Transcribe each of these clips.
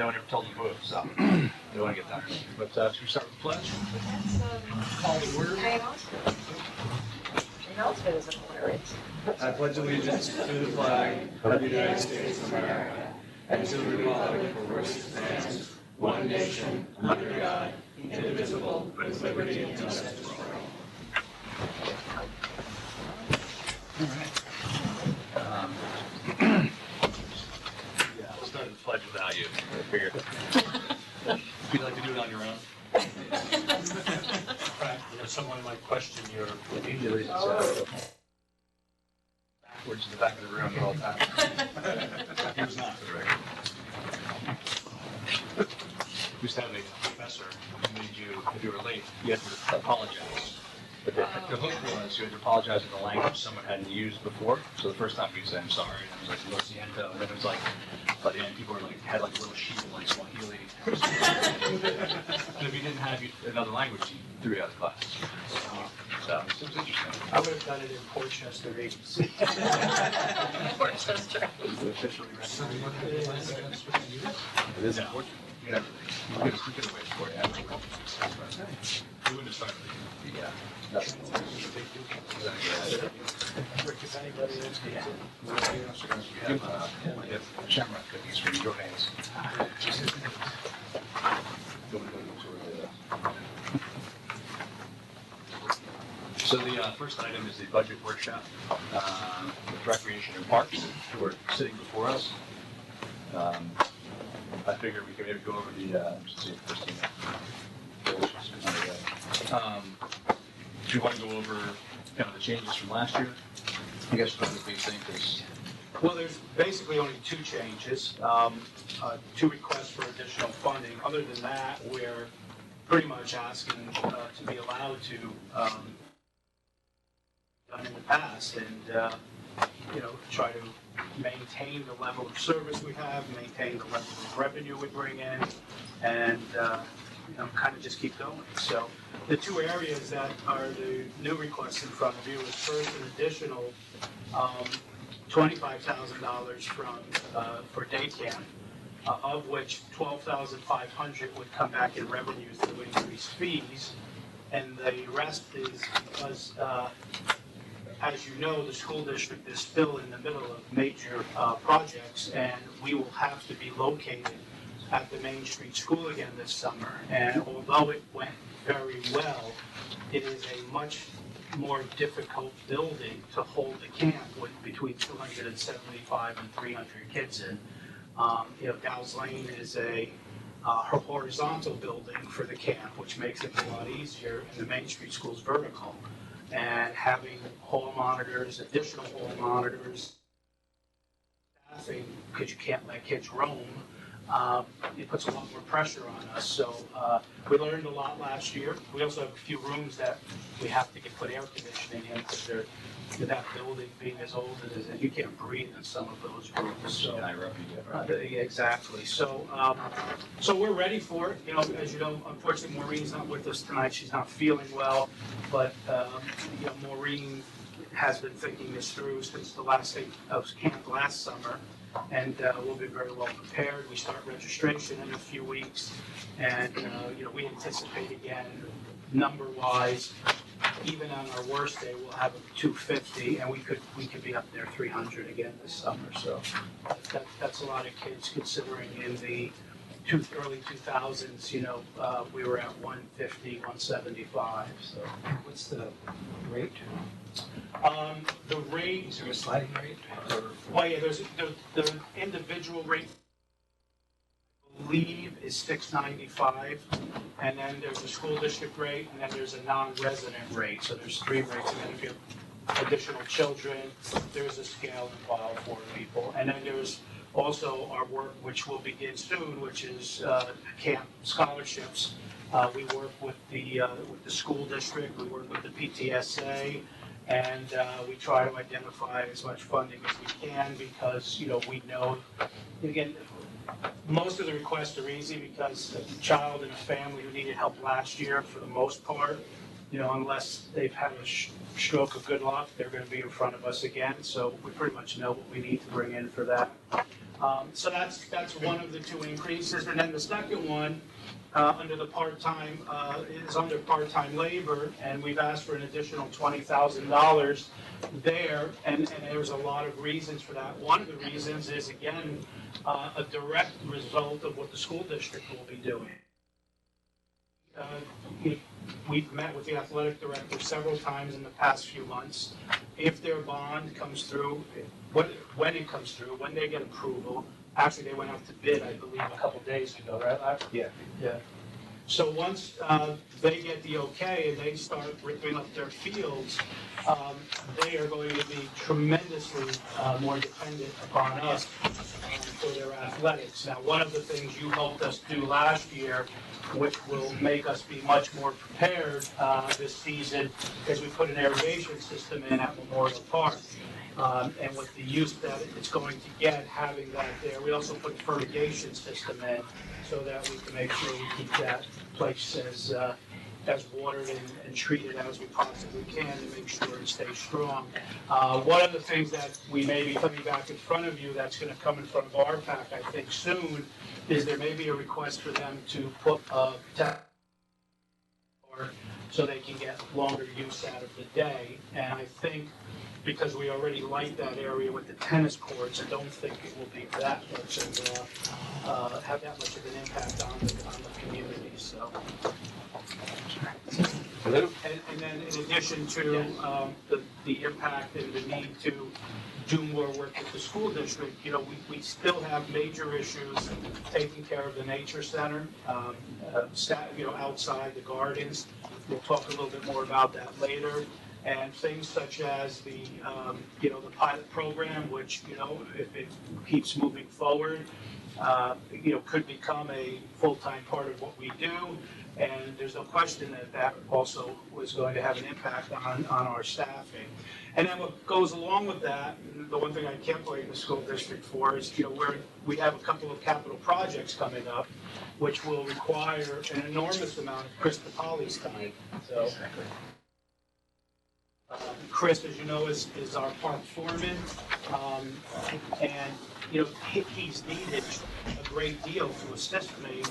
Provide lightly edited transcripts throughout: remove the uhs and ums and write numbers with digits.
no one ever told them to move, so they want to get done. But should we start with the pledge? Call the word. I pledge allegiance to the flag of the United States of America and to the republic for which it stands, one nation, under God, indivisible, with liberty and justice for all. All right. Yeah, I'll start the pledge without you. I figured. If you'd like to do it on your own. Right, someone might question your. Usually it's backwards to the back of the room all the time. He was not, for the record. We used to have a professor who made you, if you were late, you had to apologize. But the hook was you had to apologize in the language someone hadn't used before. So the first time you said, I'm sorry, and it was like, lo siento, and then it was like, by the end, people were like, had like a little sheet of like Swahili. And if you didn't have another language, you threw it out of class. So it was interesting. I would have done it in Portchester, East. Worcester. Is it officially recognized? It is important. You know, we could have waited for it. We wouldn't have started the that's If anybody else needs it. we have shamrock cookies for your hands. So the first item is the budget workshop with Recreation and Parks, who are sitting before us. I figure we can maybe go over the, let's see if Christina. Do you want to go over kind of the changes from last year? I guess probably the big thing is. Well, there's basically only two changes, two requests for additional funding. Other than that, we're pretty much asking to be allowed to done in the past and, try to maintain the level of service we have, maintain the level of revenue we bring in, and, kind of just keep going. So the two areas that are the new requests in front of you is first an additional $25,000 for day camp, of which $12,500 would come back in revenue through increased fees, and the rest is because, as you know, the school district is still in the middle of major projects, and we will have to be located at the Main Street School again this summer. And although it went very well, it is a much more difficult building to hold the camp with between 275 and 300 kids in. Dow's Lane is a horizontal building for the camp, which makes it a lot easier, and the Main Street School's vertical. And having hall monitors, additional hall monitors, staffing, because you can't let kids roam, it puts a lot more pressure on us. So we learned a lot last year. We also have a few rooms that we have to put air conditioning in because they're that building being as old as it is, you can't breathe in some of those rooms. So exactly. So so we're ready for it. As you know, unfortunately, Maureen's not with us tonight. She's not feeling well, but Maureen has been thinking this through since the last day of camp last summer. And we'll be very well prepared. We start registration in a few weeks, and we anticipate again, number-wise, even on our worst day, we'll have 250, and we could be up there 300 again this summer. So that's a lot of kids, considering in the early 2000s, we were at 150, 175. So What's the rate? The rate. Is there a sliding rate? Well, yeah, there's the individual rate, I believe, is $6.95, and then there's a school district rate, and then there's a non-resident rate. So there's three rates, and then if you have additional children, there's a scale involved for people. And then there's also our work, which will begin soon, which is camp scholarships. We work with the school district, we work with the PTSA, and we try to identify as much funding as we can because, we know, again, most of the requests are easy because a child and a family who needed help last year, for the most part, unless they've had a stroke of good luck, they're going to be in front of us again. So we pretty much know what we need to bring in for that. So that's one of the two increases. And then the second one, under the part-time, is under part-time labor, and we've asked for an additional $20,000 there, and there's a lot of reasons for that. One of the reasons is, again, a direct result of what the school district will be doing. We've met with the athletic director several times in the past few months. If their bond comes through, when it comes through, when they get approval, actually they went out to bid, I believe, a couple days ago, right, Larry? Yeah. Yeah. So once they get the okay and they start ripping up their fields, they are going to be tremendously more dependent upon us for their athletics. Now, one of the things you helped us do last year, which will make us be much more prepared this season, is we put an irrigation system in at Memorial Park. And with the use that it's going to get, having that there, we also put a fertigation system in so that we can make sure we keep that place as watered and treated as we possibly can to make sure it stays strong. One of the things that we may be coming back in front of you that's going to come in front of our pack, I think, soon, is there may be a request for them to put a so they can get longer use out of the day. And I think because we already light that area with the tennis courts, I don't think it will be that much of have that much of an impact on the community. So, and then in addition to the impact and the need to do more work with the school district, you know, we still have major issues taking care of the nature center, you know, outside the gardens. We'll talk a little bit more about that later. And things such as the, you know, the pilot program, which, you know, if it keeps moving forward, you know, could become a full-time part of what we do. And there's no question that that also was going to have an impact on our staffing. And then what goes along with that, the one thing I can't blame the school district for is, you know, we have a couple of capital projects coming up, which will require an enormous amount of Chris DePaoli's time. So, Chris, as you know, is our park foreman, and you know he's needed a great deal to assist me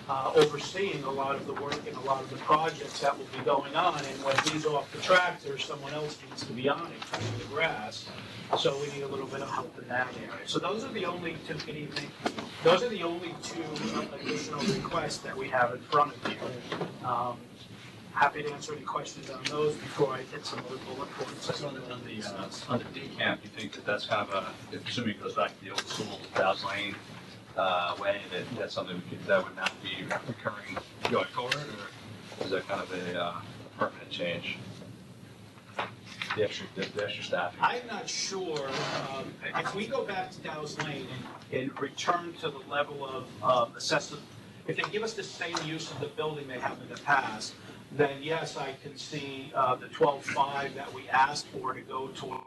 overseeing a lot of the work and a lot of the projects that will be going on. And when he's off the tractor, someone else needs to be on it, cutting the grass. So we need a little bit of help in that area. So those are the only two. Good evening. Those are the only two additional requests that we have in front of you. Happy to answer any questions on those before I hit some other bullet points. So on the day camp, you think that that's kind of a, assuming it goes back to the old school Dow's Lane way, that's something that would not be recurring going forward, or is that kind of a permanent change? The extra staffing? I'm not sure. If we go back to Dow's Lane and return to the level of assessment, if they give us the same use of the building they have in the past, then yes, I can see the 12.5 that we asked for to go to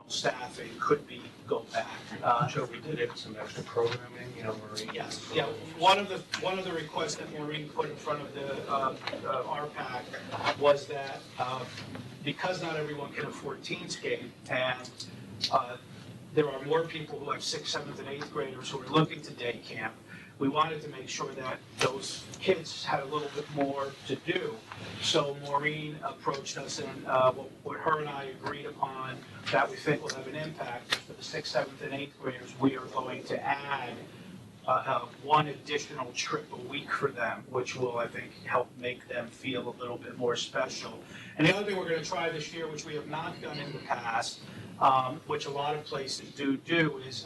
staffing could be go back. Sure, we did have some extra programming, you know, Maureen. Yes, yeah. One of the requests that Maureen put in front of the RPAC was that because not everyone can afford teen skate, and there are more people who have 6th, 7th, and 8th graders who are looking to day camp. We wanted to make sure that those kids had a little bit more to do. So Maureen approached us, and what her and I agreed upon that we think will have an impact for the 6th, 7th, and 8th graders, we are going to add one additional trip a week for them, which will, I think, help make them feel a little bit more special. And the other thing we're going to try this year, which we have not done in the past, which a lot of places do, is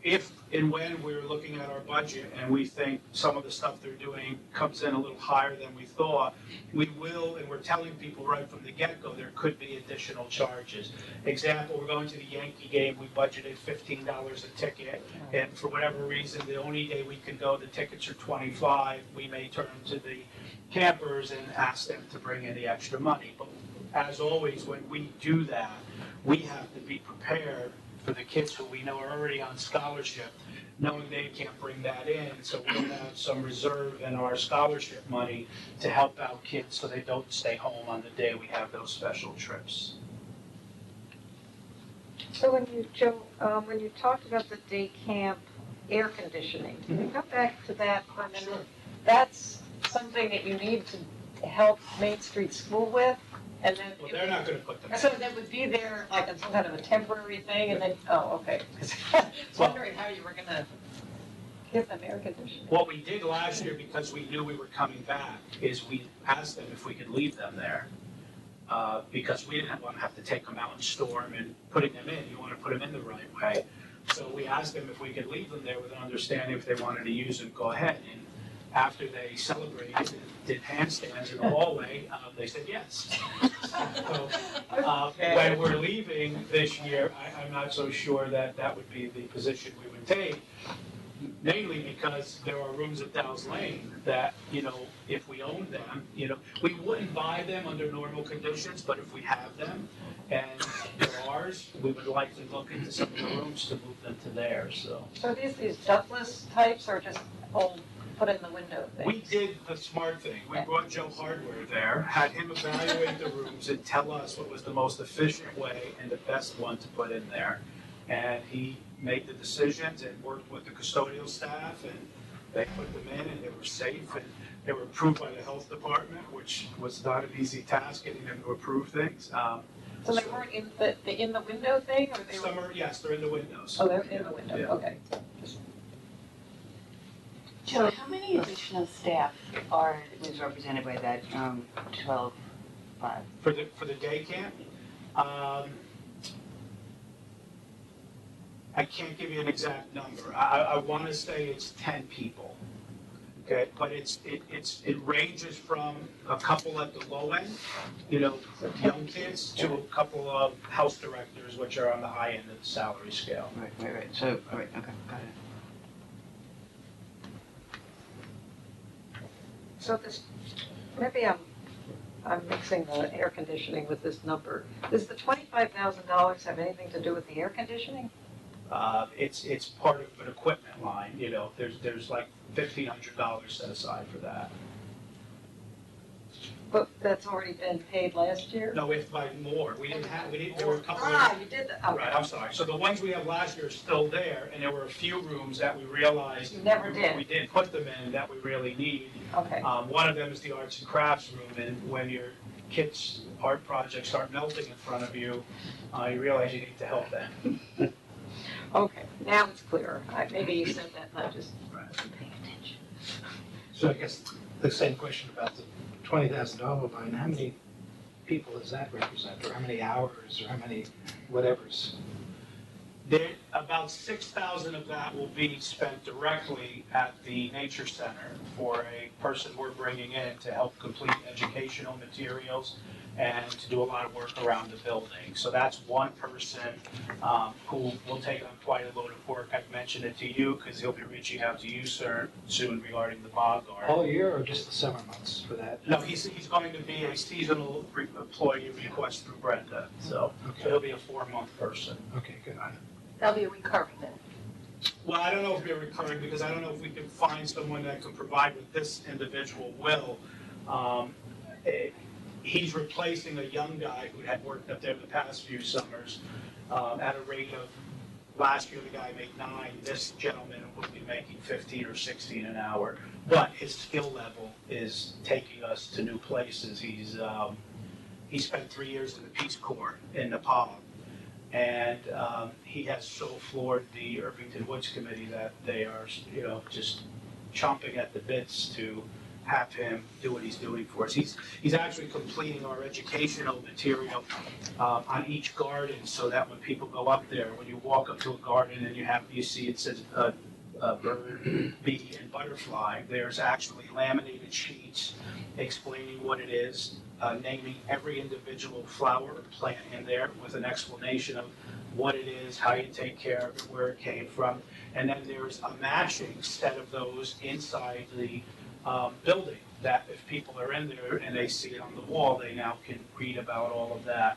if and when we're looking at our budget and we think some of the stuff they're doing comes in a little higher than we thought, we will, and we're telling people right from the get-go, there could be additional charges. Example, we're going to the Yankee game, we budgeted $15 a ticket, and for whatever reason, the only day we can go, the tickets are $25, we may turn to the campers and ask them to bring in the extra money. But as always, when we do that, we have to be prepared for the kids who we know are already on scholarship, knowing they can't bring that in. So we'll have some reserve in our scholarship money to help out kids so they don't stay home on the day we have those special trips. So when you, Joe, when you talked about the day camp air conditioning, can you come back to that for a minute? Sure. That's something that you need to help Main Street School with, and then. Well, they're not gonna put them in. So that would be there like on some kind of a temporary thing, and then, oh, okay. 'Cause I was wondering how you were gonna give them air conditioning. What we did last year, because we knew we were coming back, is we asked them if we could leave them there. Because we didn't want to have to take them out and store them and putting them in. You want to put them in the right way. So we asked them if we could leave them there with an understanding if they wanted to use them, go ahead. And after they celebrated and did handstands in the hallway, they said yes. So, when we're leaving this year, I'm not so sure that that would be the position we would take. Mainly because there are rooms at Dow's Lane that, if we owned them, we wouldn't buy them under normal conditions, but if we have them and they're ours, we would like to look into some of the rooms to move them to there, so. So are these ductless types or just old, put in the window things? We did the smart thing. We brought Joe Hardware there, had him evaluate the rooms and tell us what was the most efficient way and the best one to put in there. And he made the decisions and worked with the custodial staff, and they put them in, and they were safe, and they were approved by the health department, which was not an easy task, getting them to approve things. So they weren't in the window thing, or they were? Some are, yes, they're in the windows. Oh, they're in the window, Yeah. okay. Joe, how many additional staff was represented by that 12-5? For the day camp, I can't give you an exact number. I want to say it's 10 people. Okay, but it ranges from a couple at the low end, young kids, to a couple of house directors, which are on the high end of the salary scale. Right. So, all right, okay, got it. So maybe I'm mixing the air conditioning with this number. Does the $25,000 have anything to do with the air conditioning? It's part of an equipment line, there's like $1,500 set aside for that. But that's already been paid last year? No, if by more, there were a couple of. You did that, okay. Right, I'm sorry. So the ones we have last year are still there, and there were a few rooms that we realized. You never did. We didn't put them in that we really need. Okay. One of them is the arts and crafts room, and when your kids' art projects start melting in front of you, you realize you need to help them. Okay, now it's clearer. Maybe you said that, and I just Right. wasn't paying attention. So I guess the same question about the $20,000 line, how many people does that represent, or how many hours, or how many whatevers? About 6,000 of that will be spent directly at the Nature Center for a person we're bringing in to help complete educational materials and to do a lot of work around the building. So that's one person who will take on quite a load of work. I've mentioned it to you because he'll be reaching out to you, sir, soon regarding the bog guard. All year, or just the summer months for that? No, he's going to be a seasonal employee request through Brenda, so Okay. he'll be a 4-month person. Okay, good. That'll be a recurring then. Well, I don't know if we're recurring, because I don't know if we can find someone that can provide what this individual will. He's replacing a young guy who had worked up there the past few summers at a rate of, last year the guy made 9, this gentleman will be making 15 or 16 an hour. But his skill level is taking us to new places. He spent 3 years in the Peace Corps in Nepal. And he has so floored the Irvington Woods Committee that they are, just chomping at the bits to have him do what he's doing for us. He's actually completing our educational material on each garden, so that when people go up there, when you walk up to a garden and you see it says bird, bee, and butterfly, there's actually laminated sheets explaining what it is, naming every individual flower or plant in there with an explanation of what it is, how you take care of it, where it came from. And then there's a matching set of those inside the building, that if people are in there and they see it on the wall, they now can read about all of that.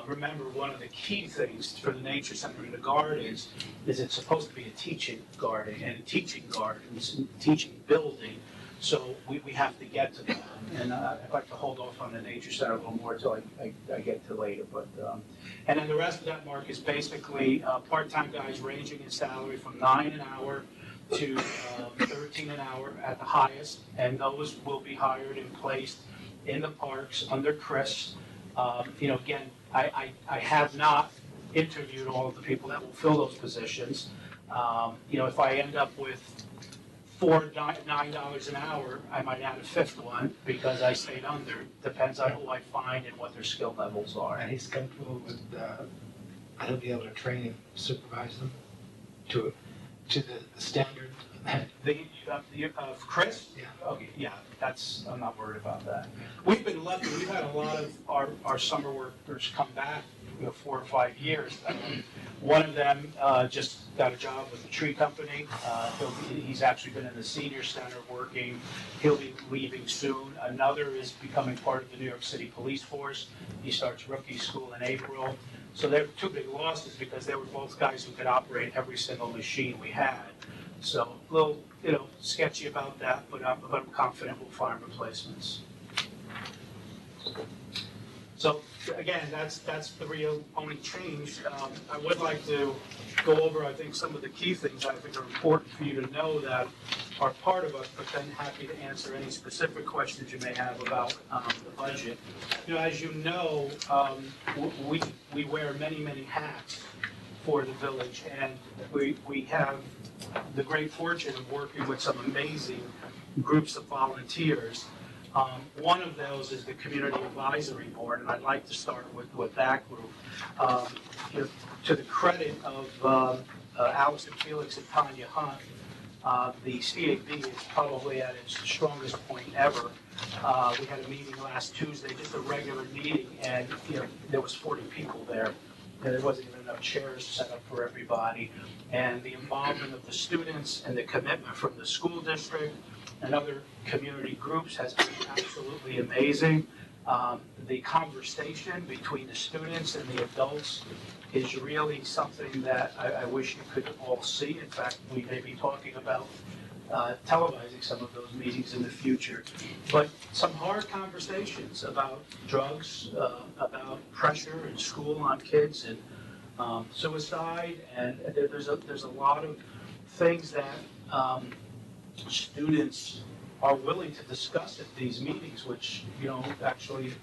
Remember, one of the key things for the Nature Center in the gardens is it's supposed to be a teaching garden, and a teaching building So we have to get to that. And I'd like to hold off on the nature center a little more until I get to later. But and then the rest of that, Mark, is basically part-time guys ranging in salary from 9 an hour to 13 an hour at the highest. And those will be hired and placed in the parks under Chris. Again, I have not interviewed all of the people that will fill those positions. If I end up with $9 an hour, I might add a fifth one because I stayed under. Depends on who I find and what their skill levels are. And he's comfortable with, he'll be able to train and supervise them to the standard. Chris? Yeah. Okay, yeah, I'm not worried about that. We've been lucky. We've had a lot of our summer workers come back, 4 or 5 years. One of them just got a job with the tree company. He's actually been in the senior center working. He'll be leaving soon. Another is becoming part of the New York City Police Force. He starts rookie school in April. So they were 2 big losses because they were both guys who could operate every single machine we had. So a little, sketchy about that, but I'm confident we'll find replacements. So again, that's the real only change. I would like to go over, I think, some of the key things I think are important for you to know that are part of us, but then happy to answer any specific questions you may have about the budget. As you know, we wear many, many hats for the village, and we have the great fortune of working with some amazing groups of volunteers. One of those is the Community Advisory Board, and I'd like to start with that group. To the credit of Allison Felix and Tanya Hunt, the CAB is probably at its strongest point ever. We had a meeting last Tuesday, just a regular meeting, and there was 40 people there. And there wasn't even enough chairs set up for everybody. And the involvement of the students and the commitment from the school district and other community groups has been absolutely amazing. The conversation between the students and the adults is really something that I wish you could all see. In fact, we may be talking about televising some of those meetings in the future. But some hard conversations about drugs, about pressure in school on kids, and suicide, and there's a lot of things that students are willing to discuss at these meetings, which actually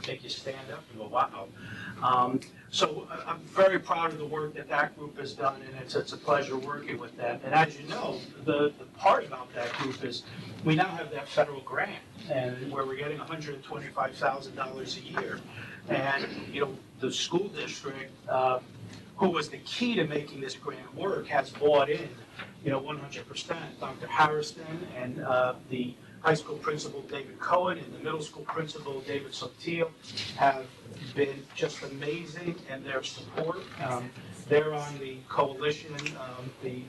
make you stand up and go, wow. So I'm very proud of the work that group has done, and it's a pleasure working with them. And as you know, the part about that group is we now have that federal grant, and where we're getting $125,000 a year. And the school district, who was the key to making this grant work, has bought in 100%. Dr. Harrison and the high school principal, David Cohen, and the middle school principal, David Sotil, have been just amazing in their support. They're on the coalition, the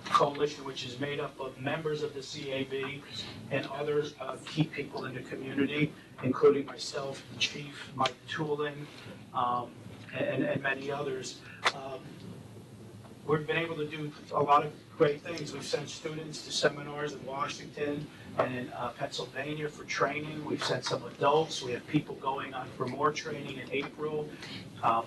coalition which is made up of members of the CAB and other key people in the community, including myself, the chief, Mike Tooling, and many others. We've been able to do a lot of great things. We've sent students to seminars in Washington and in Pennsylvania for training. We've sent some adults. We have people going on for more training in April.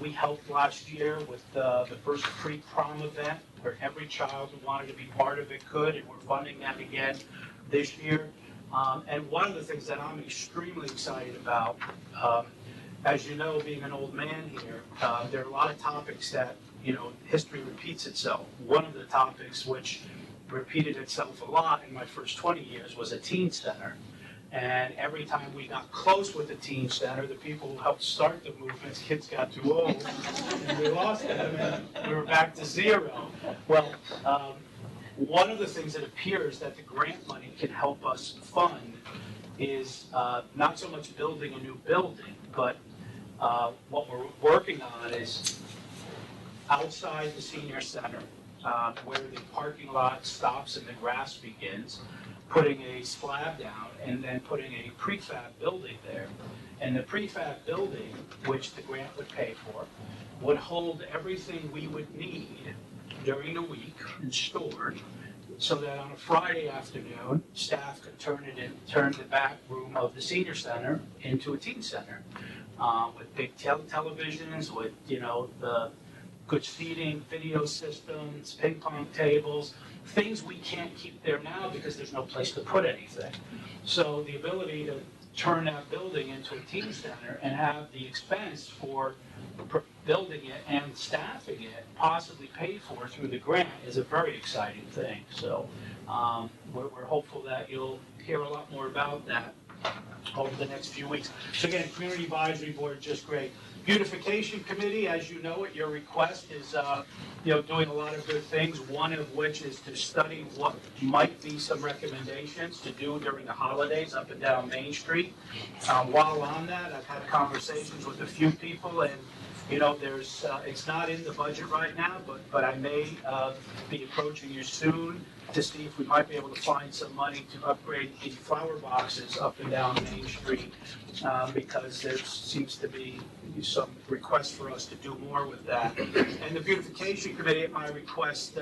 We helped last year with the first pre-prom event where every child who wanted to be part of it could, and we're funding that again this year. And one of the things that I'm extremely excited about, as you know, being an old man here, there are a lot of topics that history repeats itself. One of the topics which repeated itself a lot in my first 20 years was a teen center. And every time we got close with the teen center, the people who helped start the movement, kids got too old, and we lost them, and we were back to zero. Well, one of the things that appears that the grant money can help us fund is not so much building a new building, but what we're working on is outside the senior center, where the parking lot stops and the grass begins, putting a slab down and then putting a prefab building there. And the prefab building, which the grant would pay for, would hold everything we would need during the week and stored so that on a Friday afternoon, staff could turn the back room of the senior center into a teen center, with big televisions, with, the good seating, video systems, ping pong tables, things we can't keep there now because there's no place to put anything. So the ability to turn that building into a teen center and have the expense for building it and staffing it possibly paid for through the grant is a very exciting thing. So we're hopeful that you'll hear a lot more about that over the next few weeks. So again, Community Advisory Board, just great. Beautification Committee, as you know, at your request, is doing a lot of good things. One of which is to study what might be some recommendations to do during the holidays up and down Main Street. While on that, I've had conversations with a few people, and there's it's not in the budget right now, but I may be approaching you soon to see if we might be able to find some money to upgrade the flower boxes up and down Main Street, because there seems to be some requests for us to do more with that. And the Beautification Committee, at my request,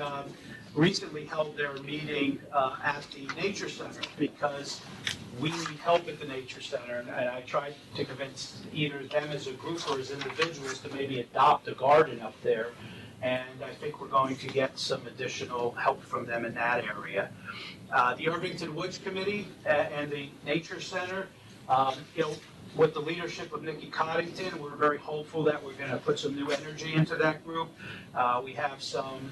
recently held their meeting at the Nature Center, because we need help at the Nature Center, and I tried to convince either them as a group or as individuals to maybe adopt a garden up there. And I think we're going to get some additional help from them in that area. The Irvington Woods Committee and the Nature Center, with the leadership of Nikki Coddington, we're very hopeful that we're going to put some new energy into that group. We have some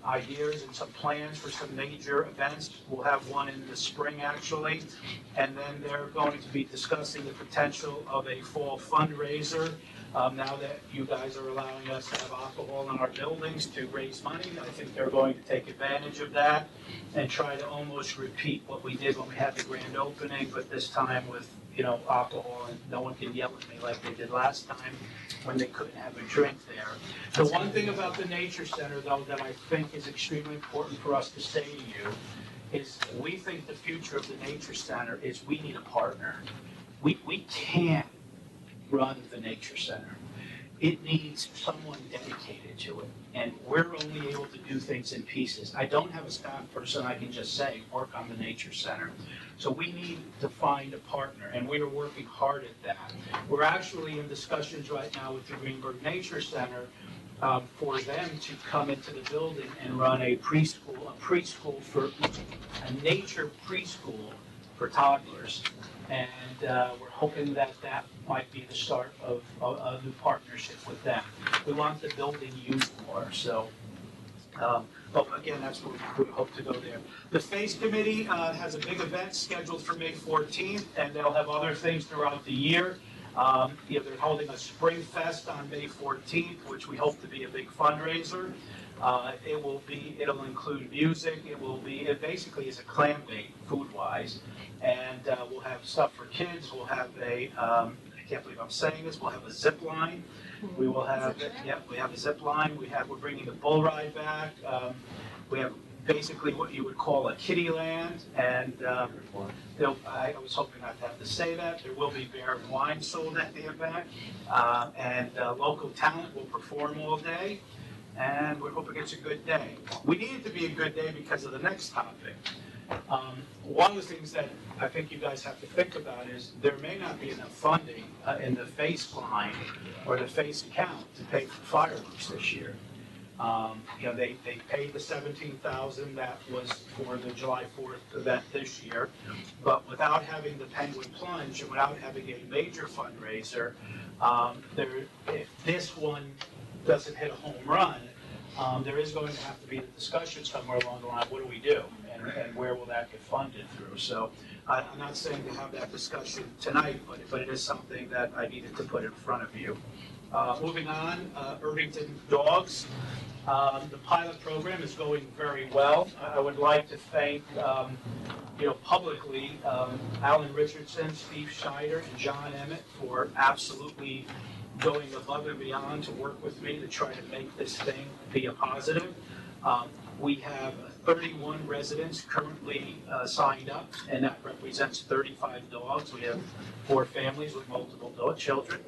ideas and some plans for some major events. We'll have one in the spring, actually. And then they're going to be discussing the potential of a fall fundraiser. Now that you guys are allowing us to have alcohol in our buildings to raise money, I think they're going to take advantage of that and try to almost repeat what we did when we had the grand opening, but this time with, alcohol, and no one can yell at me like they did last time when they couldn't have a drink there. The one thing about the Nature Center, though, that I think is extremely important for us to say to you is we think the future of the Nature Center is we need a partner. We can't run the Nature Center. It needs someone dedicated to it, and we're only able to do things in pieces. I don't have a staff person I can just say, work on the Nature Center. So we need to find a partner, and we are working hard at that. We're actually in discussions right now with the Greenberg Nature Center for them to come into the building and run a nature preschool for toddlers. And we're hoping that might be the start of a new partnership with them. We want the building used more, so, but again, that's where we hope to go there. The Face Committee has a big event scheduled for May 14th, and they'll have other things throughout the year. They're holding a Spring Fest on May 14th, which we hope to be a big fundraiser. It'll include music. It basically is a clam bake, food-wise. And we'll have stuff for kids. We'll have I can't believe I'm saying this, we'll have a zip line. We will have, we have a zip line. We're bringing the bull ride back. We have basically what you would call a kiddie land. And I was hoping not to have to say that. There will be beer and wine sold at the event. And local talent will perform all day. And we're hoping it's a good day. We need it to be a good day because of the next topic. One of the things that I think you guys have to think about is there may not be enough funding in the Face line or the Face account to pay for fireworks this year. They paid the $17,000 that was for the July 4th event this year, but without having the Penguin Plunge and without having a major fundraiser, if this one doesn't hit a home run, there is going to have to be a discussion somewhere along the line, what do we do? And where will that get funded through? So I'm not saying to have that discussion tonight, but it is something that I needed to put in front of you. Moving on, Irvington Dogs. The pilot program is going very well. I would like to thank, publicly, Alan Richardson, Steve Schneider, and John Emmett for absolutely going above and beyond to work with me to try to make this thing be a positive. We have 31 residents currently signed up, and that represents 35 dogs. We have 4 families with multiple children.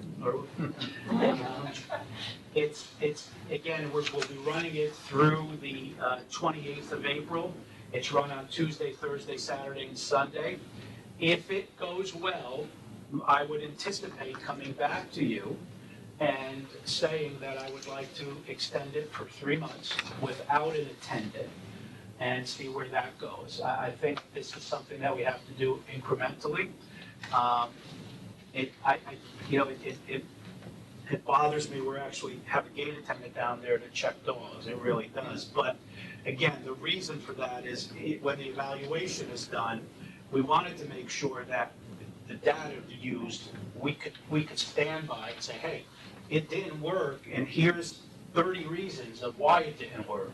Again, we'll be running it through the 28th of April. It's run on Tuesday, Thursday, Saturday, and Sunday. If it goes well, I would anticipate coming back to you and saying that I would like to extend it for 3 months without an attendant and see where that goes. I think this is something that we have to do incrementally. It bothers me, we actually have a gate attendant down there to check dogs, it really does. But again, the reason for that is when the evaluation is done, we wanted to make sure that the data used, we could stand by and say, hey, it didn't work, and here's 30 reasons of why it didn't work.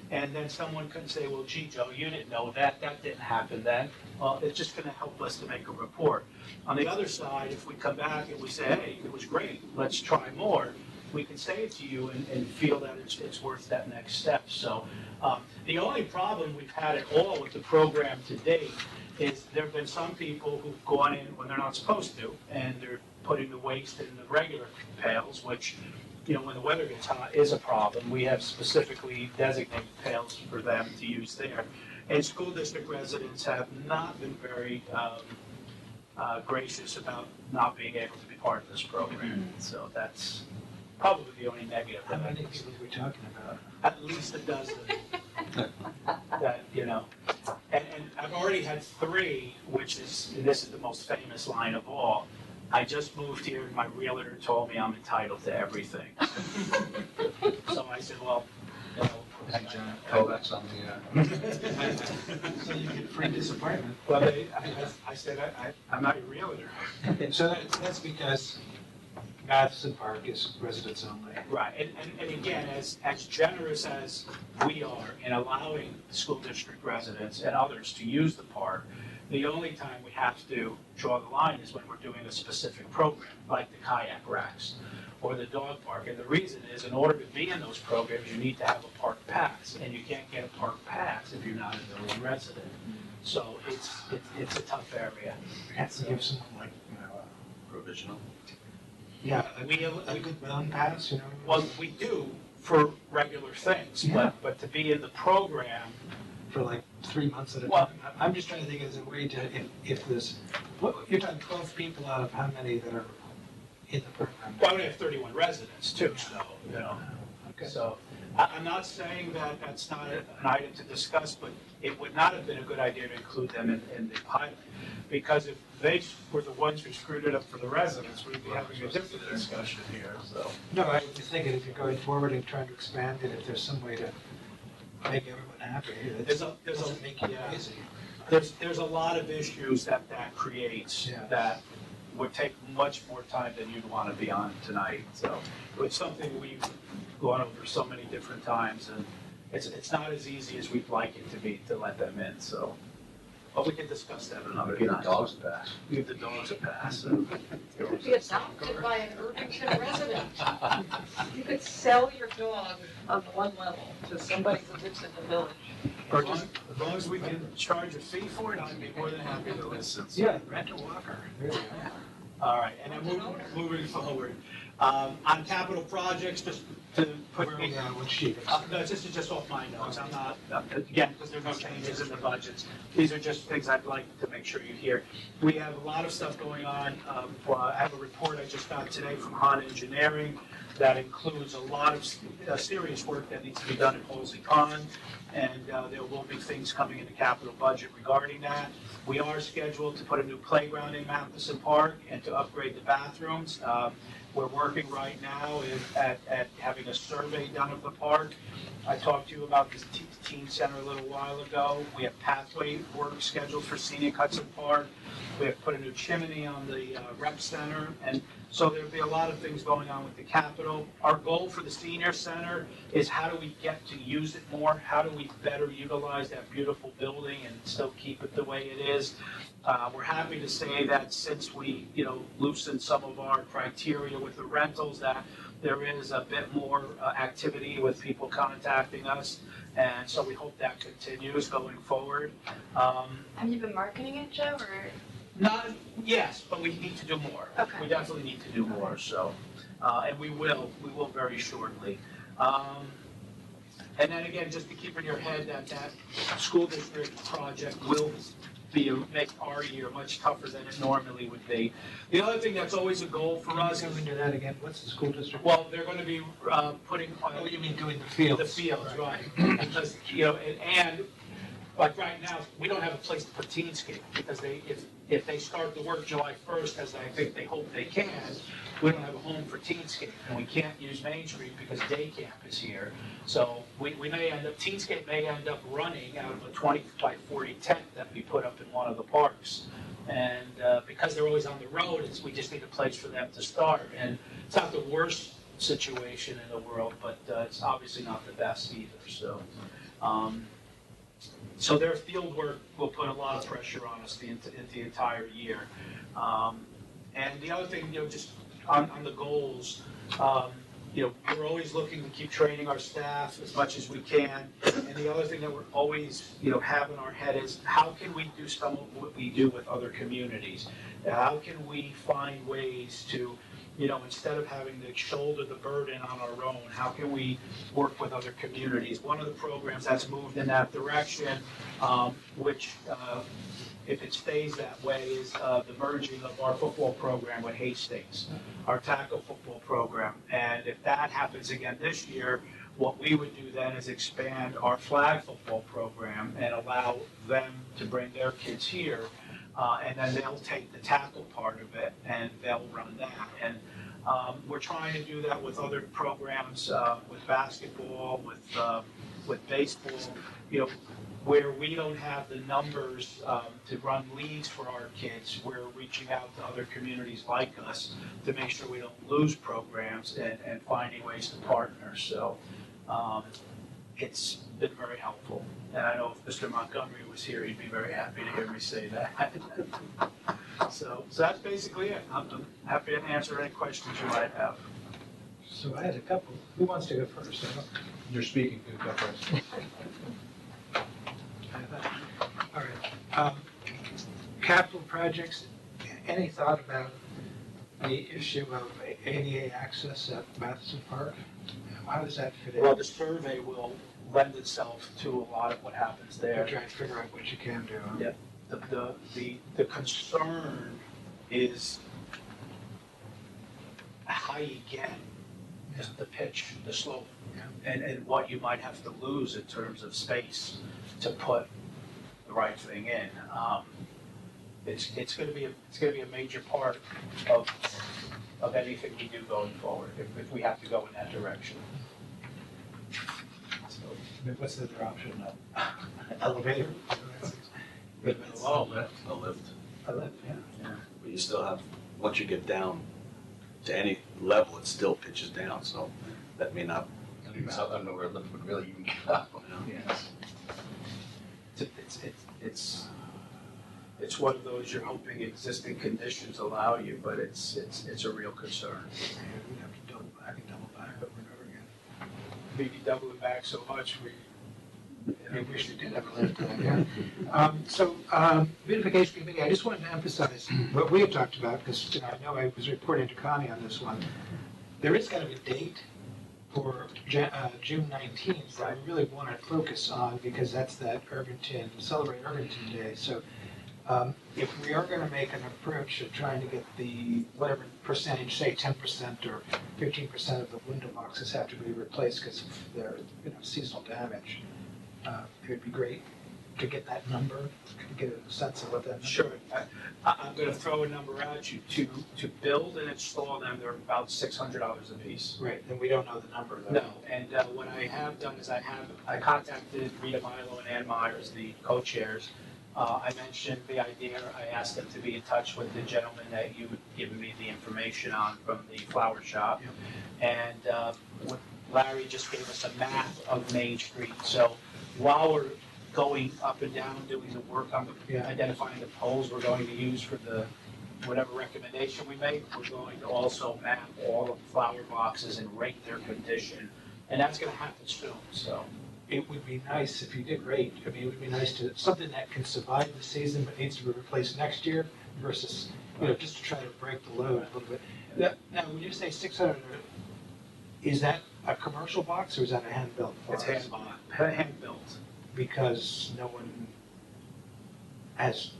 And then someone could say, well, gee, Joe, you didn't know that didn't happen then. Well, it's just gonna help us to make a report. On the other side, if we come back and we say, hey, it was great, let's try more, we can say it to you and feel that it's worth that next step. So the only problem we've had at all with the program to date is there have been some people who've gone in when they're not supposed to, and they're putting the waste in the regular pails, which, when the weather gets hot is a problem. We have specifically designated pails for them to use there. And school district residents have not been very gracious about not being able to be part of this program. So that's probably the only negative. How many people are we talking about? At least a dozen. That, and I've already had 3, and this is the most famous line of all. I just moved here and my realtor told me I'm entitled to everything. So I said, well, And John, callbacks on the, So you get free disappointment. well, I said, I'm not your realtor. So that's because Matheson Park is residents only. Right, and again, as generous as we are in allowing the school district residents and others to use the park, the only time we have to draw the line is when we're doing a specific program, like the kayak racks or the dog park. And the reason is, in order to be in those programs, you need to have a park pass, and you can't get a park pass if you're not a village resident. So it's a tough area. We have to give some, provisional. yeah, a good mountain pass, Well, we do for regular things, Yeah. but to be in the program, for like 3 months at a Well- time. I'm just trying to think as a way to, if there's, you're talking 12 people out of how many that are in the program? well, we have 31 residents too, so, Okay. So I'm not saying that that's not an item to discuss, but it would not have been a good idea to include them in the pilot. Because if they were the ones who screwed it up for the residents, we'd be having a different discussion here, so. No, I was just thinking if you're going forward and trying to expand it, if there's some way to make everyone happy, it doesn't make it yeah. easy. There's a lot of issues that creates Yeah. that would take much more time than you'd want to be on tonight. So it's something we've gone over so many different times, and it's not as easy as we'd like it to be to let them in, so. But we can discuss that another Give the time. dogs a pass. Give the dogs a pass. So. You could be adopted by an Irvington resident. You could sell your dog on one level to somebody who lives in the village. Or just, as long as we can charge a fee for it, I'd be more than happy to listen. Yeah, rent a walker. There you go. All right, and then moving forward, on capital projects, just to put. Where are we at? What sheet? No, this is just off my notes, I'm not, again, because there's no changes in the budgets. These are just things I'd like to make sure you hear. We have a lot of stuff going on. I have a report I just got today from Han Engineering that includes a lot of serious work that needs to be done at Halsey Pond, and there will be things coming in the capital budget regarding that. We are scheduled to put a new playground in Matheson Park and to upgrade the bathrooms. We're working right now at having a survey done of the park. I talked to you about this teen center a little while ago. We have pathway work scheduled for Scenic Hudson Park. We have put a new chimney on the rep center, and so there'll be a lot of things going on with the capital. Our goal for the senior center is how do we get to use it more? How do we better utilize that beautiful building and still keep it the way it is? We're happy to say that since we, loosened some of our criteria with the rentals, that there is a bit more activity with people contacting us, and so we hope that continues going forward. Have you been marketing it, Joe, or? Yes, but we need to do more. Okay. We definitely need to do more, so, and we will very shortly. And then again, just to keep in your head that that school district project will make our year much tougher than it normally would be. The other thing that's always a goal for us Go is, into that again, what's the school district? well, they're gonna be putting. Oh, you mean doing the fields? The fields, right, because, and like right now, we don't have a place to put Teenscape, because if they start the work July 1st, as I think they hope they can, we don't have a home for Teenscape, and we can't use Main Street because day camp is here. So we may end up, Teenscape may end up running out of a 20 by 40 tent that we put up in one of the parks. And because they're always on the road, we just need a place for them to start. And it's not the worst situation in the world, but it's obviously not the best either, so. So their field work will put a lot of pressure on us the entire year. And the other thing, just on the goals, we're always looking to keep training our staff as much as we can. And the other thing that we're always, have in our head is, how can we do some of what we do with other communities? How can we find ways to, instead of having to shoulder the burden on our own, how can we work with other communities? One of the programs that's moved in that direction, which if it stays that way, is the merging of our football program with Hastings, our tackle football program. And if that happens again this year, what we would do then is expand our flag football program and allow them to bring their kids here. And then they'll take the tackle part of it and they'll run that. And we're trying to do that with other programs, with basketball, with baseball, where we don't have the numbers to run leagues for our kids. We're reaching out to other communities like us to make sure we don't lose programs and finding ways to partner. So it's been very helpful. And I know if Mr. Montgomery was here, he'd be very happy to hear me say that. So that's basically it. I'm happy to answer any questions you might have. So I had a couple. Who wants to go first? You're speaking, go first. All right. Capital projects, any thought about the issue of ADA access at Matheson Park? How does that fit in? Well, the survey will lend itself to a lot of what happens there. Try to figure out what you can do. Yeah. The concern is how you get the pitch, the slope, and what you might have to lose in terms of space to put the right thing in. It's going to be a major part of anything we do going forward if we have to go in that direction. So, What's the other option? Elevator? A lift. A lift, yeah. But you still have, once you get down to any level, it still pitches down, so that may not. I don't know where a lift would really even go. yes. It's one of those you're hoping existing conditions allow you, but it's a real concern. We'd have to double back and double back over and over again. Maybe double it back so much Maybe we should do that for lift, beautification committee, I just wanted to emphasize what we had talked about, because I know I was reporting to Connie on this one. There is kind of a date for June 19th that we really want to focus on, because that's that Celebrate Irvington Day. So if we are going to make an approach of trying to get the, whatever percentage, say 10% or 15% of the window boxes have to be replaced because of their seasonal damage, it would be great to get that number, to get a sense of what that number is. Sure. I'm going to throw a number at you. To build and install them, they're about $600 a piece. Right, and we don't know the number though. No, and what I have done is I contacted Rita Milo and Ann Myers, the co-chairs. I mentioned the idea, I asked them to be in touch with the gentleman that you would give me the information on from the flower shop. Yep. And Larry just gave us a map of Main Street. So while we're going up and down, doing the work on identifying the poles we're going to use for the whatever recommendation we make, we're going to also map all of the flower boxes and rate their condition. And that's going to happen soon, so. It would be nice if you did rate. I mean, it would be nice to, something that can survive the season but needs to be replaced next year versus, just to try to break the load a little bit. Now, when you say 600, is that a commercial box or is that a hand-built It's forest? hand-built. Because no one has,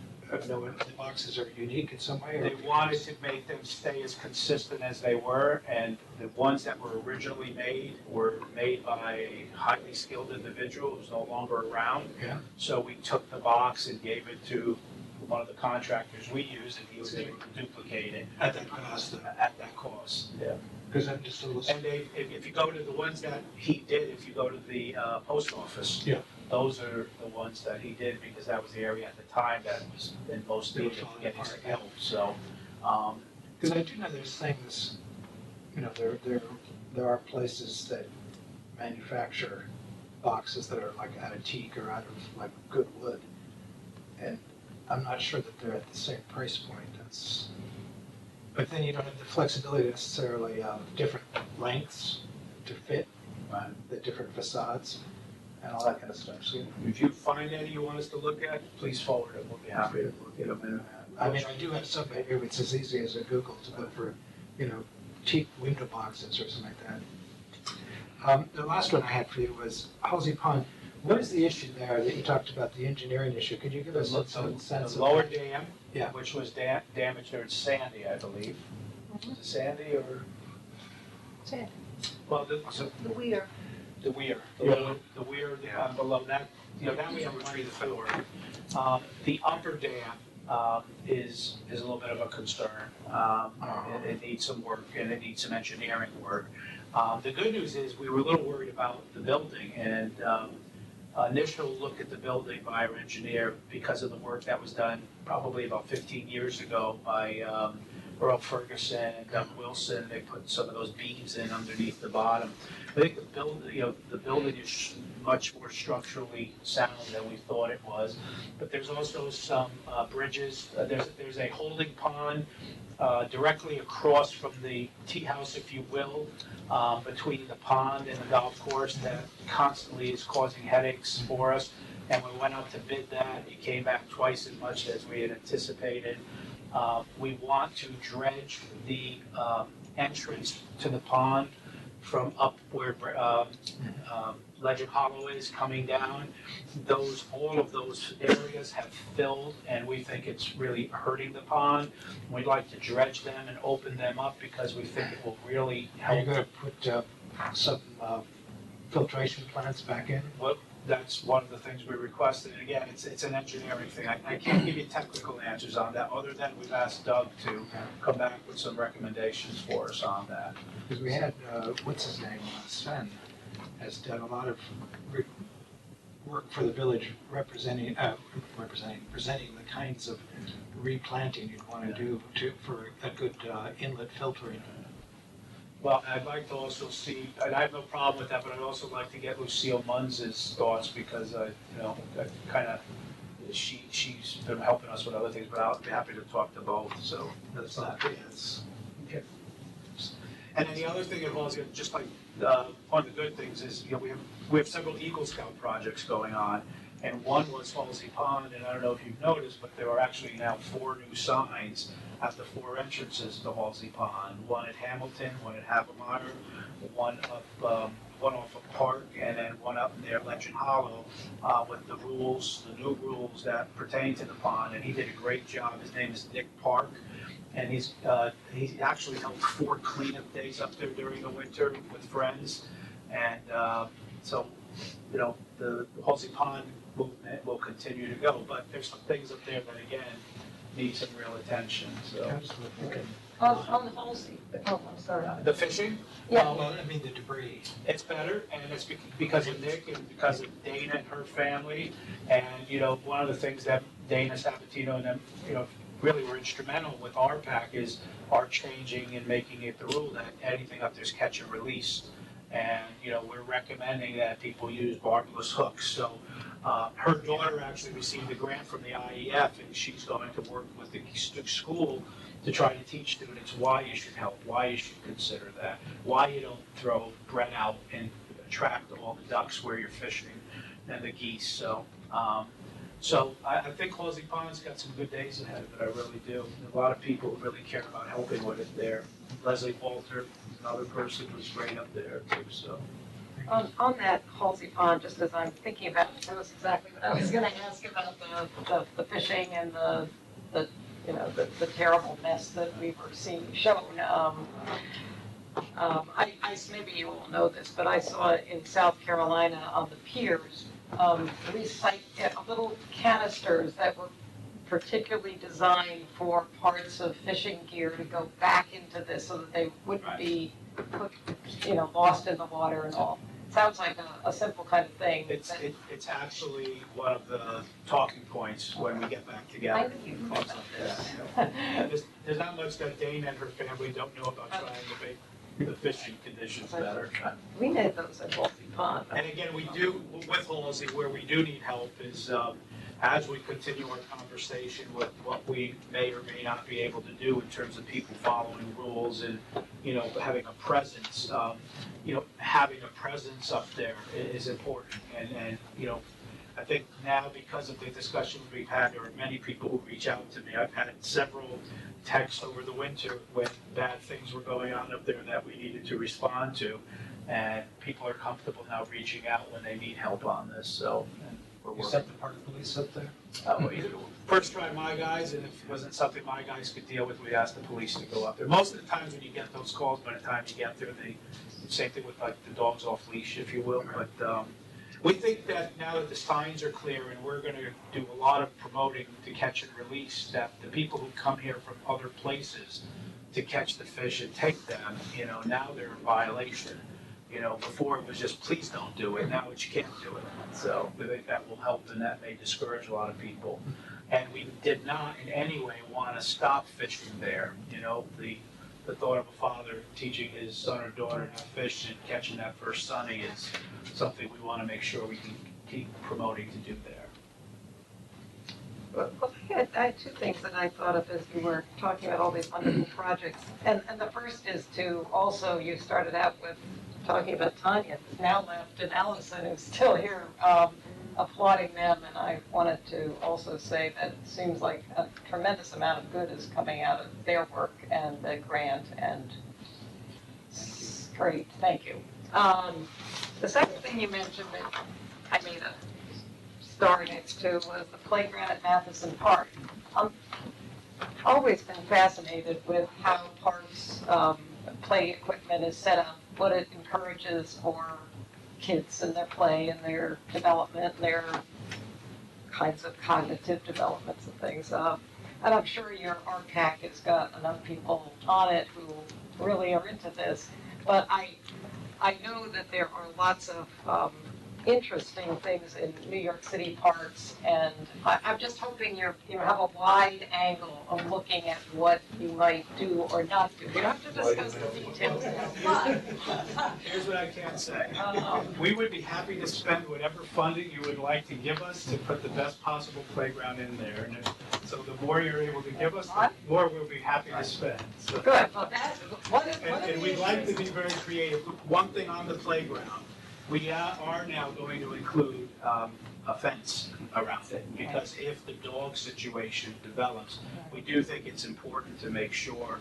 no one, the boxes are unique in some way? or They wanted to make them stay as consistent as they were, and the ones that were originally made were made by a highly skilled individual who's no longer around. Yeah. So we took the box and gave it to one of the contractors we use, and he was able to duplicate it At that cost, at that cost. Yeah. because I'm just a little. And if you go to the ones that he did, if you go to the post office, Yeah. those are the ones that he did, because that was the area at the time that was in most They were need of falling getting apart. some help, so. Because I do know there's things, you know, there are places that manufacture boxes that are like out of teak or out of like good wood. And I'm not sure that they're at the same price point. But then you don't have the flexibility necessarily of different lengths to fit the different facades and all that kind of stuff. So, If you find any you want us to look at, please forward it, we'll be happy to look at them. I mean, I do have some here, it's as easy as a Google to look for, you know, teak window boxes or something like that. The last one I had for you was Halsey Pond. What is the issue there that you talked about, the engineering issue? Could you give us some sense The of? lower dam, Yeah. which was damaged during Sandy, I believe. Was it Sandy or? Sandy. Well, The weir. the weir, the weir below that, you know, that we have money for. The upper dam is a little bit of a concern. It needs some work and it needs some engineering work. The good news is we were a little worried about the building, and initial look at the building by our engineer, because of the work that was done probably about 15 years ago by Earl Ferguson and Doug Wilson. They put some of those beams in underneath the bottom. I think the building is much more structurally sound than we thought it was. But there's also some bridges. There's a holding pond directly across from the tea house, if you will, between the pond and the golf course, that constantly is causing headaches for us. And we went out to bid that. It came back twice as much as we had anticipated. We want to dredge the entrance to the pond from up where Legend Hollow is coming down. All of those areas have filled, and we think it's really hurting the pond. We'd like to dredge them and open them up because we think it will really Are you help. gonna put some filtration plants back in? Well, that's one of the things we requested. And again, it's an engineering thing. I can't give you technical answers on that, other than we've asked Doug to come back with some recommendations for us on that. Because we had, what's his name, Sven, has done a lot of work for the village presenting the kinds of replanting you'd want to do for a good inlet filtering. Well, I'd like to also see, and I have no problem with that, but I'd also like to get Lucille Munz's thoughts, because she's been helping us with other things, but I'll be happy to talk to both, so that's that. Okay. And then the other thing involves, just like, one of the good things is, you know, we have several Eagle Scout projects going on, and one was Halsey Pond, and I don't know if you've noticed, but there are actually now 4 new signs at the 4 entrances to Halsey Pond. One at Hamilton, one at Havemeyer, one off of Park, and then one up near Legend Hollow, with the new rules that pertain to the pond. And he did a great job. His name is Nick Park, and he actually held 4 cleanup days up there during the winter with friends. And so, you know, the Halsey Pond movement will continue to go, but there's some things up there that, again, need some real attention, so. On the Halsey, I'm sorry. The fishing? Yeah. Well, I mean, the debris. It's better, and it's because of Nick and because of Dana and her family. And, you know, one of the things that Dana Sabatino and them, you know, really were instrumental with our pack is our changing and making it the rule that anything up there's catch and release. And, you know, we're recommending that people use barbless hooks. So her daughter actually received a grant from the IEF, and she's going to work with the school to try to teach students why you should help, why you should consider that, why you don't throw bread out and attract all the ducks where you're fishing and the geese. So So I think Halsey Pond's got some good days ahead of it, I really do. A lot of people really care about helping with it there. Leslie Walter, another person who's great up there too, so. On that Halsey Pond, just as I'm thinking about it, that was exactly what I was gonna ask about the fishing and the, you know, the terrible mess that we were seeing shown. Maybe you all know this, but I saw in South Carolina on the piers, little canisters that were particularly designed for parts of fishing gear to go back into this so that they wouldn't be put, lost in the water and all. Sounds like a simple kind of thing. It's actually one of the talking points when we get back I together. knew you knew about this. There's not much that Dane and her family don't know about trying to make the fishing conditions better. We made those at Halsey Pond. And again, we do, with Halsey, where we do need help is, as we continue our conversation with what we may or may not be able to do in terms of people following rules and, having a presence, having a presence up there is important. And I think now because of the discussions we've had, there are many people who reach out to me. I've had several texts over the winter when bad things were going on up there that we needed to respond to. And people are comfortable now reaching out when they need help on this, so. And we're You working. sent the part of the police up there? First try my guys, and if it wasn't something my guys could deal with, we'd ask the police to go up there. Most of the times when you get those calls, by the time you get there, same thing with like the dogs off leash, if you will. But we think that now that the signs are clear and we're gonna do a lot of promoting to catch and release, that the people who come here from other places to catch the fish and take them, now they're in violation. Before it was just, please don't do it, now it's you can't do it. So we think that will help and that may discourage a lot of people. And we did not in any way want to stop fishing there. The thought of a father teaching his son or daughter to fish and catching that first sunny is something we want to make sure we can keep promoting to do there. Well, I had two things that I thought of as you were talking about all these wonderful projects. And the first is to also, you started out with talking about Tanya, who's now left, and Allison, who's still here, applauding them. And I wanted to also say that it seems like a tremendous amount of good is coming out of their work and the grant, and it's great, thank you. The second thing you mentioned that I made a star next to was the playground at Matheson Park. I've always been fascinated with how parks play equipment is set up, what it encourages for kids and their play and their development, their kinds of cognitive developments and things. And I'm sure your RPAC has got enough people on it who really are into this. But I know that there are lots of interesting things in New York City parks, and I'm just hoping you have a wide angle of looking at what you might do or not do. You don't have to discuss the details now. Here's what I can say. We would be happy to spend whatever funding you would like to give us to put the best possible playground in there. And so the more you're able to give us, the more we'll be happy to spend. So. Good. Well, And we'd like to be very creative. One thing on the playground, we are now going to include a fence around it, because if the dog situation develops, we do think it's important to make sure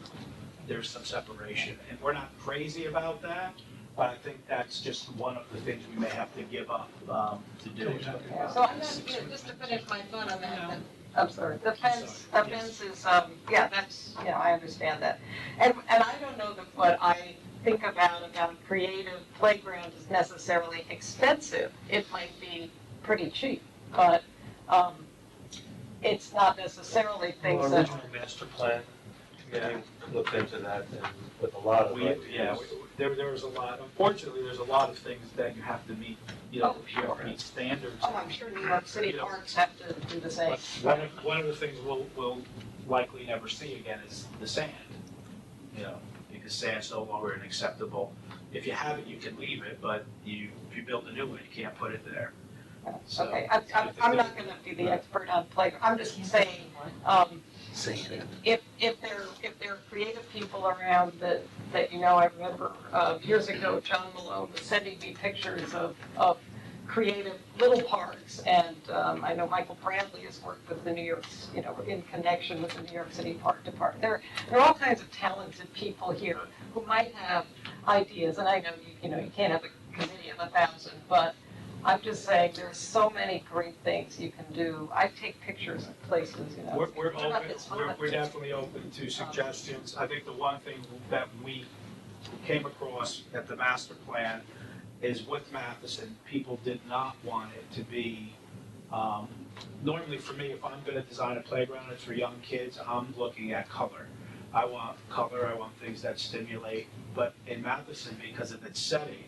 there's some separation. And we're not crazy about that, but I think that's just one of the things we may have to give up to do. So I'm not, just to finish my thought on that, I'm sorry, the fence is, that's, I understand that. And I don't know that what I think about creative playground is necessarily expensive. It might be pretty cheap, but it's not necessarily things Well, that. original master plan committee looked into that and with a lot of ideas. There was a lot, unfortunately, there's a lot of things that you have to meet, you have to meet standards. Oh, I'm sure New York City parks have to do the same. One of the things we'll likely never see again is the sand, because sand's no longer an acceptable. If you have it, you can leave it, but if you build a new one, you can't put it there. So, okay, I'm not going to be the expert on playground. I'm just saying, if there are creative people around that I remember years ago, John Malone was sending me pictures of creative little parks. And I know Michael Bradley has worked with the New York, in connection with the New York City Park Department. There are all kinds of talented people here who might have ideas. And I know, you can't have a committee of 1,000, but I'm just saying, there's so many great things you can do. I take pictures of places, We're They're not open, this fun. we're definitely open to suggestions. I think the one thing that we came across at the master plan is with Matheson, people did not want it to be, normally for me, if I'm gonna design a playground, it's for young kids, I'm looking at color. I want color, I want things that stimulate, but in Matheson, because of its setting,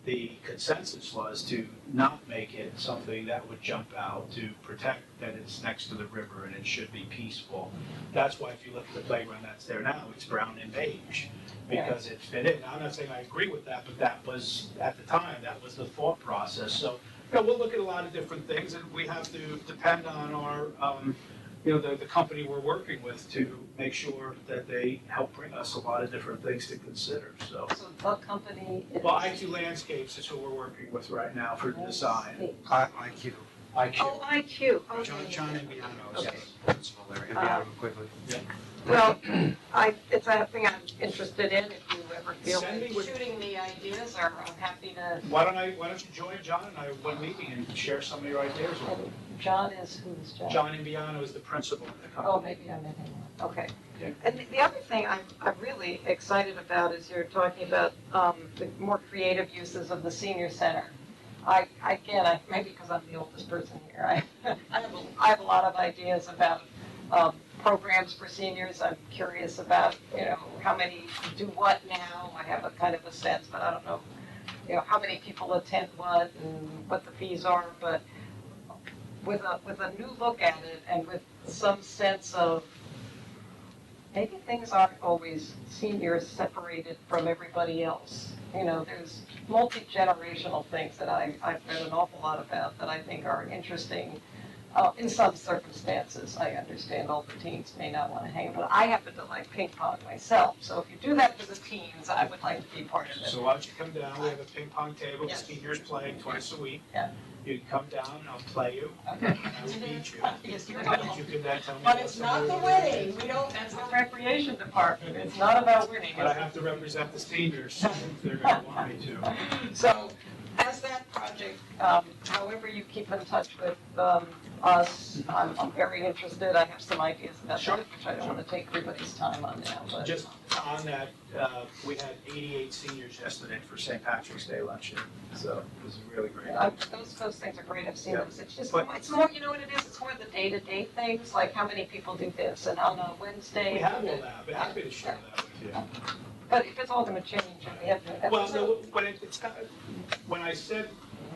the consensus was to not make it something that would jump out, to protect that it's next to the river and it should be peaceful. That's why if you look at the playground that's there now, it's brown and beige, because it fit in. Now, I'm not saying I agree with that, but that was, at the time, that was the thought process. So, we'll look at a lot of different things, and we have to depend on our, the company we're working with to make sure that they help bring us a lot of different things to consider, so. So what company is? Well, IQ Landscapes is who we're working with right now for design. IQ. IQ. Oh, IQ, okay. John Imbiano is Okay. the principal there. Imbiano quickly. Well, it's a thing I'm interested in, if you ever feel Send me like what- shooting me ideas, or I'm happy to. Why don't you join John and I one meeting and share some of your ideas with him? John is, who's John? John Imbiano is the principal of the Oh, company. maybe I met him, okay. Yeah. And the other thing I'm really excited about is you're talking about the more creative uses of the senior center. Maybe because I'm the oldest person here, I have a lot of ideas about programs for seniors. I'm curious about, how many do what now. I have a kind of a sense, but I don't know, how many people attend what and what the fees are. But with a new look at it and with some sense of maybe things aren't always seniors separated from everybody else. There's multi-generational things that I've read an awful lot about that I think are interesting. In some circumstances, I understand all the teens may not want to hang, but I happen to like ping pong myself. So if you do that for the teens, I would like to be part of it. So why don't you come down, we have a ping pong table, the Yes. seniors play twice a week. Yeah. You can come down, I'll play you, Okay. and I will beat you. Yes, you And will. you can then tell me But what it's some not of the your winning. That's the recreation department. It's not about winning. But I have to represent the seniors if they're gonna want me to. So, as that project, however you keep in touch with us, I'm very interested. I have some ideas about Sure. that, which I don't want to take everybody's time on now, but. Just on that, we had 88 seniors yesterday for St. Patrick's Day luncheon, so it was really great. Those things are great. I've seen Yeah. those. It's just, But- it's more, you know what it is? It's more the day-to-day things, like how many people do this, and on a Wednesday. We have all that, I'd be happy to share that with you. But if it's all going to change, we have to. Well, no, but it's not, when I said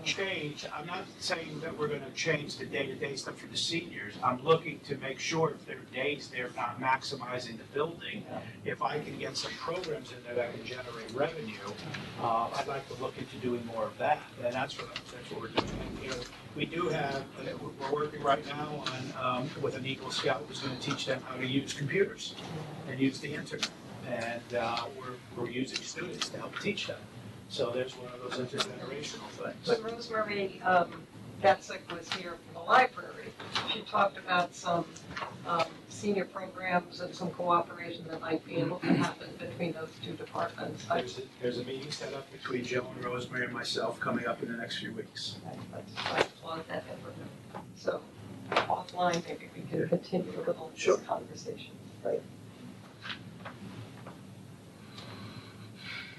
change, I'm not saying that we're gonna change the day-to-day stuff for the seniors. I'm looking to make sure if there are days they're not maximizing the building, if I can get some programs in there that can generate revenue, I'd like to look into doing more of that, and that's what we're doing. We do have, we're working right now on, with an Eagle Scout who's gonna teach them how to use computers and use the internet. And we're using students to help teach them. So there's one of those intergenerational things. When Rosemary Getzik was here from the library, she talked about some senior programs and some cooperation that might be able to happen between those two departments. There's a meeting set up between Jill and Rosemary and myself coming up in the next few weeks. I applaud that effort. So offline, maybe we can continue a little Sure. conversation, right?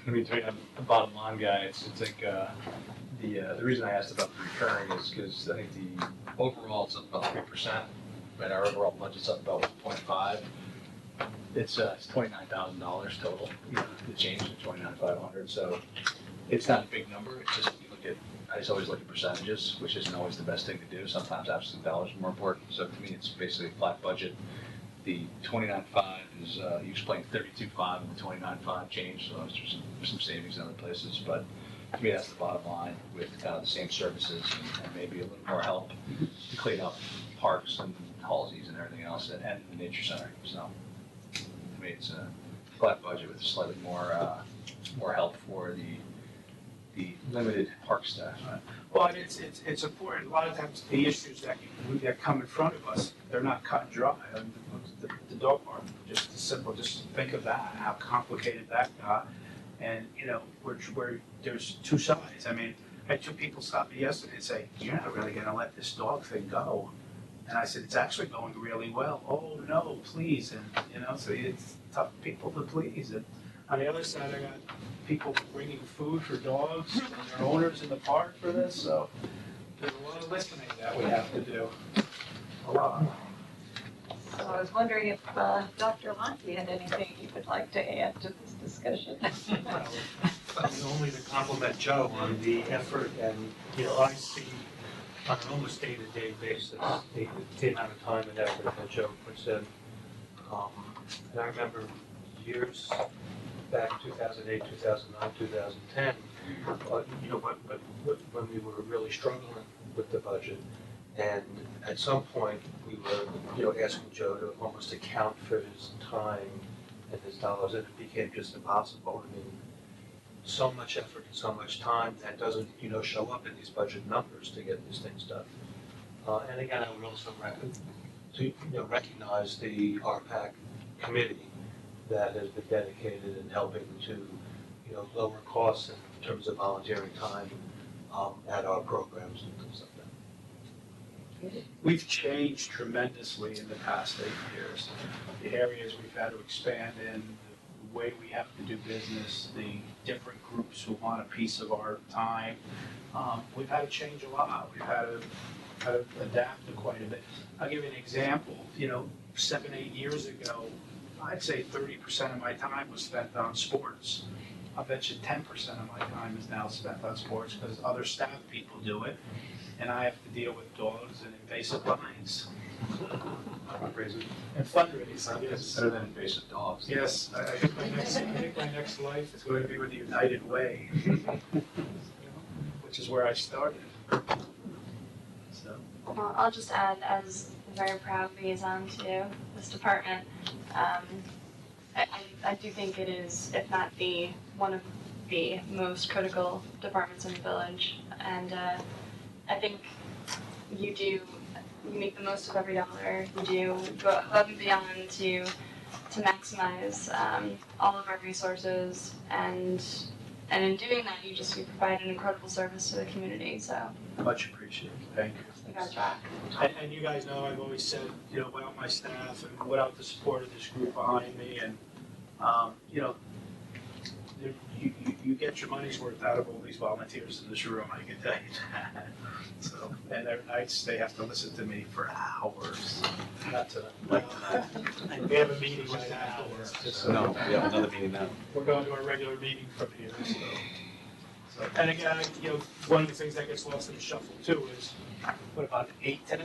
Let me tell you, the bottom line, guy, it's like, the reason I asked about the recurring is because I think the overall it's up about 3%, and our overall budget's up about 1.5. It's $29,000 total, the change to 29,500, so it's not a big number, it's just, I just always look at percentages, which isn't always the best thing to do, sometimes absolute dollars are more important, so to me, it's basically a flat budget. The 29.5 is, you explained 32.5 and the 29.5 change, so there's some savings in other places, but to me, that's the bottom line with kind of the same services and maybe a little more help to clean up parks and Halsey's and everything else and the nature center, so to me, it's a flat budget with slightly more help for the limited park staff. Well, and it's important, a lot of times the issues that come in front of us, they're not cut and dry. And the dog park, just simple, just think of that, how complicated that got. And, you know, where there's two sides. I mean, I had two people stop me yesterday and say, you're not really gonna let this dog thing go. And I said, it's actually going really well. Oh, no, please. And, you know, so it's tough people to please. And on the other side, I got people bringing food for dogs and their owners in the park for this. So there's a lot of listening that we have to do. A lot. So I was wondering if Dr. Lonke had anything he would like to add to this discussion. Only to compliment Joe on the effort and, you know, I see on an almost day-to-day basis the amount of time and effort that Joe puts in. And I remember years back, 2008, 2009, 2010, you know, when we were really struggling with the budget. And at some point, we were, you know, asking Joe to almost account for his time and his dollars, and it became just impossible. I mean, so much effort and so much time that doesn't, you know, show up in these budget numbers to get these things done. And again, I would also recognize the RPAC committee that has been dedicated in helping to, you know, lower costs in terms of volunteering time at our programs and things like that. We've changed tremendously in the past 8 years. The areas we've had to expand in, the way we have to do business, the different groups who want a piece of our time. We've had to change a lot. We've had to adapt to quite a bit. I'll give you an example. You know, 7, 8 years ago, I'd say 30% of my time was spent on sports. I bet you 10% of my time is now spent on sports because other staff people do it, and I have to deal with dogs and invasive lines. Fundraising. And fundraising, yes. Better than invasive dogs. Yes, I think my next life is going to be with the United Way, which is where I started. So. Well, I'll just add, as a very proud liaison to this department, I do think it is, if not one of the most critical departments in the village. And I think you make the most of every dollar. You do go above and beyond to maximize all of our resources, and in doing that, you provide an incredible service to the community. So Much appreciated. Thank you. you got that. And you guys know I've always said, you know, without my staff and without the support of this group behind me, and you know, you get your money's worth out of all these volunteers in this room, I can tell you that. So, and there are nights they have to listen to me for hours. Not tonight. Like tonight. We have a meeting right afterwards. No, we have another meeting now. We're going to our regular meeting from here, so. And again, you know, one of the things that gets lost in the shuffle too is, what, about 8 today?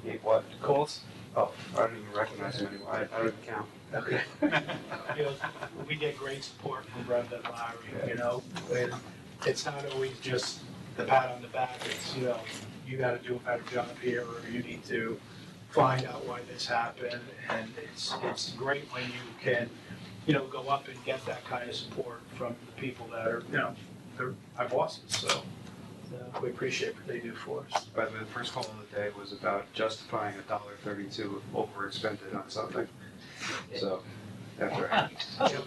8 what? Calls? Oh, I don't even recognize him anymore. I don't even count. Okay. You know, we get great support from Brenda and Larry, you know, and it's not always just the pat on the back, it's, you know, you gotta do a better job here, or you need to find out why this happened, and it's great when you can, you know, go up and get that kind of support from the people that are, you know, they're my bosses, so we appreciate what they do for us. By the way, the first call of the day was about justifying $1.32 overexpended on something. So, after.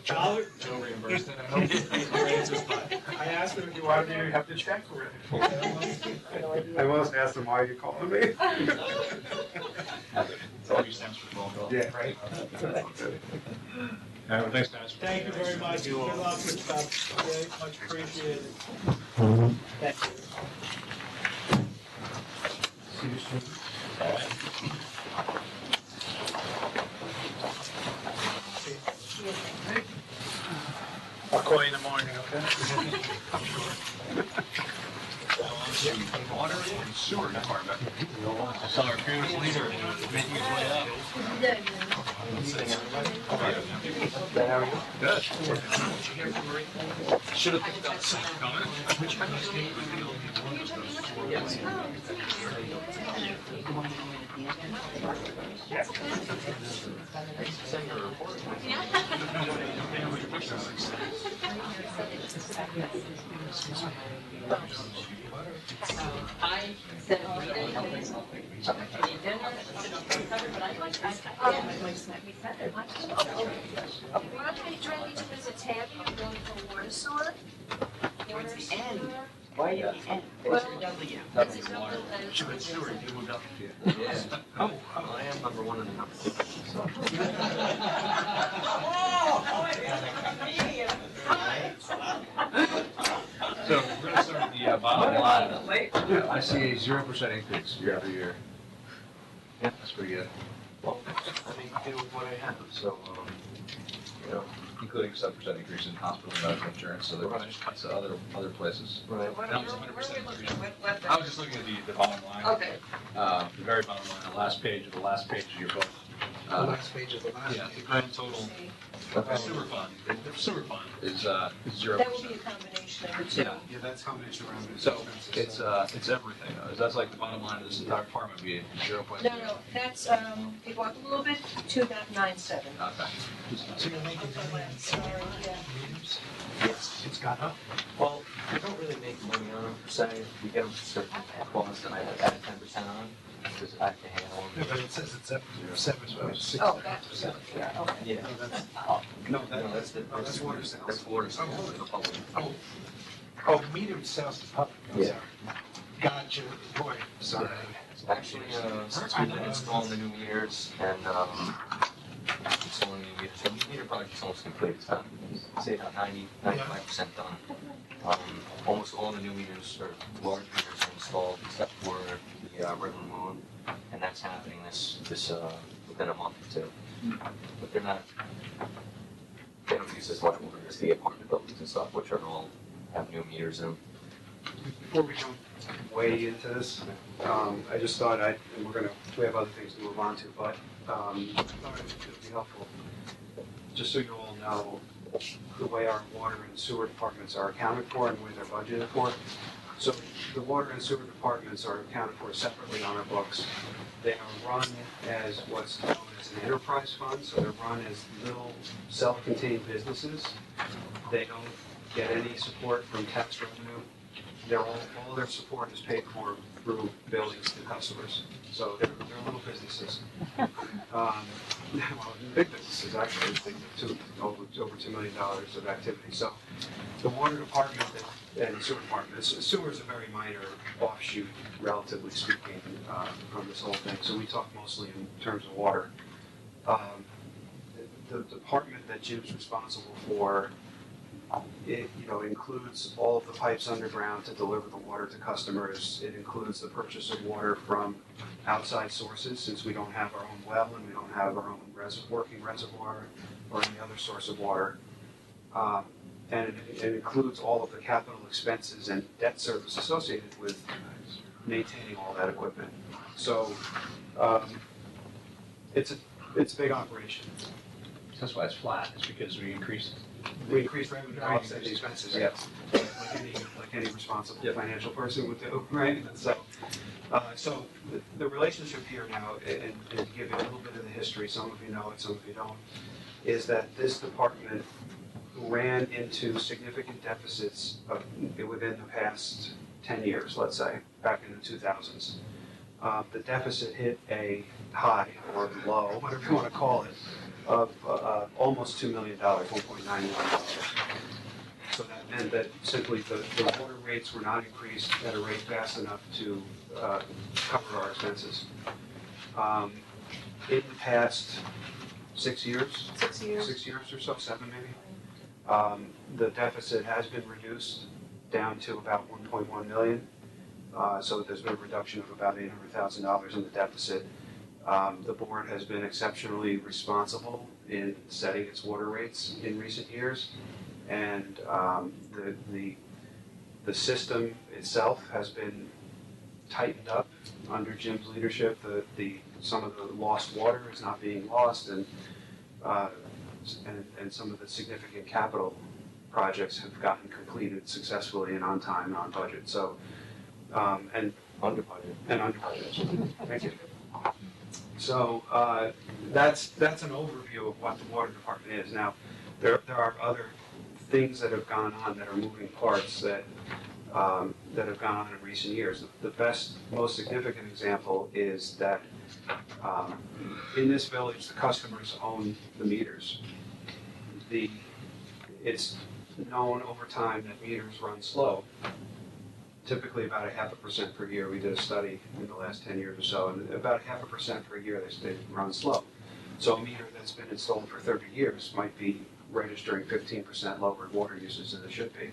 Joe reimbursed it. I asked him if you wanted to have the check for it. I almost asked him, why are you calling me? It's all your stamps for phone call. Yeah, right. All right, well, thanks, guys. Thank you very much. Good luck with stuff. Okay, much appreciated. Thank you. See you soon. I'll call you in the morning, okay? Water and sewer department. Saw our previous leader making his way up. Good. Should have picked up some comment. I said, we did dinner, but I like, We're not ready to visit Tammy, we're going for water sewer. Towards the end. Why are you at the end? Well, W. it's a double Sure, and. it's Stewart, you moved up. Yeah. Oh, I am number one in the number, so. So we're gonna start with the bottom line. I see a 0% increase year after year. Yeah, that's pretty good. Well, I mean, deal with what I have, so, you know. Including 7% increase in hospital and medical insurance, so there was cuts to other places. Right. What That are was we 100% looking increase. at? I was just looking at the bottom line. Okay. The very bottom line, the last page of your book. the last page of the last. Yeah, the grand total, the sewer fund, the sewer fund is 0%. That will be a combination of the two. Yeah, that's combination around it. So it's everything. That's like the bottom line of this entire department would be 0.0. No, that's, we go up a little bit, 2.97. Okay. So you're making money on Sorry, yeah. meters? Yes. It's gone up. Well, we don't really make money on them per se, we get them for certain costs, and I add 10% on, because I have to handle No, them. but it says it's up 6%. Oh, that's, yeah, okay. Yeah. No, No, that's water sales. That's water sales to the public. Oh, meter sales to public. I'm Yeah. sorry. Gotcha, boy, sorry. Actually, since we've been installing the new meters and, installing the new meters, the new meter project's almost complete, it's about, say about 95% done. Almost all the new meters, or large meters are installed except for the, river and moon, and that's happening this, within a month or two. But they don't use as much water as the apartment buildings and stuff, which are all have new meters in them. Before we jump way into this, I just thought we have other things to move on to, but I thought it would be helpful, just so you all know the way our water and sewer departments are accounted for and where they're budgeted for. So the water and sewer departments are accounted for separately on our books. They are run as what's known as an enterprise fund, so they're run as little self-contained businesses. They don't get any support from tax revenue. All their support is paid for through billings to customers. So they're little businesses. Well, big businesses actually, over $2 million of activity. So the water department and sewer department, sewer is a very minor offshoot, relatively speaking, from this whole thing. So we talk mostly in terms of water. The department that Jim's responsible for, it includes all of the pipes underground to deliver the water to customers. It includes the purchase of water from outside sources, since we don't have our own well and we don't have our own working reservoir or any other source of water. And it includes all of the capital expenses and debt service associated with maintaining all that equipment. So it's a big operation. That's why it's flat, it's because we increased. We increase revenue to offset the expenses, yes, like any responsible financial person would do, right? So the relationship here now, and to give you a little bit of the history, some of you know it, some of you don't, is that this department ran into significant deficits within the past 10 years, let's say, back in the 2000s. The deficit hit a high, or low, whatever you want to call it, of almost $2 million, $1.9 million. So that meant that simply the water rates were not increased at a rate fast enough to cover our expenses. In the past 6 years? 6 years. 6 years or so, 7 maybe? The deficit has been reduced down to about 1.1 million. So there's been a reduction of about $800,000 in the deficit. The board has been exceptionally responsible in setting its water rates in recent years, and the system itself has been tightened up under Jim's leadership. Some of the lost water is not being lost, and some of the significant capital projects have gotten completed successfully and on time and on budget. So and Under budget. under budget. Thank you. So that's an overview of what the water department is. Now, there are other things that have gone on that are moving parts that have gone on in recent years. The best, most significant example is that in this village, the customers own the meters. It's known over time that meters run slow, typically about 0.5% per year. We did a study in the last 10 years or so, and about 0.5% per year they run slow. So a meter that's been installed for 30 years might be registering 15% lower water usage than it should be,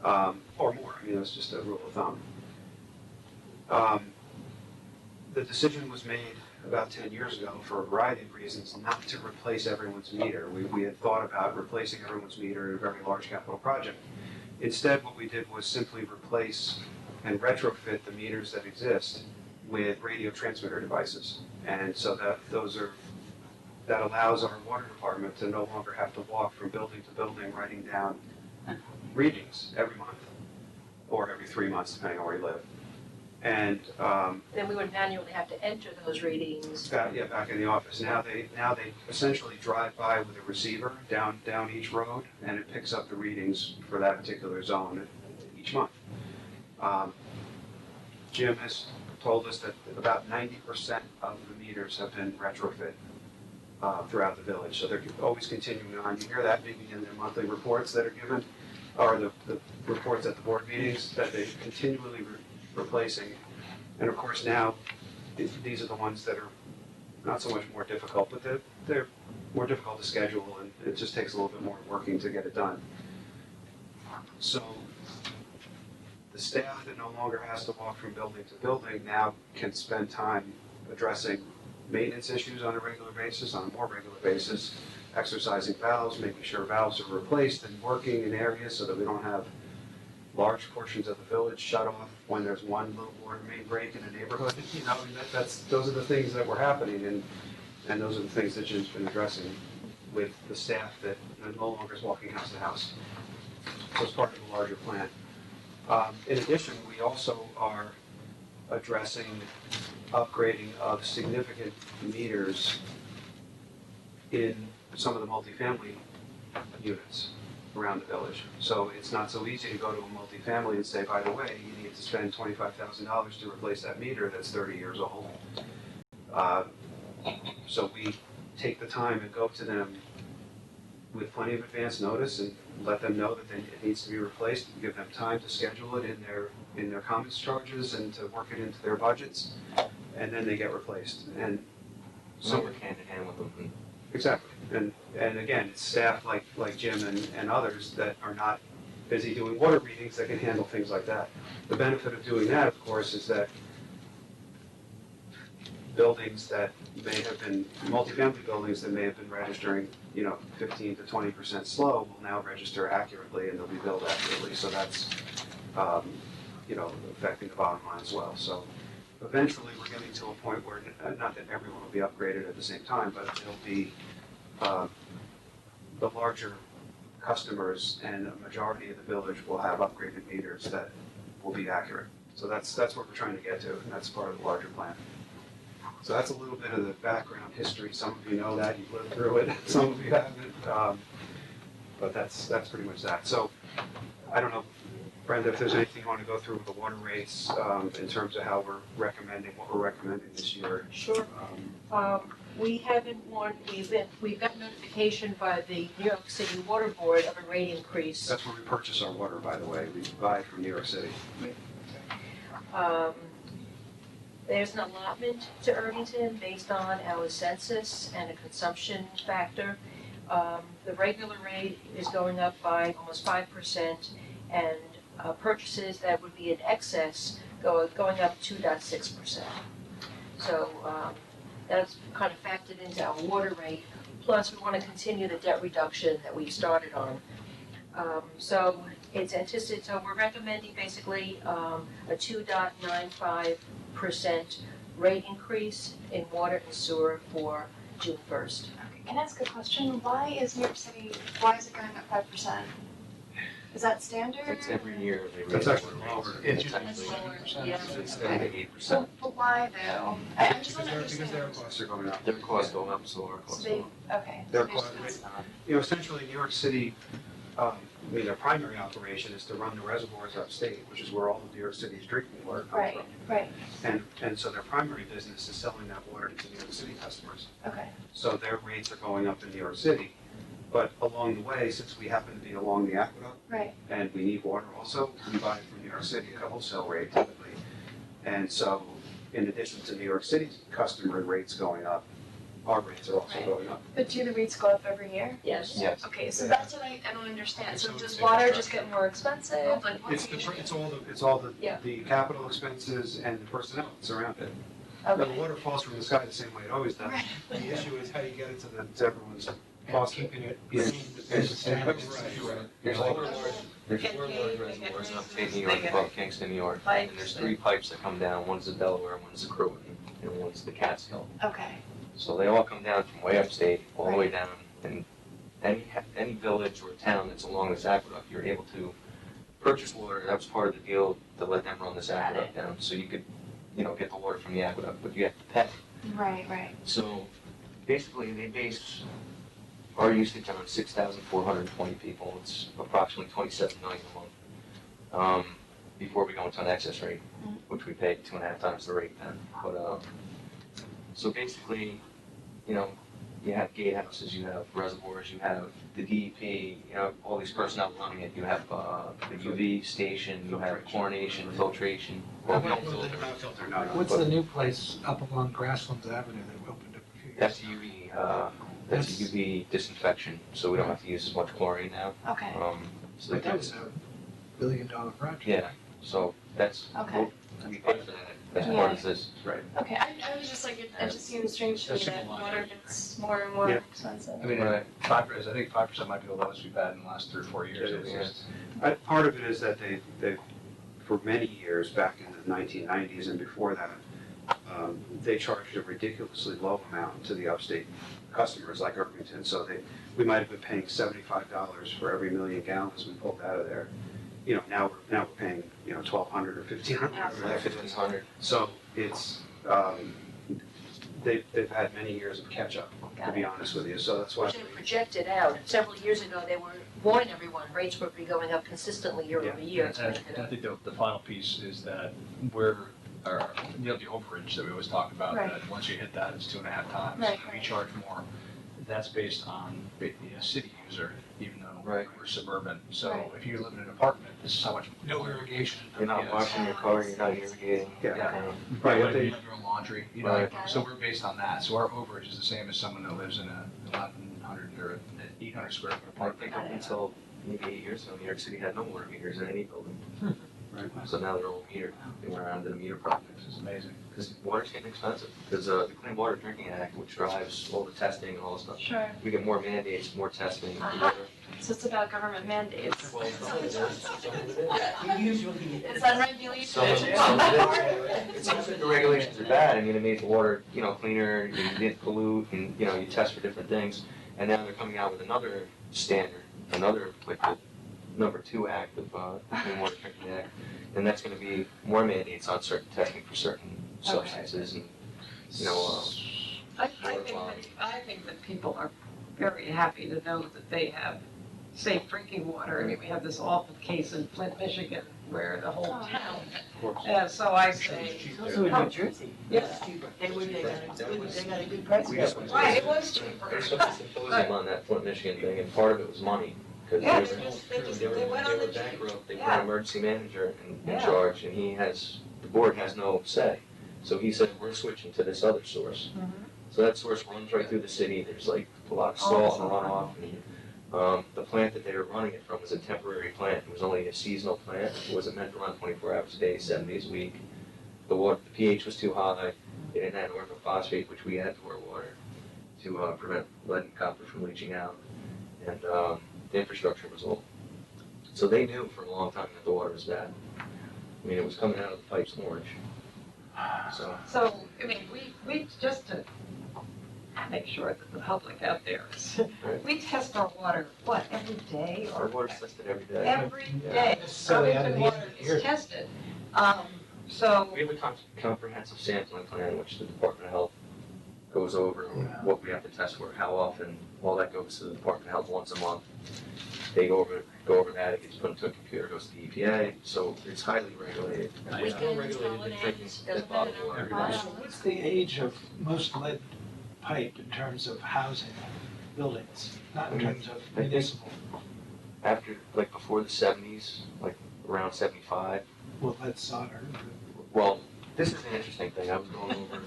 or more. I mean, that's just a rule of thumb. The decision was made about 10 years ago for a variety of reasons not to replace everyone's meter. We had thought about replacing everyone's meter in a very large capital project. Instead, what we did was simply replace and retrofit the meters that exist with radio transmitter devices. And so that allows our water department to no longer have to walk from building to building writing down readings every month or every 3 months, depending on where you live. And Then we would manually have to enter those readings. back in the office. Now they essentially drive by with a receiver down each road, and it picks up the readings for that particular zone each month. Jim has told us that about 90% of the meters have been retrofit throughout the village, so they're always continuing on. You hear that maybe in their monthly reports that are given, or the reports at the board meetings, that they're continually replacing. And of course now, these are the ones that are not so much more difficult, but they're more difficult to schedule, and it just takes a little bit more working to get it done. So the staff that no longer has to walk from building to building now can spend time addressing maintenance issues on a regular basis, on a more regular basis, exercising valves, making sure valves are replaced and working in areas so that we don't have large portions of the village shut off when there's one little water main break in a neighborhood. You know, those are the things that were happening, and those are the things that Jim's been addressing with the staff that no longer is walking house to house. So it's part of a larger plan. In addition, we also are addressing upgrading of significant meters in some of the multifamily units around the village. So it's not so easy to go to a multifamily and say, by the way, you need to spend $25,000 to replace that meter that's 30 years old. So we take the time and go to them with plenty of advance notice and let them know that it needs to be replaced, and give them time to schedule it in their commons charges and to work it into their budgets, and then they get replaced. And so work hand in hand with them. Exactly, and again, it's staff like Jim and others that are not busy doing water readings that can handle things like that. The benefit of doing that, of course, is that buildings that may have been, multifamily buildings that may have been registering, 15 to 20% slow will now register accurately, and they'll be billed accurately. So that's, affecting the bottom line as well. So eventually, we're getting to a point where, not that everyone will be upgraded at the same time, but it'll be the larger customers and a majority of the village will have upgraded meters that will be accurate. So that's what we're trying to get to, and that's part of the larger plan. So that's a little bit of the background history. Some of you know that, you've lived through it, some of you haven't, but that's pretty much that. So I don't know, Brenda, if there's anything you want to go through with the water rates in terms of how what we're recommending this year. Sure. We haven't we've got notification by the New York City Water Board of a rate increase. That's where we purchase our water, by the way. We buy it from New York City. There's an allotment to Irvington based on our census and a consumption factor. The regular rate is going up by almost 5%, and purchases that would be in excess going up 2.6%. So that's kind of factored into our water rate. Plus, we want to continue the debt reduction that we started on. So it's anticipated. So we're recommending basically a 2.95% rate increase in water and sewer for June 1st. Okay, can I ask a question? Why is New York City, why is it going up 5%? Is that standard? It's every year they raise. That's the actually water rates. lower. It's It's actually, Yeah. it's 7 to 8%. But why though? I'm just Because want to their understand. costs are going up. Their costs go up, so our So costs they, go up. okay. Their so costs, essentially New York City, I mean, their primary operation is to run the reservoirs upstate, which is where all of New York City's drinking water comes Right, from. right, And so their primary business is selling that water to New York City customers. okay. So their rates are going up in New York City. But along the way, since we happen to be along the aqueduct, Right. and we need water also, we buy it from New York City at a wholesale rate typically. And so, in addition to New York City's customer rates going up, our rates are also Right. going up. But do the rates go up every year? Yes. Yes. Okay, so that's what I don't understand. So So does it's water just infrastructure. get more expensive? Like what's It's the the, issue? it's all the, Yeah. the capital expenses and the personnel that's around it. The Okay. water falls from the sky the same way it always does. Right. The issue is how you get it to everyone's And cost. keeping it Yeah. in the standards. There's there's Get four paid, large they get reservoirs in paid, upstate New they York get above Kingston, New York. And there's Pipes. 3 pipes that come down, one's the Delaware, one's the Croton, and one's the Catskill. Okay. So they all come down from way upstate, all the way down, and any village or town that's along this aqueduct, you're able to purchase water. That was part of the deal to let them run this Got aqueduct down, so you could, get the water from the aqueduct, but you have to pay. Right, right. So basically, they base our usage on 6,420 people. It's approximately 27 million a month. Before we go into an excess rate, Mhm. which we pay 2.5 times the rate then. But so basically, you have gatehouses, you have reservoirs, you have the DEP, all these personnel running it. You have the UV station, you have chlorination, filtration. Well, we don't filter. Not filter, no, no. What's the new place up along Grasslands Avenue that opened up a few years That's ago? UV. That's That's- UV disinfection, so we don't have to use as much chlorine now. Okay. So But that they was a billion-dollar project. Yeah, so that's, Okay. we pay for that as Yeah. part of this. Okay. I was just like, it just seems strange to me that water gets more and more Yeah. expensive. I mean, Right. 5%, I think 5% might be the lowest we've had in the last 3 or 4 years It at is, least. Part of it is that they, for many years, back in the 1990s and before that, they charged a ridiculously low amount to the upstate customers like Irvington. So we might have been paying $75 for every million gallons we pulled out of there. Now we're paying, $1,200 or $1,500. Like 1,500. So it's, they've had many years of catch-up, to be honest with you. So that's why. Which they projected out. Several years ago, they were warning everyone, rates would be going up consistently year over year. It's And gonna I think the final piece is that the overage that we always talk about, Right. that once you hit that, it's 2.5 times. Right, We right. charge more. That's based on a city user, even though Right. we're suburban. So Right. if you live in an apartment, this is how much. No irrigation. You're not Yes. washing your car, you're not irrigating. Yeah. Yeah. Right, You what they- have your own laundry, Right. so we're based on that. So our overage is the same as someone that lives in a 1,100 or an 800 square foot I apartment. think up until maybe 8 years ago, New York City had no water meters in any building. Right. So now they're all metered. They went around to the meter projects. It's amazing. Because water's getting expensive. Because the Clean Water Drinking Act, which drives all the testing and all this stuff, Sure. we get more mandates, more testing. Uh-huh. So it's about government mandates. Well, some of it is, some of it is. It's unregulated. Some of it is. It's not that the regulations are bad, I mean, it made the water, cleaner, you didn't pollute, and, you test for different things. And now they're coming out with another standard, another, like the number 2 act of, Clean Water Drinking Act. And that's gonna be more mandates on certain testing for certain substances and, I think that people are very happy to know that they have safe drinking water. I mean, we have this awful case in Flint, Michigan, where the whole Oh, town, Of course. so I say, Also in New Jersey. yeah, They got a good price. We got one. right, it was cheaper. There's some symposium on that Flint, Michigan thing, and part of it was money. Because Yeah, they they went on were the cheap. bankrupt, they put Yeah. an emergency manager in Yeah. charge, and the board has no say. So he said, we're switching to this other source. Mhm. So that source runs right through the city, there's like a lot of salt and runoff. And the plant that they were running it from was a temporary plant, it was only a seasonal plant, it wasn't meant to run 24 hours a day, 7 days a week. The pH was too high, they didn't have orthophosphate, which we add to our water to prevent lead and copper from leaching out. And the infrastructure was old. So they knew for a long time that the water was bad. I mean, it was coming out of the pipes orange. So, So, I mean, we just to make sure that the public out there is, Right. we test our water, what, every day Our or? water's tested every day. Every Yeah. day. So at Arlington the water end of the is year. tested. So, We have a comprehensive sampling plan, which the Department of Health goes over Yeah. what we have to test for, how often, all that goes to the Department of Health once a month. They go over that, it gets put into a computer, goes to the EPA, so it's highly regulated. Weekends, Regulated than holidays, drinking doesn't bottled matter. water. Wow. So what's the age of most lead pipe in terms of housing buildings, not in terms of think- municipal? After, like, before the 70s, like, around 75, Well, lead solder. well, this is an interesting thing, I was going over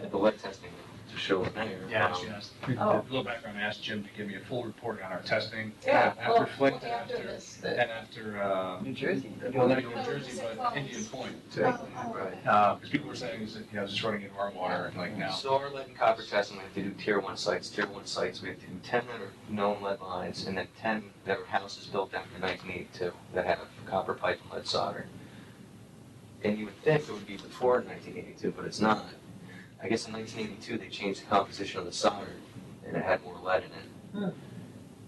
the lead testing to show the mayor. Yeah, she asked, a Oh. little background, I asked Jim to give me a full report on our testing. yeah, well, After after Flint, this, and after, New Jersey. well, not New Jersey, but Indian Point too. Right. Because people were saying, is that, you know, just running into our water, and like now. So our lead and copper testing, we have to do tier 1 sites. Tier 1 sites, we have to do 10 that are known lead lines, and then 10 that are houses built after 1982 that have copper pipe and lead solder. And you would think it would be before 1982, but it's not. I guess in 1982, they changed the composition of the solder, and it had more lead in it.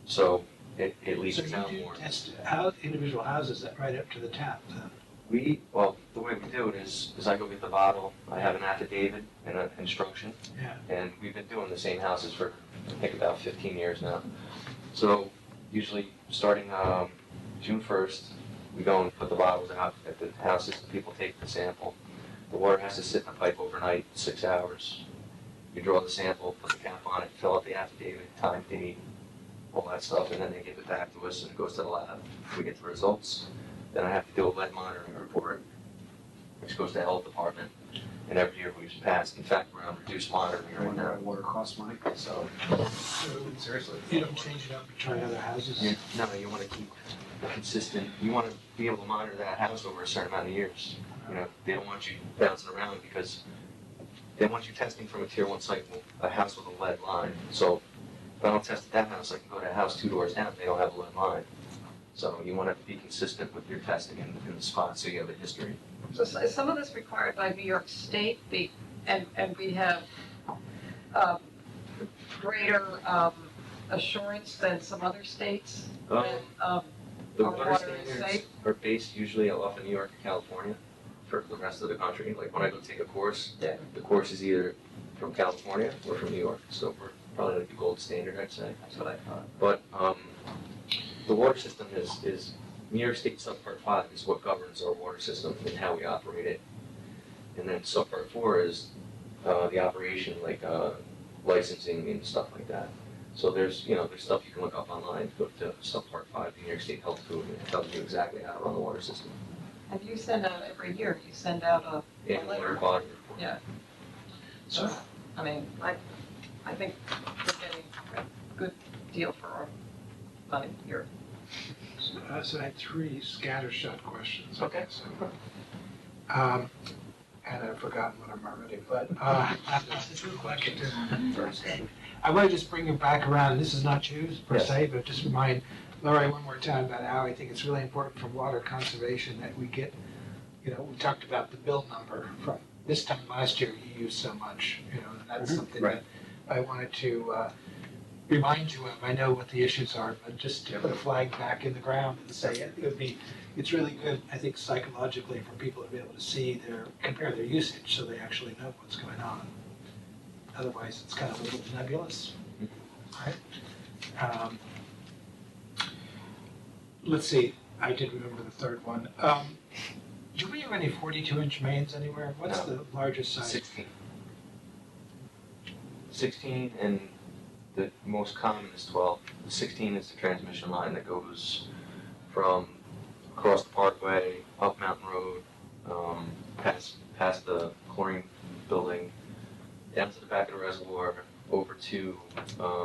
So it So leaches out you more. do test how individual houses that right up to the tap then? Well, the way we do it is I go get the bottle, I have an affidavit and an instruction. Yeah. And we've been doing the same houses for, I think, about 15 years now. So usually, starting June 1st, we go and put the bottles out at the houses, people take the sample. The water has to sit in the pipe overnight, 6 hours. You draw the sample, put the cap on it, fill out the affidavit, time, date, all that stuff, and then they give it back to us and it goes to the lab. We get the results. Then I have to do a lead monitoring report, which goes to the health department. And every year we've passed. In fact, we're on reduced monitoring I right wonder now. why water costs money. So, Seriously. You don't change it up and try other houses? no, you want to keep consistent. You want to be able to monitor that house over a certain amount of years. You know, they don't want you bouncing around because they want you testing from a tier 1 site, a house with a lead line. So if I don't test at that house, I can go to a house 2 doors down, they don't have a lead line. So you want to be consistent with your testing in the spot so you have a history. so some of this required by New York State, and we have greater assurance than some other states Um, that The Our water water is standards safe? are based usually off of New York and California for the rest of the country. Like when I go take a course, Yeah. the course is either from California or from New York. So we're probably like the gold standard, I'd say. That's what I thought. But the water system is New York State Subpart 5 is what governs our water system and how we operate it. And then Subpart 4 is the operation, like licensing and stuff like that. So there's stuff you can look up online, go to Subpart 5, the New York State Health Code, and it tells you exactly how to run the water system. And you send out, every year, you send out a And water letter. quality report. Yeah. So, I mean, I think we're getting a good deal for our money here. So I had 3 scattershot questions. Okay. So, and I've forgotten what I'm already, but that's a good question. First. I want to just bring it back around, and this is not you per Yes. se, but just remind Laurie one more time about how I think it's really important for water conservation that we get, we talked about the bill number from this time last year, you used so much, and that's something Right. that I wanted to remind you of. I know what the issues are, but just to put a flag back in the ground and say it's really good, I think psychologically, for people to be able to see compare their usage so they actually know what's going on. Otherwise, it's kind of a little nebulous, right? Let's see, I did remember the third one. Do we have any 42-inch mains anywhere? What's No. the largest size? 16. 16, and the most common is 12. The 16 is the transmission line that goes from across the Parkway, up Mountain Road, past the chlorine building, down to the back of the reservoir, over to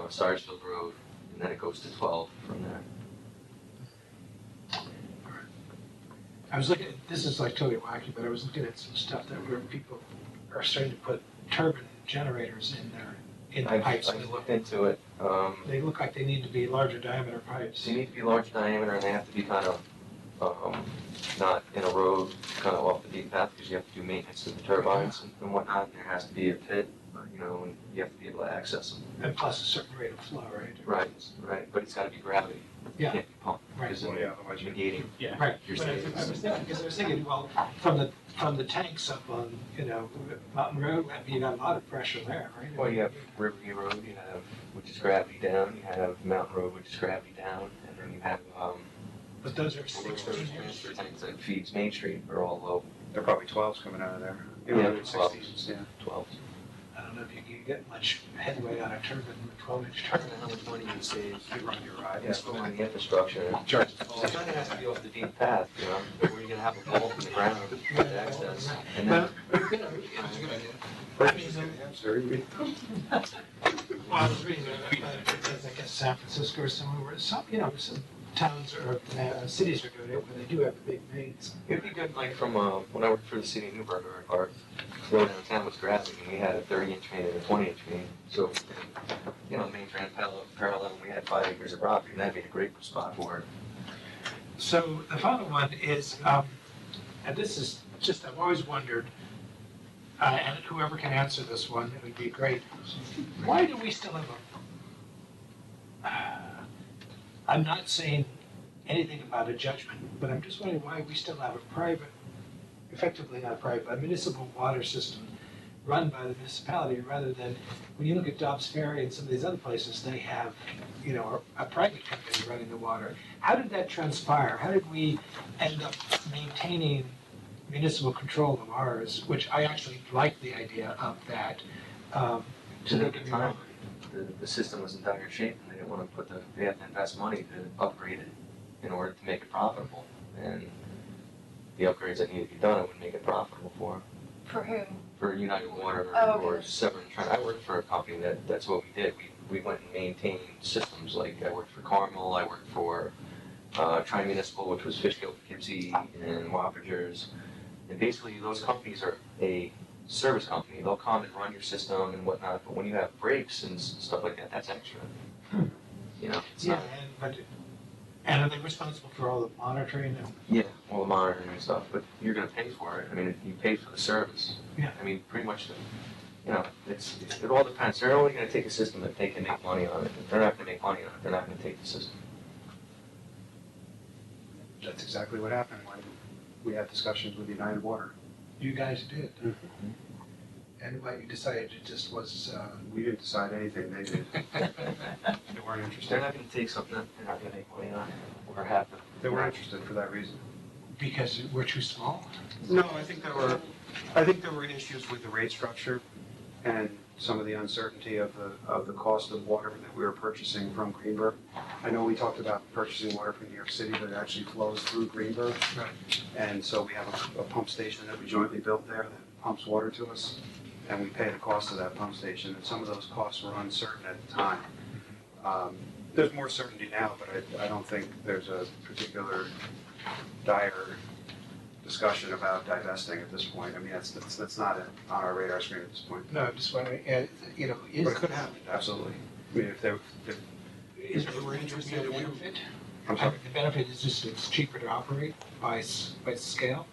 Sayersfield Road, and then it goes to 12 from there. I was looking, this is like totally wacky, but I was looking at some stuff where people are starting to put turbine generators in the pipes. I've looked into it. They look like they need to be larger diameter pipes. They need to be large diameter, and they have to be kind of not in a road, kind of off the beaten path, because you have to do maintenance to the turbines and whatnot. There has to be a pit you know, and you have to be able to access them. And plus a certain rate of flow, right? Right, but it's gotta be gravity. Yeah. It can't be pumped, Right. because then Yeah, you're otherwise you negating Yeah. Right, your but I savings. was thinking, because I was thinking, well, from the tanks up on, you know, Mountain Road, I mean, you got a lot of pressure there, right? Well, you have Riverview Road, you have, which is gravity down, you have Mountain Road, which is gravity down, and then you have, But those are the 16 inch. transfer tanks that feeds Main Street are all low, There are probably 12s coming out of there. Yeah, Even 12s. 16s, yeah. 12. I don't know if you can get much headway on a turbine, a 12-inch turbine. How much money you save, You run your ride. you spend on the infrastructure. Charge. So it kind of has to be off the beaten path, you know, where you're gonna have a vault in the ground to access, and then, But, you know, That's a good idea. I mean, Sir, you mean- well, I was reading, I guess San Francisco or somewhere, where some, you know, some towns or cities are doing it, where they do have the big mains. it'd be good, like from, when I worked for the city of Newburgh, our flow downtown was gravity, and we had a 30-inch main and a 20-inch main, so, you know, the mains ran parallel, and we had 5 acres of property, and that'd be a great spot for it. So the final one is, and this is just, I've always wondered, and whoever can answer this one, it would be great. Why do we still have I'm not saying anything about a judgment, but I'm just wondering why we still have a private, effectively not private, a municipal water system run by the municipality rather than, when you look at Dobbs Ferry and some of these other places, they have, you know, a private company running the water. How did that transpire? How did we end up maintaining municipal control of ours, which I actually like the idea of that. At the time, the system was in dire shape, and they didn't want to they had to invest money to upgrade it in order to make it profitable. And the upgrades that needed to be done, it would make it profitable For who? for United Water Oh, okay. or Severn Trent. I worked for a company that's what we did. We went and maintained systems, like I worked for Carmel, I worked for Tri-Municipal, which was Fishkill, Poughkeepsie, and Wappingers. And basically, those companies are a service company. They'll come and run your system and whatnot, but when you have breaks and stuff like that, that's extra. You know, it's Yeah, not, and are they responsible for all the monitoring and? yeah, all the monitoring and stuff, but you're gonna pay for it. I mean, you pay for the service. Yeah. I mean, pretty much, you know, it all depends. They're only gonna take a system if they can make money on it. If they're not gonna make money on it, they're not gonna take the system. That's exactly what happened when we had discussions with United Water. You guys did. And what you decided it just was, We didn't decide anything, they did. They weren't They're interested. not gonna take something that they're not gonna make money on, or have to. They weren't interested for that reason. because we're too small? No, I think there were issues with the rate structure and some of the uncertainty of the cost of water that we were purchasing from Greenberg. I know we talked about purchasing water from New York City, but it actually flows through Greenberg. Right. And so we have a pump station that we jointly built there that pumps water to us, and we pay the cost of that pump station, and some of those costs were uncertain at the time. There's more certainty now, but I don't think there's a particular dire discussion about divesting at this point. I mean, that's not on our radar screen at this point. No, I'm just wondering, you know, But it could happen, absolutely. I mean, is there a benefit? I'm sorry. The benefit is just it's cheaper to operate by scale?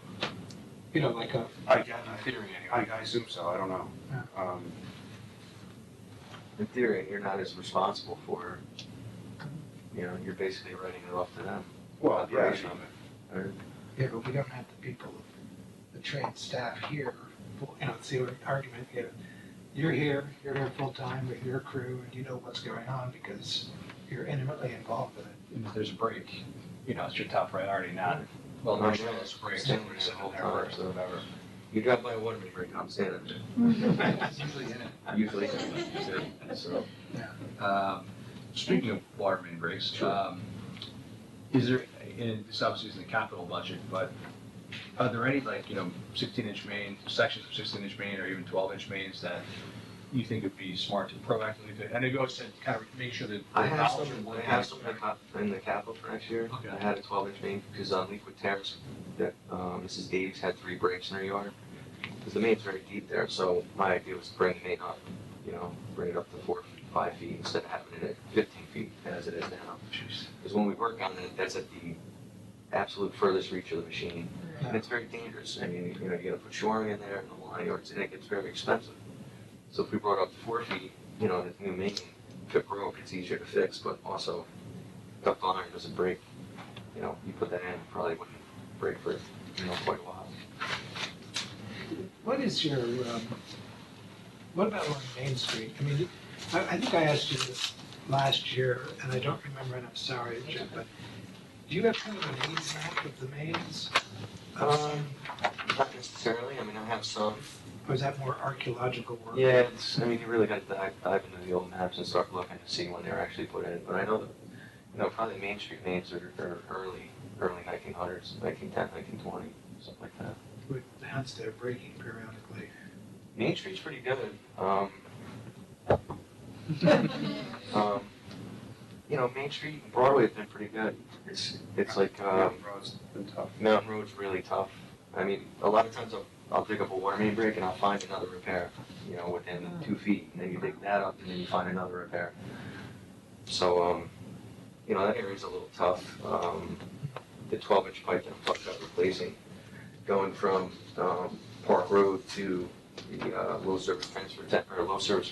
You know, like a, I theory, anyway. assume so, I don't know. Yeah. In theory, you're not as responsible for, you know, you're basically writing it off to them. Well, yeah, Operation of it. Or- yeah, but we don't have the people, the trained staff here, you know, it's the argument, you know, you're here full-time with your crew, and you know what's going on because you're intimately involved with it. And if there's a break, you know, it's your top priority, not, well, No, there's no, this break, so standing we're there sitting the whole there time, works so- or whatever. You drive by a water main break, I'm standing there. It's usually in it. Usually, so. Speaking of water main breaks, is there, and this obviously isn't the capital budget, but are there any, like, you know, 16-inch main, sections of 16-inch main or even 12-inch mains that you think would be smart to proactively do? And it goes to kind of make sure that. I have some, knowledgeable in the capital for next year. Okay. I had a 12-inch main because on Leakwood Terrace, that Mrs. Davies had 3 breaks in her yard. Because the main's very deep there, so my idea was to bring the main up, you know, bring it up to 4 or 5 feet instead of having it at 15 feet as it is now. Because when we work on it, that's at the absolute furthest reach of the machine. And it's very dangerous. I mean, you know, you gotta put shoring in there and the whole 9 yards, and it gets very expensive. So if we brought up 4 feet, you know, the new main, if it broke, it's easier to fix, but also ductile iron doesn't break. You know, you put that in, it probably wouldn't break for, you know, quite a while. What is your, what about on Main Street? I mean, I think I asked you this last year, and I don't remember, and I'm sorry, Jim, but do you have kind of an age map of the mains? Not necessarily, I mean, I have some. Or is that more archaeological work? Yeah, I mean, you really got to dive into the old maps and start looking to see when they were actually put in. But I know that, you know, probably Main Street mains are early 1900s, 1910, 1920, something like that. With towns that are breaking periodically. Main Street's pretty good. You know, Main Street and Broadway have been pretty good. It's like, Mountain Road's been tough. Mountain Road's really tough. I mean, a lot of times I'll dig up a water main break and I'll find another repair, you know, within 2 feet. And then you dig that up and then you find another repair. So, you know, that area's a little tough. The 12-inch pipe that I'm talking about replacing, going from Park Road to the low service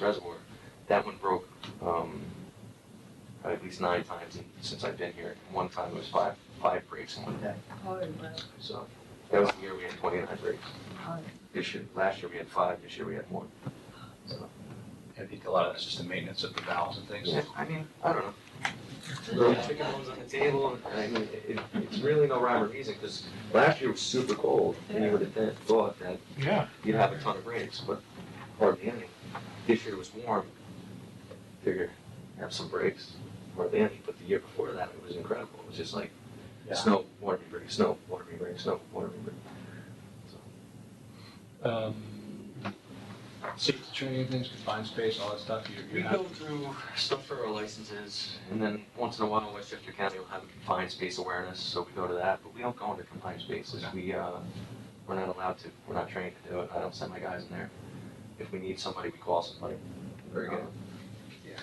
reservoir, that one broke at least 9 times since I've been here. One time it was five breaks in one day. So that was the year we had 29 breaks. Last year we had 5. This year we had 1. So I think a lot of that's just the maintenance of the valves and things. yeah, I mean, I don't know. Throwing chicken bones on the table. I mean, it's really no rhyme or reason because last year was super cold, and you would have thought that you'd have a ton of breaks, but hardly any. This year was warm. Figure have some breaks, hardly any. But the year before that, it was incredible. It was just like snow, water main break, snow, water main break, snow, water main break. So. Safety training things, confined space, all that stuff. We go through stuff for our licenses, and then once in a while, Westchester County will have a confined space awareness, so we go to that, but we don't go into confined spaces. We're not allowed to, we're not trained to do it. I don't send my guys in there. If we need somebody, we call somebody. Very good. Yeah.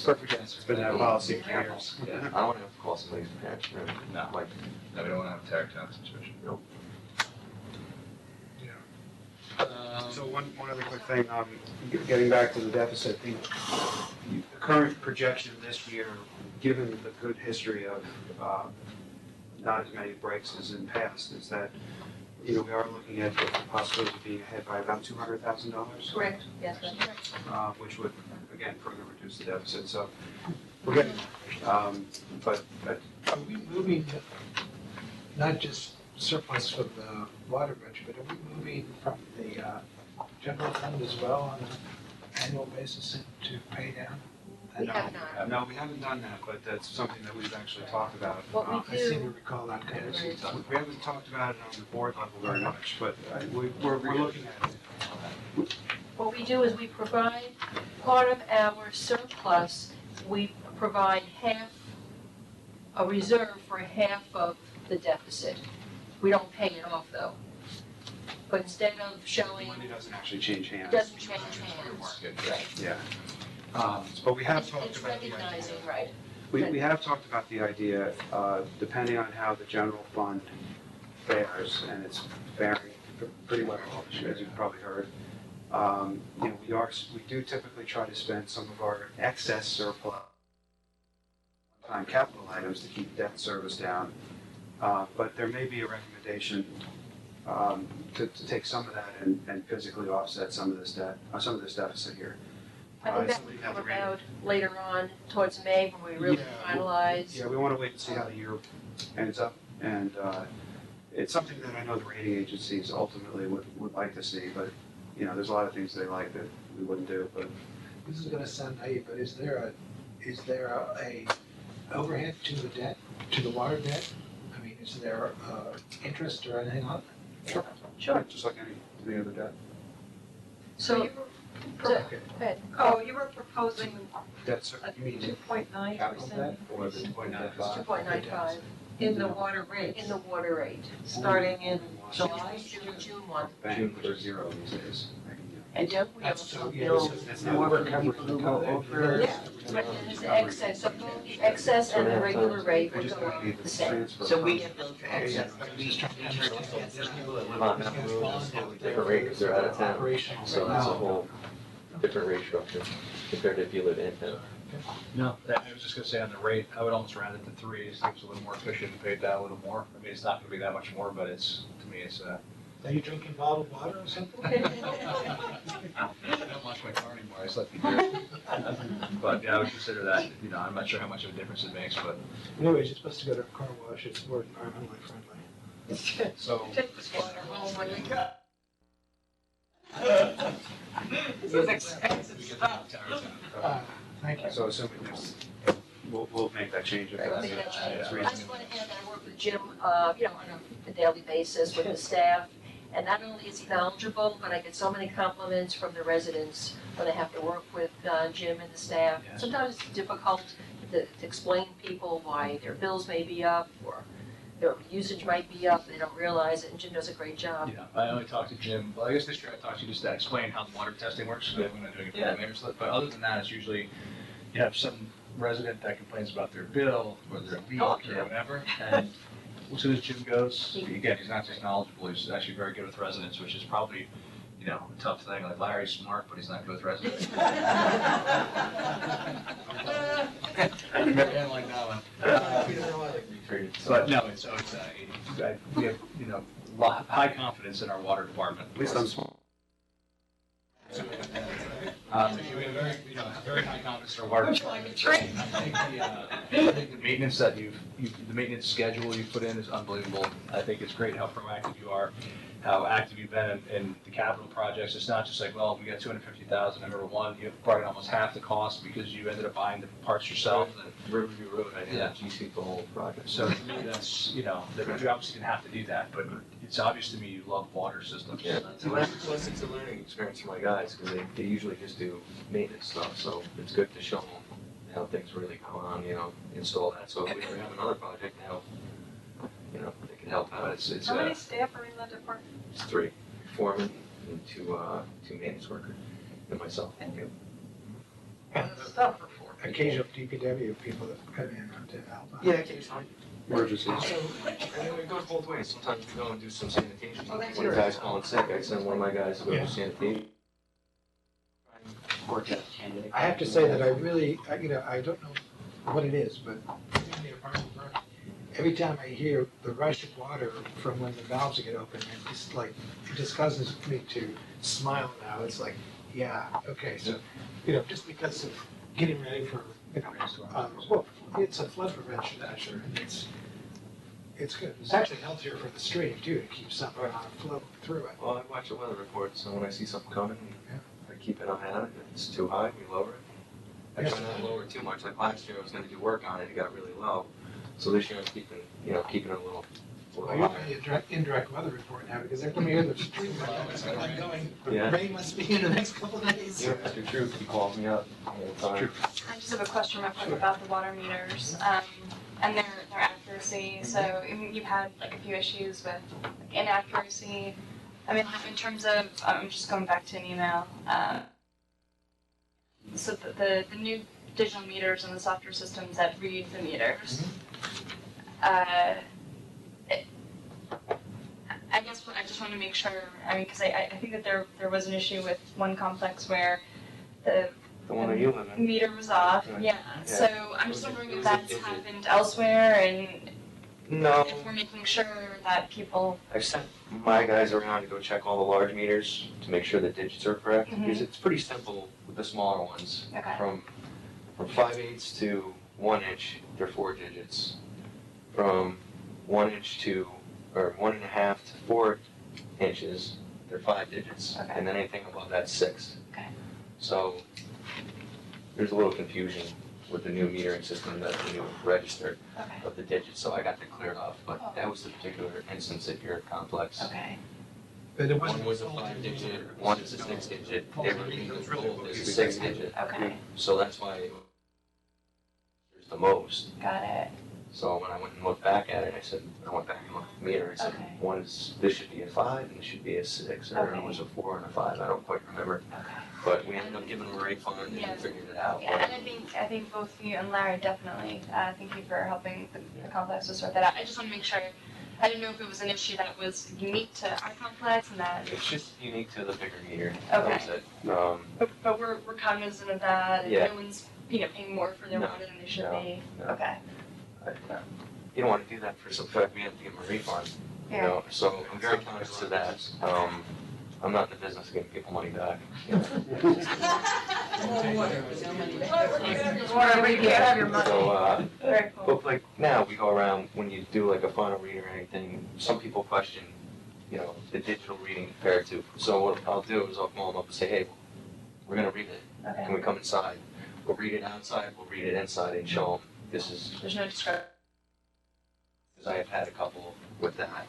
Perfect answer. It's been that policy for years. I don't want to have to call somebody's parents, really. No. Like, No, we don't want to have a terror attack situation. Nope. So one other quick thing, getting back to the deficit, the current projection this year, given the good history of not as many breaks as in past, is that, you know, we are looking at the possibility of being ahead by about $200,000. Correct, yes, that's correct. Which would, again, further reduce the deficit, so we're getting, but Are we moving, not just surplus from the water budget, but are we moving from the general fund as well on an annual basis to pay down? We have not. no, we haven't done that, but that's something that we've actually talked about. What we I seem to do, recall that conversation. We haven't talked about it on the board level very much, but we're looking at it. what we do is we provide part of our surplus, we provide a reserve for half of the deficit. We don't pay it off though. But instead of The showing, money doesn't actually change hands. it doesn't change hands. Right. Yeah. But we have talked It's about the idea. recognizing, right. We have talked about the idea, depending on how the general fund fares, and it's faring pretty well, as you've probably heard. You know, we do typically try to spend some of our excess surplus on capital items to keep debt service down. But there may be a recommendation to take some of that and physically offset some of this deficit here. I think that would come about later on towards May when we really finalize. Yeah, we want to wait and see how the year ends up, and it's something that I know the rating agencies ultimately would like to see, but, you know, there's a lot of things they like that we wouldn't do, but. This is gonna sound naive, but is there a overhead to the debt, to the water debt? I mean, is there interest or anything on it? Sure. Just like any other debt. So, Okay. You were proposing Debt, a you mean 2.9% Capital debt or the 2.95? 2.95 in the water rate, in the water rate. starting in July. June 1. bank for zero these days. And don't we That's also so, yeah, bill That's more not- for people who go over? Yeah, but there's the excess, so both the excess and the regular rate We would just go gotta up need the same. transfer So we funds. get billed for excess, but we Just trying to understand. There's people that live on that road, it's totally different rate because they're out of town. Operational. So that's a whole, different rate structure compared to if you live in town. No, I was just gonna say on the rate, I would almost round it to 3, it seems a little more efficient to pay that a little more. I mean, it's not gonna be that much more, but it's, to me, it's, Are you drinking bottled water or something? I don't wash my car anymore, I just let people do it. But yeah, I would consider that, you know, I'm not sure how much of a difference it makes, but, Anyways, you're supposed to go to a car wash, it's more environmentally friendly. so. Take this water home when you go. This is We expensive get stuff. the entire town. Thank you. So assuming this, we'll make that change if Right, that's. we'll make that change. that's I reasonable. just want to add that I work with Jim, you know, on a daily basis with the staff. And not only is he knowledgeable, but I get so many compliments from the residents when I have to work with Jim and the staff. Yeah. Sometimes it's difficult to explain to people why their bills may be up or their usage might be up, they don't realize it, and Jim does a great job. Yeah, I only talked to Jim, well, I guess this year I talked to you just to explain how the water testing works, so I'm not doing it for the mayor's list, but other than that, it's usually, you have some resident that complains about their bill, or their leak, or whatever, and as soon as Jim goes, again, he's not just knowledgeable, he's actually very good with residents, which is probably, you know, a tough thing, like Larry's smart, but he's not good with residents. I didn't like that one. But no, we have, you know, high confidence in our water department. At least I'm small. We have very, you know, very high confidence in our water department. I think the maintenance that the maintenance schedule you've put in is unbelievable. I think it's great how proactive you are, how active you've been in the capital projects. It's not just like, well, we got 250,000, I remember one, you brought in almost half the cost because you ended up buying the parts yourself. And Riverview Road, I Yeah. had GC the whole project. so to me, that's, you know, you obviously didn't have to do that, but it's obvious to me you love water systems. Yeah, plus it's a learning experience for my guys, because they usually just do maintenance stuff, so it's good to show them how things really go on, you know, install that, so if we ever have another project now, you know, they can help out, it's How many staff are in that department? it's 3, foreman and two maintenance workers, and myself. And Stuff for four. occasional DPW people that come in to help out. Yeah, occasionally. Emergencies. And it goes both ways, sometimes we go and do some sanitation, Oh, that's when a great. guy's calling sick, I send one of my guys to go Yeah. do sanitation. I have to say that I really, you know, I don't know what it is, but in the apartment burn, every time I hear the rush of water from when the valves get open, it just causes me to smile now. It's like, yeah, okay, so, you know, just because of getting ready for, you know, well, it's a flood prevention measure, and it's good. It's actually healthier for the stream too, to keep something on a flow through it. Well, I watch the weather report, so when I see something coming, Yeah. I keep an eye on it. If it's too high, we lower it. I try not to lower it too much. Like last year, I was gonna do work on it, it got really low. So this year, I'm keeping it a little Well, you're the indirect weather report now, because every time you hear the stream going, Yeah. rain must be in the next couple of days. Yeah, that's true. He calls me up all the time. I just have a question real quick about the water meters, and their accuracy. So you've had like a few issues with like, inaccuracy. I mean, in terms of, I'm just going back to an email. So the new digital meters and the software systems that read the meters. I guess I just want to make sure. I mean, because I think that there was an issue with one complex where the The one that you live in. meter was off. Right. Yeah. So I'm just wondering if that's happened elsewhere, and No. if we're making sure that people. I've sent my guys around to go check all the large meters to make sure the digits are correct. Mhm. Because it's pretty simple with the smaller ones. Okay. From 5/8 to 1 inch, they're 4 digits. From 1 inch to, or 1.5 to 4 inches, they're 5 digits. Okay. And then anything above that's 6. Okay. So there's a little confusion with the new metering system, the new register Okay. of the digits, so I got that cleared off. But that was the particular instance at your complex. Okay. But it One wasn't. was a 5-digit, one is a 6-digit, they were leaving both as a 6-digit. Okay. So that's why there's the most. Got it. So when I went and looked back at it, I went back and looked at the meter, I said, Okay. this should be a 5 and this should be a 6, or it was a 4 and a 5, I don't quite remember. Okay. But we ended up giving them a refund and we Yeah. figured it out. Yeah, and I think both you and Larry definitely. Thank you for helping the complex to sort that out. I just want to make sure. I didn't know if it was an issue that was unique to our complex and that, It's just unique to the bigger meter. Okay. That's it. but we're cognizant of that and Yeah. no one's, paying more for their No, water than they should no, be. no. Okay. You don't want to do that for some fact, we have to give them a refund, you know, so I'm very conscious of that. I'm not in the business of giving people money back. You know. Whatever you have your money. So, Very cool. but like now, we go around, when you do like a final read or anything, some people question, you know, the digital reading compared to. So what I'll do is I'll call them up and say, hey, we're gonna read it. Okay. Can we come inside? We'll read it outside, we'll read it inside and show them this is, There's no discrepancy. because I have had a couple with that.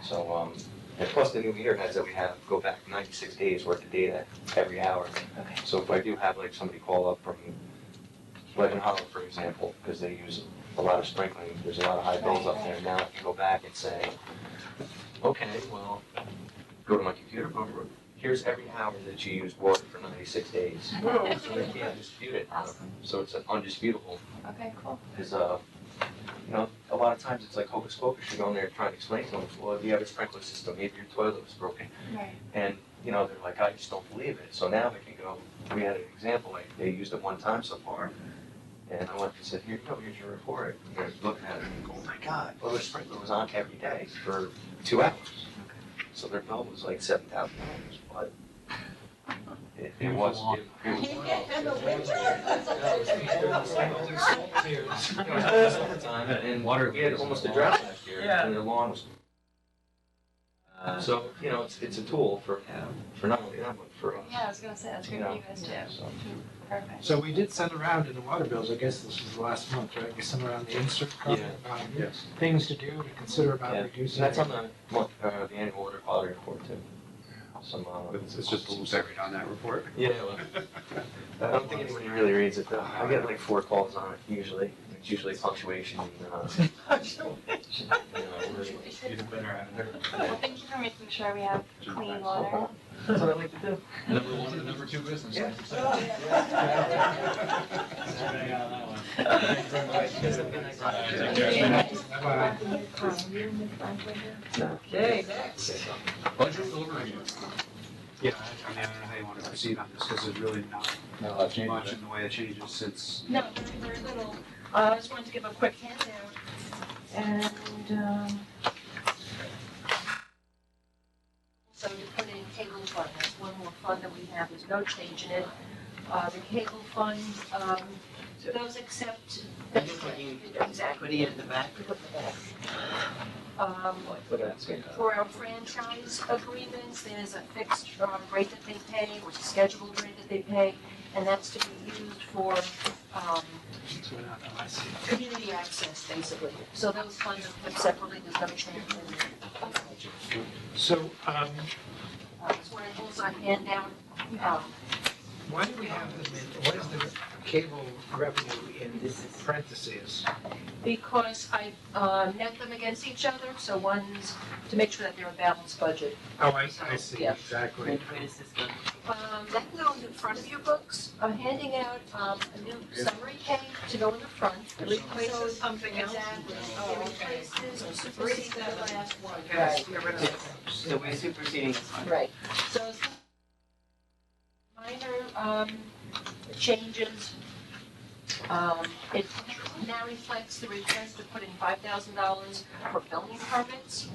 So, and plus the new meter heads that we have go back 96 days worth of data every hour. Okay. So if I do have like somebody call up from Legend Hollow, for example, because they use a lot of sprinkling, there's a lot of high bills up there, now I can go back and say, okay, well, go to my computer, here's every hour that you used water for 96 days. So they can't dispute it. Awesome. So it's an undisputable, Okay, cool. because, you know, a lot of times it's like hocus pocus, you go in there trying to explain to them, well, you have a sprinkler system, maybe your toilet was broken. Right. And, you know, they're like, I just don't believe it. So now I can go, we had an example, like, they used it one time so far. And I went and said, here you go, here's your report. And they're looking at it and go, oh my God, well, the sprinkler was on every day for 2 hours. So their bill was like $7,000, but it was. Summertime, and Water we had almost a drought last year, Yeah. and their lawn was. So, you know, it's a tool for not only them, but for us. Yeah, I was gonna say, that's great You for know, you guys too. so. Perfect. So we did send around in the water bills, I guess this was the last month, right? We sent around the insert copy Yeah. about Yes. things to do to consider about Yeah. reducing. And that's on the month, the annual water quality report too. Some, It's just a little buried on that report. Yeah, well, I don't think anybody really reads it though. I get like 4 calls on it usually. It's usually punctuation and, you know, really- Even better at it. Well, thank you for making sure we have clean water. That's what I like to do. Number 1 and number 2 business. Yeah. Bye-bye. Okay, next. Budget overview. Yeah, I mean, I don't know how you want to proceed on this, because there's really not much in the way of changes since. No, very little. I just wanted to give a quick handout. And, so you put in cable fund, that's one more fund that we have, there's no change in it. The cable fund, those accept. Exactly, in the back. Look at that. For our franchise agreements, there's a fixed rate that they pay, or a scheduled rate that they pay, and that's to be used for community access, basically. So those funds are put separately, there's no change in it. So, That's what I also hand down. why do we have them in, what is the cable revenue in parentheses? Because I net them against each other, so one's to make sure that they're a balanced budget. Oh, I see, Yeah. exactly. That goes in front of your books. I'm handing out a new summary page to go in the front. It replaces something else. Exactly. Oh, It okay. replaces or supersedes the last one. Right, get rid of it. So we're superseding this one. Right. So it's minor changes. It now reflects the request to put in $5,000 for building permits.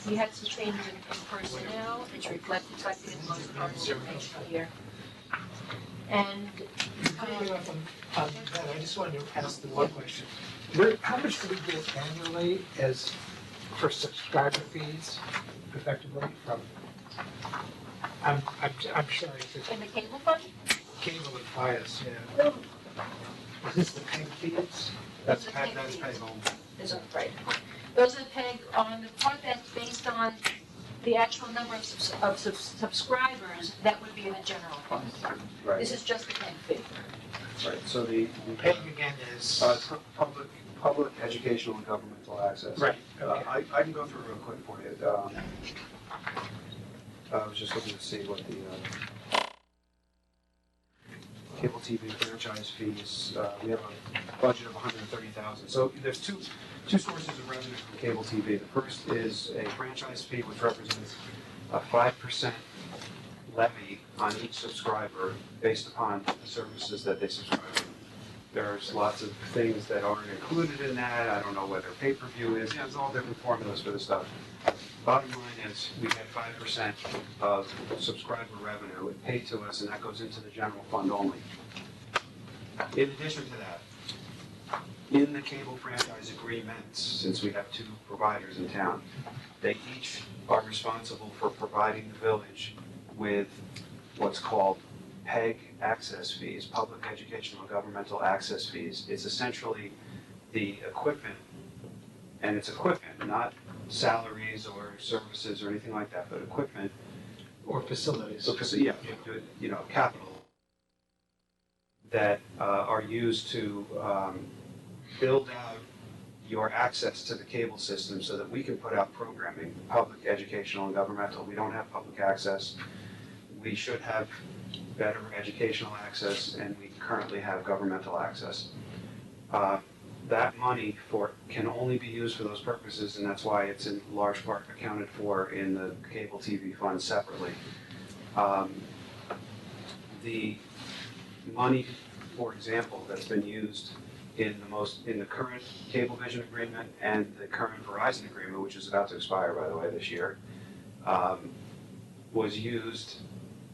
We had some changes in personnel, it's reflected in most parts of the year. And, Before you go off on that, I just wanted to ask the one question. How much do we get annually as, for subscriber fees, effectively, from, I'm sorry, if it's in the cable fund, cable and bias, yeah. Is this the PEG fees? That's Those are paid, paid that's fees. paid home. is right. Those are pegged on the part that's based on the actual number of subscribers, that would be in the general fund. Right, This is just the peg fee. right, so the. PEG again is, Public, educational and governmental access. right, okay. I can go through real quick for you. I was just looking to see what the, cable TV franchise fees. We have a budget of $130,000. So there's two sources of revenue from cable TV. The first is a franchise fee, which represents a 5% levy on each subscriber based upon the services that they subscribe to. There's lots of things that aren't included in that. I don't know whether pay-per-view is. There's all different formulas for this stuff. Bottom line is we get 5% of subscriber revenue paid to us, and that goes into the general fund only. In addition to that, in the cable franchise agreements, since we have two providers in town, they each are responsible for providing the village with what's called PEG access fees, public educational governmental access fees. It's essentially the equipment, and it's equipment, not salaries or services or anything like that, but equipment. Or facilities. So, yeah, capital that are used to build out your access to the cable system so that we can put out programming, public, educational, and governmental. We don't have public access. We should have better educational access, and we currently have governmental access. That money can only be used for those purposes, and that's why it's in large part accounted for in the cable TV fund separately. The money, for example, that's been used in the current Cablevision agreement and the current Verizon agreement, which is about to expire, by the way, this year, was used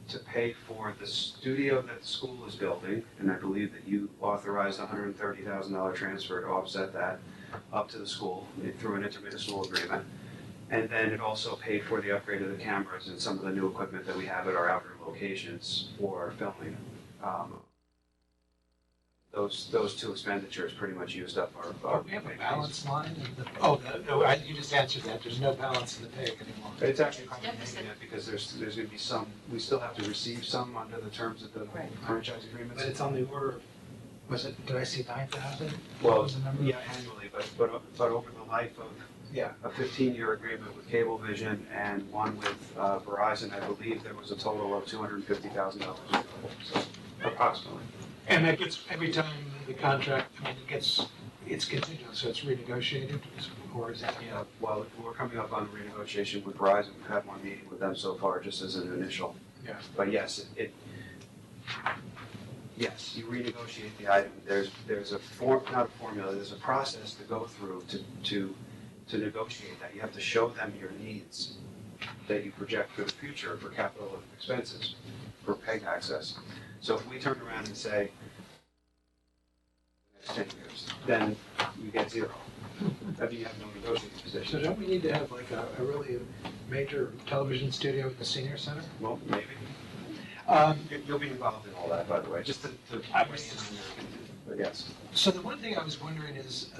to pay for the studio that the school is building, and I believe that you authorized a $130,000 transfer to offset that up to the school through an intermunicipal agreement. And then it also paid for the upgrade of the cameras and some of the new equipment that we have at our outdoor locations for filming. Those two expenditures pretty much used up our. We have a balance line in the, you just answered that, there's no balance in the PEG anymore. It's actually probably making it because there's gonna be some, we still have to receive some under the terms of the franchise agreements. But it's on the order of, did I see 9,000? Well, Was the number? yeah, annually, but over the life of a 15-year agreement with Cablevision and one with Verizon, I believe there was a total of $250,000, so approximately. And that gets, every time the contract, it's contingent, so it's renegotiated, or is that? Yeah, well, we're coming up on a renegotiation with Verizon. We've had one meeting with them so far, just as an initial. Yeah. But yes, yes, you renegotiate the item. There's not a formula, there's a process to go through to negotiate that. You have to show them your needs that you project for the future for capital expenses, for PEG access. So if we turn around and say, next 10 years, then you get zero. Then you have no negotiating position. So don't we need to have like a really major television studio at the senior center? Well, maybe. You'll be involved in all that, by the way, just to but yes. So the one thing I was wondering is,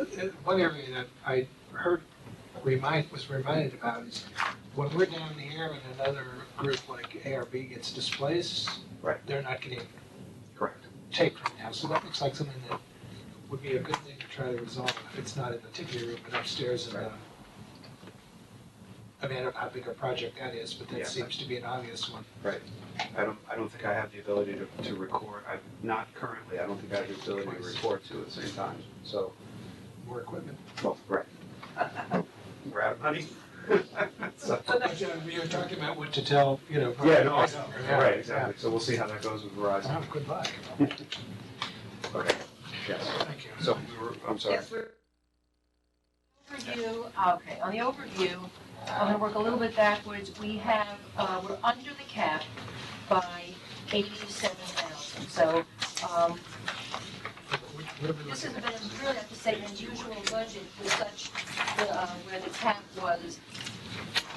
one area that I heard was reminded about is when we're down here and another group like ARB gets displaced, right, they're not getting correct taped right now. So that looks like something that would be a good thing to try to resolve if it's not in the ticket room, but upstairs in the. I mean, I don't know how big a project that is, but that seems to be an obvious one. Right. I don't think I have the ability to record. Not currently. I don't think I have the ability to record two at the same time. So more equipment. Well, right. We're out of money. So. We were talking about what to tell, Yeah, no, I know. Right, exactly. So we'll see how that goes with Verizon. Oh, good luck. Okay. Yes. Thank you. So I'm sorry. Yes, okay, on the overview, I'm gonna work a little bit backwards. We have, we're under the cap by 87,000. So, this has been, really have to say, an unusual budget with such, where the cap was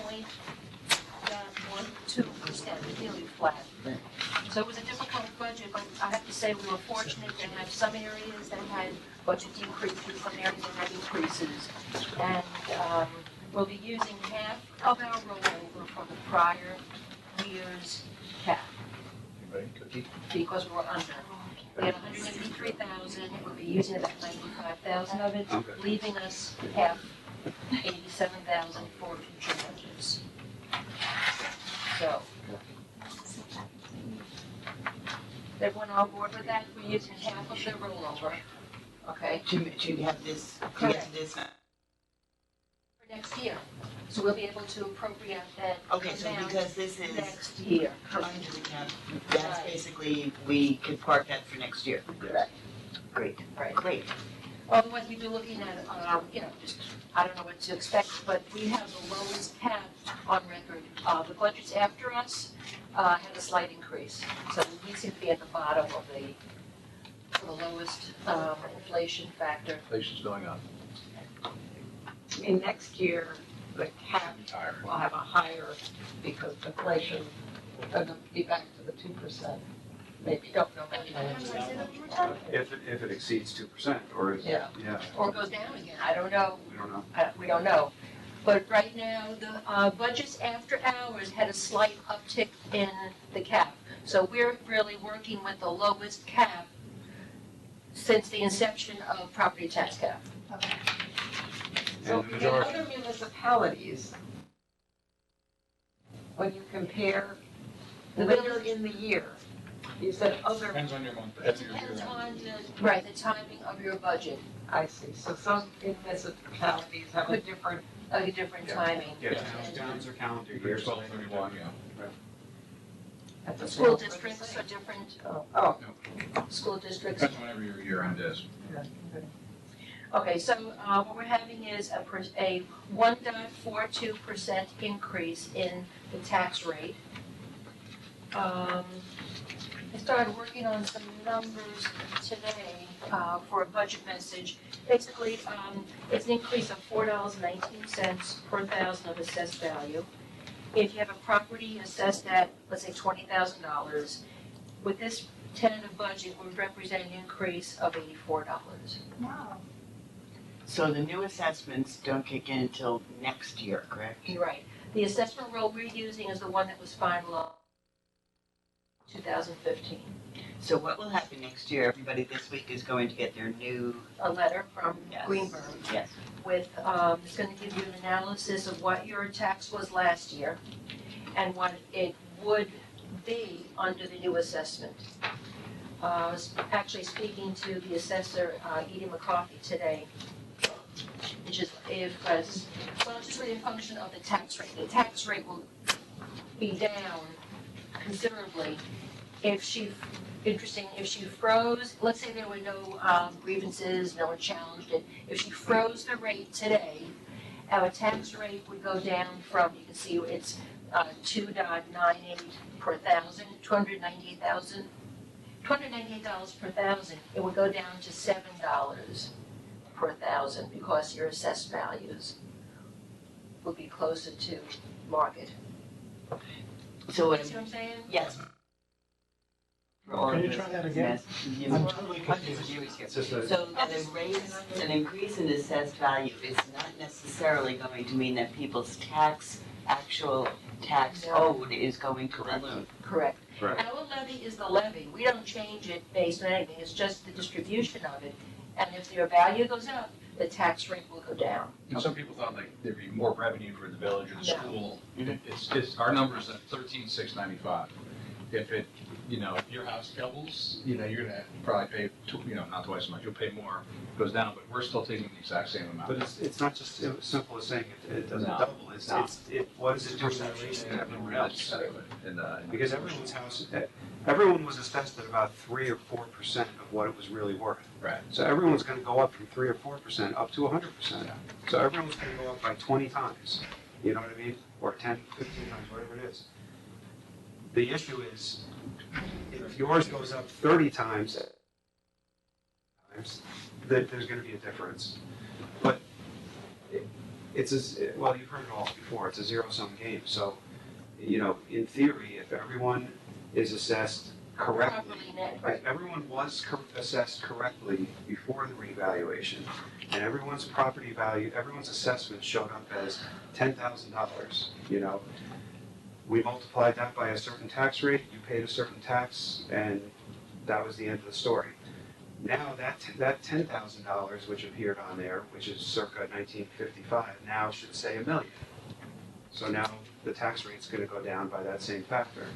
0.12%, nearly flat. So it was a difficult budget, but I have to say we were fortunate to have some areas that had budget decreases, some areas that had increases. And we'll be using half of our rollover from the prior year's cap. Because we were under. We had 183,000, we'll be using about 95,000 of it, leaving us half, 87,000 for future budgets. So. Everyone on board with that? We're using half of the rollover, okay, To have this, to get Correct. to this, for next year. So we'll be able to appropriate that okay, so amount because this is next year. under the cap, that's Right. basically, we could park that for next year. Correct. Great, Right. great. Otherwise, we'd be looking at, just, I don't know what to expect, but we have the lowest cap on record. The budgets after us had a slight increase. So we seem to be at the bottom of the lowest inflation factor. Inflation's going up. I mean, next year, the cap Higher. will have a higher, because inflation will gonna be back to the 2%. Maybe, don't know. I'm sorry, say that one more time? If it exceeds 2%, or is, Yeah. yeah, Or goes down again, I don't know. we don't know. We don't know. But right now, the budgets after hours had a slight uptick in the cap. So we're really working with the lowest cap since the inception of property tax cap. So And the in majority, other municipalities, when you compare later in the year, you said other, Depends on your month. It depends on the timing of your budget, I see, so some municipalities have a different, a different timing. yeah, towns are calendar years. 12/31, yeah. at the School same- districts are different, Oh, school districts. Depends on whenever your year end is. Okay, so what we're having is a 1.42% increase in the tax rate. I started working on some numbers today for a budget message. Basically, it's an increase of $4.19 per thousand of assessed value. If you have a property assessed at, let's say, $20,000, with this tentative budget would represent an increase of $84. Wow. So the new assessments don't kick in until next year, correct? You're right. The assessment roll we're using is the one that was finalized in 2015. So what will happen next year? Everybody this week is going to get their new, A letter from Yes. Greenberg yes, with, it's gonna give you an analysis of what your tax was last year and what it would be under the new assessment. I was actually speaking to the assessor, Edie McCarthy, today, which is well, it's just really a function of the tax rate. The tax rate will be down considerably if she froze, let's say there were no grievances, no one challenged it. If she froze the rate today, our tax rate would go down from, you can see it's 2.98 per thousand, $298 per thousand. It would go down to $7 per thousand because your assessed values would be closer to market. so You what, see what I'm saying? yes. Can you try that again? I'm totally confused. It's just a, So that an increase in assessed value is not necessarily going to mean that people's actual tax No. owed is going to balloon. Correct. Right. Our levy is the levy. We don't change it based on anything. It's just the distribution of it. And if your value goes up, the tax rate will go down. And some people thought like there'd be more revenue for the village or the No. school. Mhm. It's, our number's at 13,695. If if your house doubles, you're gonna probably pay, not twice as much, you'll pay more, it goes down, but we're still taking the exact same amount. but it's not just as simple as saying it doesn't No. double, it's, No. what does it do in relation to everyone else? And, Because everyone's house, everyone was assessed at about 3 or 4% of what it was really worth. Right. So everyone's gonna go up from 3 or 4% up to 100%. Yeah. So everyone's gonna go up by 20 times, you know what I mean? Or 10, 15 times, whatever it is. The issue is, if yours goes up 30 times, that there's gonna be a difference. But it's well, you've heard it all before, it's a zero-sum game. So, in theory, if everyone is assessed correctly, Properly net, right. if everyone was assessed correctly before the revaluation, and everyone's property value, everyone's assessment showed up as $10,000, we multiplied that by a certain tax rate, you paid a certain tax, and that was the end of the story. Now that $10,000 which appeared on there, which is circa 1955, now should say $1 million. So now the tax rate's gonna go down by that same factor.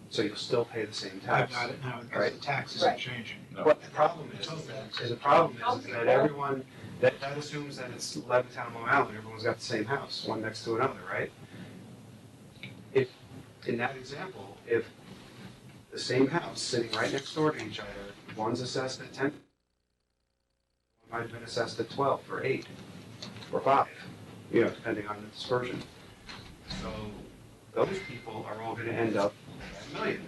So you'll still pay the same I've tax. got it now, because Right. the tax isn't Right. changing. What the problem is that everyone, that assumes that it's Levittown, Long Island, everyone's got the same house, one next to another, right? If, in that example, if the same house sitting right next door to each other, one's assessed at 10, one might have been assessed at 12 or 8 or 5, depending on the dispersion. So those people are all gonna end up at $1 million.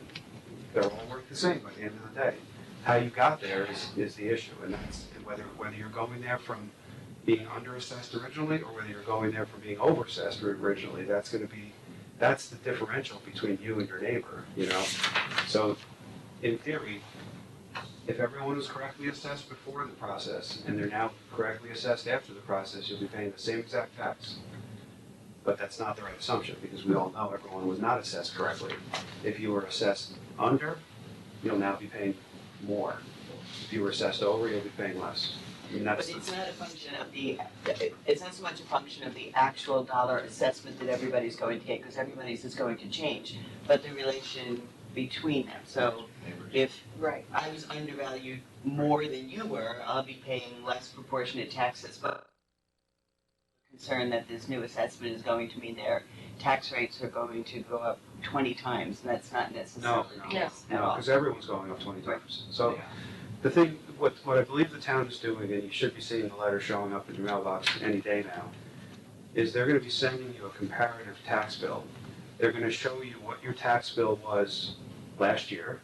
They're all worth the same by the end of the day. How you got there is the issue, and that's whether you're going there from being under-assessed originally, or whether you're going there from being over-assessed originally. That's the differential between you and your neighbor, So, in theory, if everyone was correctly assessed before the process, and they're now correctly assessed after the process, you'll be paying the same exact tax. But that's not the right assumption, because we all know everyone was not assessed correctly. If you were assessed under, you'll now be paying more. If you were assessed over, you'll be paying less. I mean, But it's not a function of it's not so much a function of the actual dollar assessment that everybody's going to get, because everybody's is going to change, but the relation between them. So if Right. I was undervalued more than you were, I'll be paying less proportionate taxes, but concerned that this new assessment is going to mean their tax rates are going to go up 20 times, and that's not necessarily the case at No, all. because everyone's going up 20 times. So the thing, what I believe the town is doing, and you should be seeing the letter showing up in your mailbox any day now, is they're gonna be sending you a comparative tax bill. They're gonna show you what your tax bill was last year,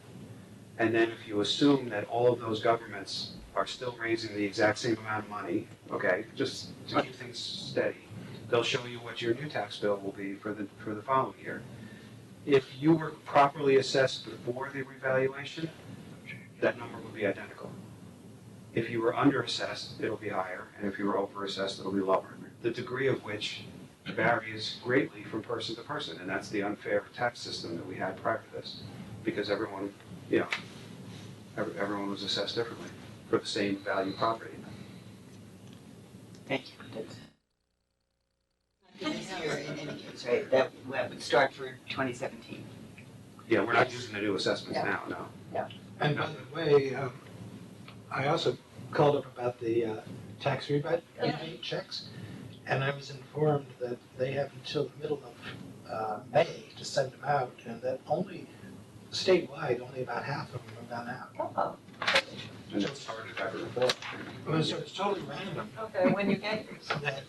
and then if you assume that all of those governments are still raising the exact same amount of money, okay, just to keep things steady, they'll show you what your new tax bill will be for the following year. If you were properly assessed before the revaluation, that number would be identical. If you were under-assessed, it'll be higher, and if you were over-assessed, it'll be lower. The degree of which varies greatly from person to person, and that's the unfair tax system that we had prior to this, because everyone was assessed differently for the same value property. Thank you. This year, in any case, right, that would start for 2017. Yeah, we're not using the new assessments now, no. And by the way, I also called up about the tax rebate checks, and I was informed that they have until the middle of May to send them out, and that statewide, only about half of them have gone out. Oh. And it started back and forth. So it's totally random Okay, when you get yours. that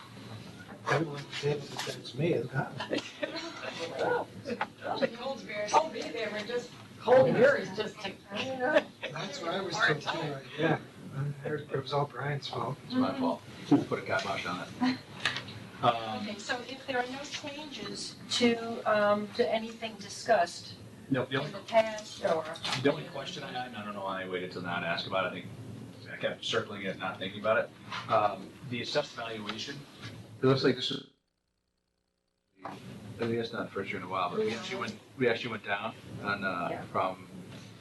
everyone was able to text me has gotten. I'll be there, we're just holding yours just to. That's what I was told too, yeah. It was all Brian's fault. It's my fault. Put a kibosh on it. Okay, so if there are no changes to anything discussed No, in the past or. the only question I had, and I don't know why I waited till now to ask about it, I kept circling it, not thinking about it. The assessed valuation, it looks like this is, I think it's not the first year in a while, but we actually went down on, from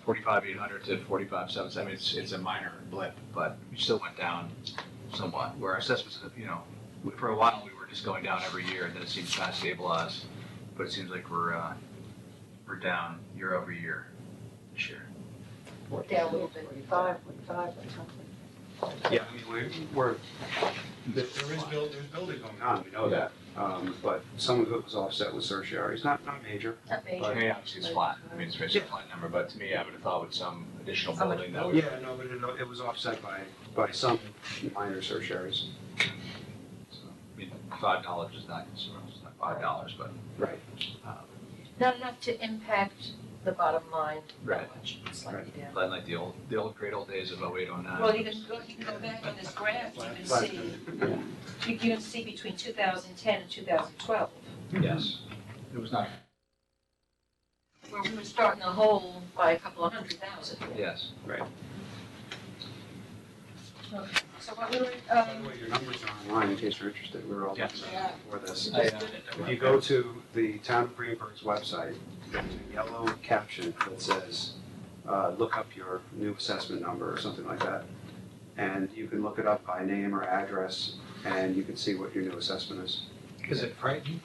45,800 to 45,700. I mean, it's a minor blip, but we still went down somewhat, where our assessments, for a while, we were just going down every year, and then it seems kind of stabilized, but it seems like we're down year over year this year. Down a little bit. 45, or something. Yeah, I mean, there's building going on, we know that. But some of it was offset with certiorari's, not major. Not major. But obviously it's flat, I mean, it's basically a flat number, but to me, I would have thought with some additional building that would. Yeah, no, but it was offset by some minor certiorari's. So, I mean, $5 is not, it's not $5, but. Right. Not enough to impact the bottom line Right. that much. Slightly down. Like the great old days of 08, 09. Well, you can go back on this graph, you can see between 2010 and 2012, Yes, it was not, where we were starting a hole by a couple of 100,000. yes. So what we were, By the way, your numbers are online in case you're interested, we were all Yes. for this. I, If you go to the Town of Greenberg's website, there's a yellow caption that says, look up your new assessment number or something like that. And you can look it up by name or address, and you can see what your new assessment is. Is it frightening?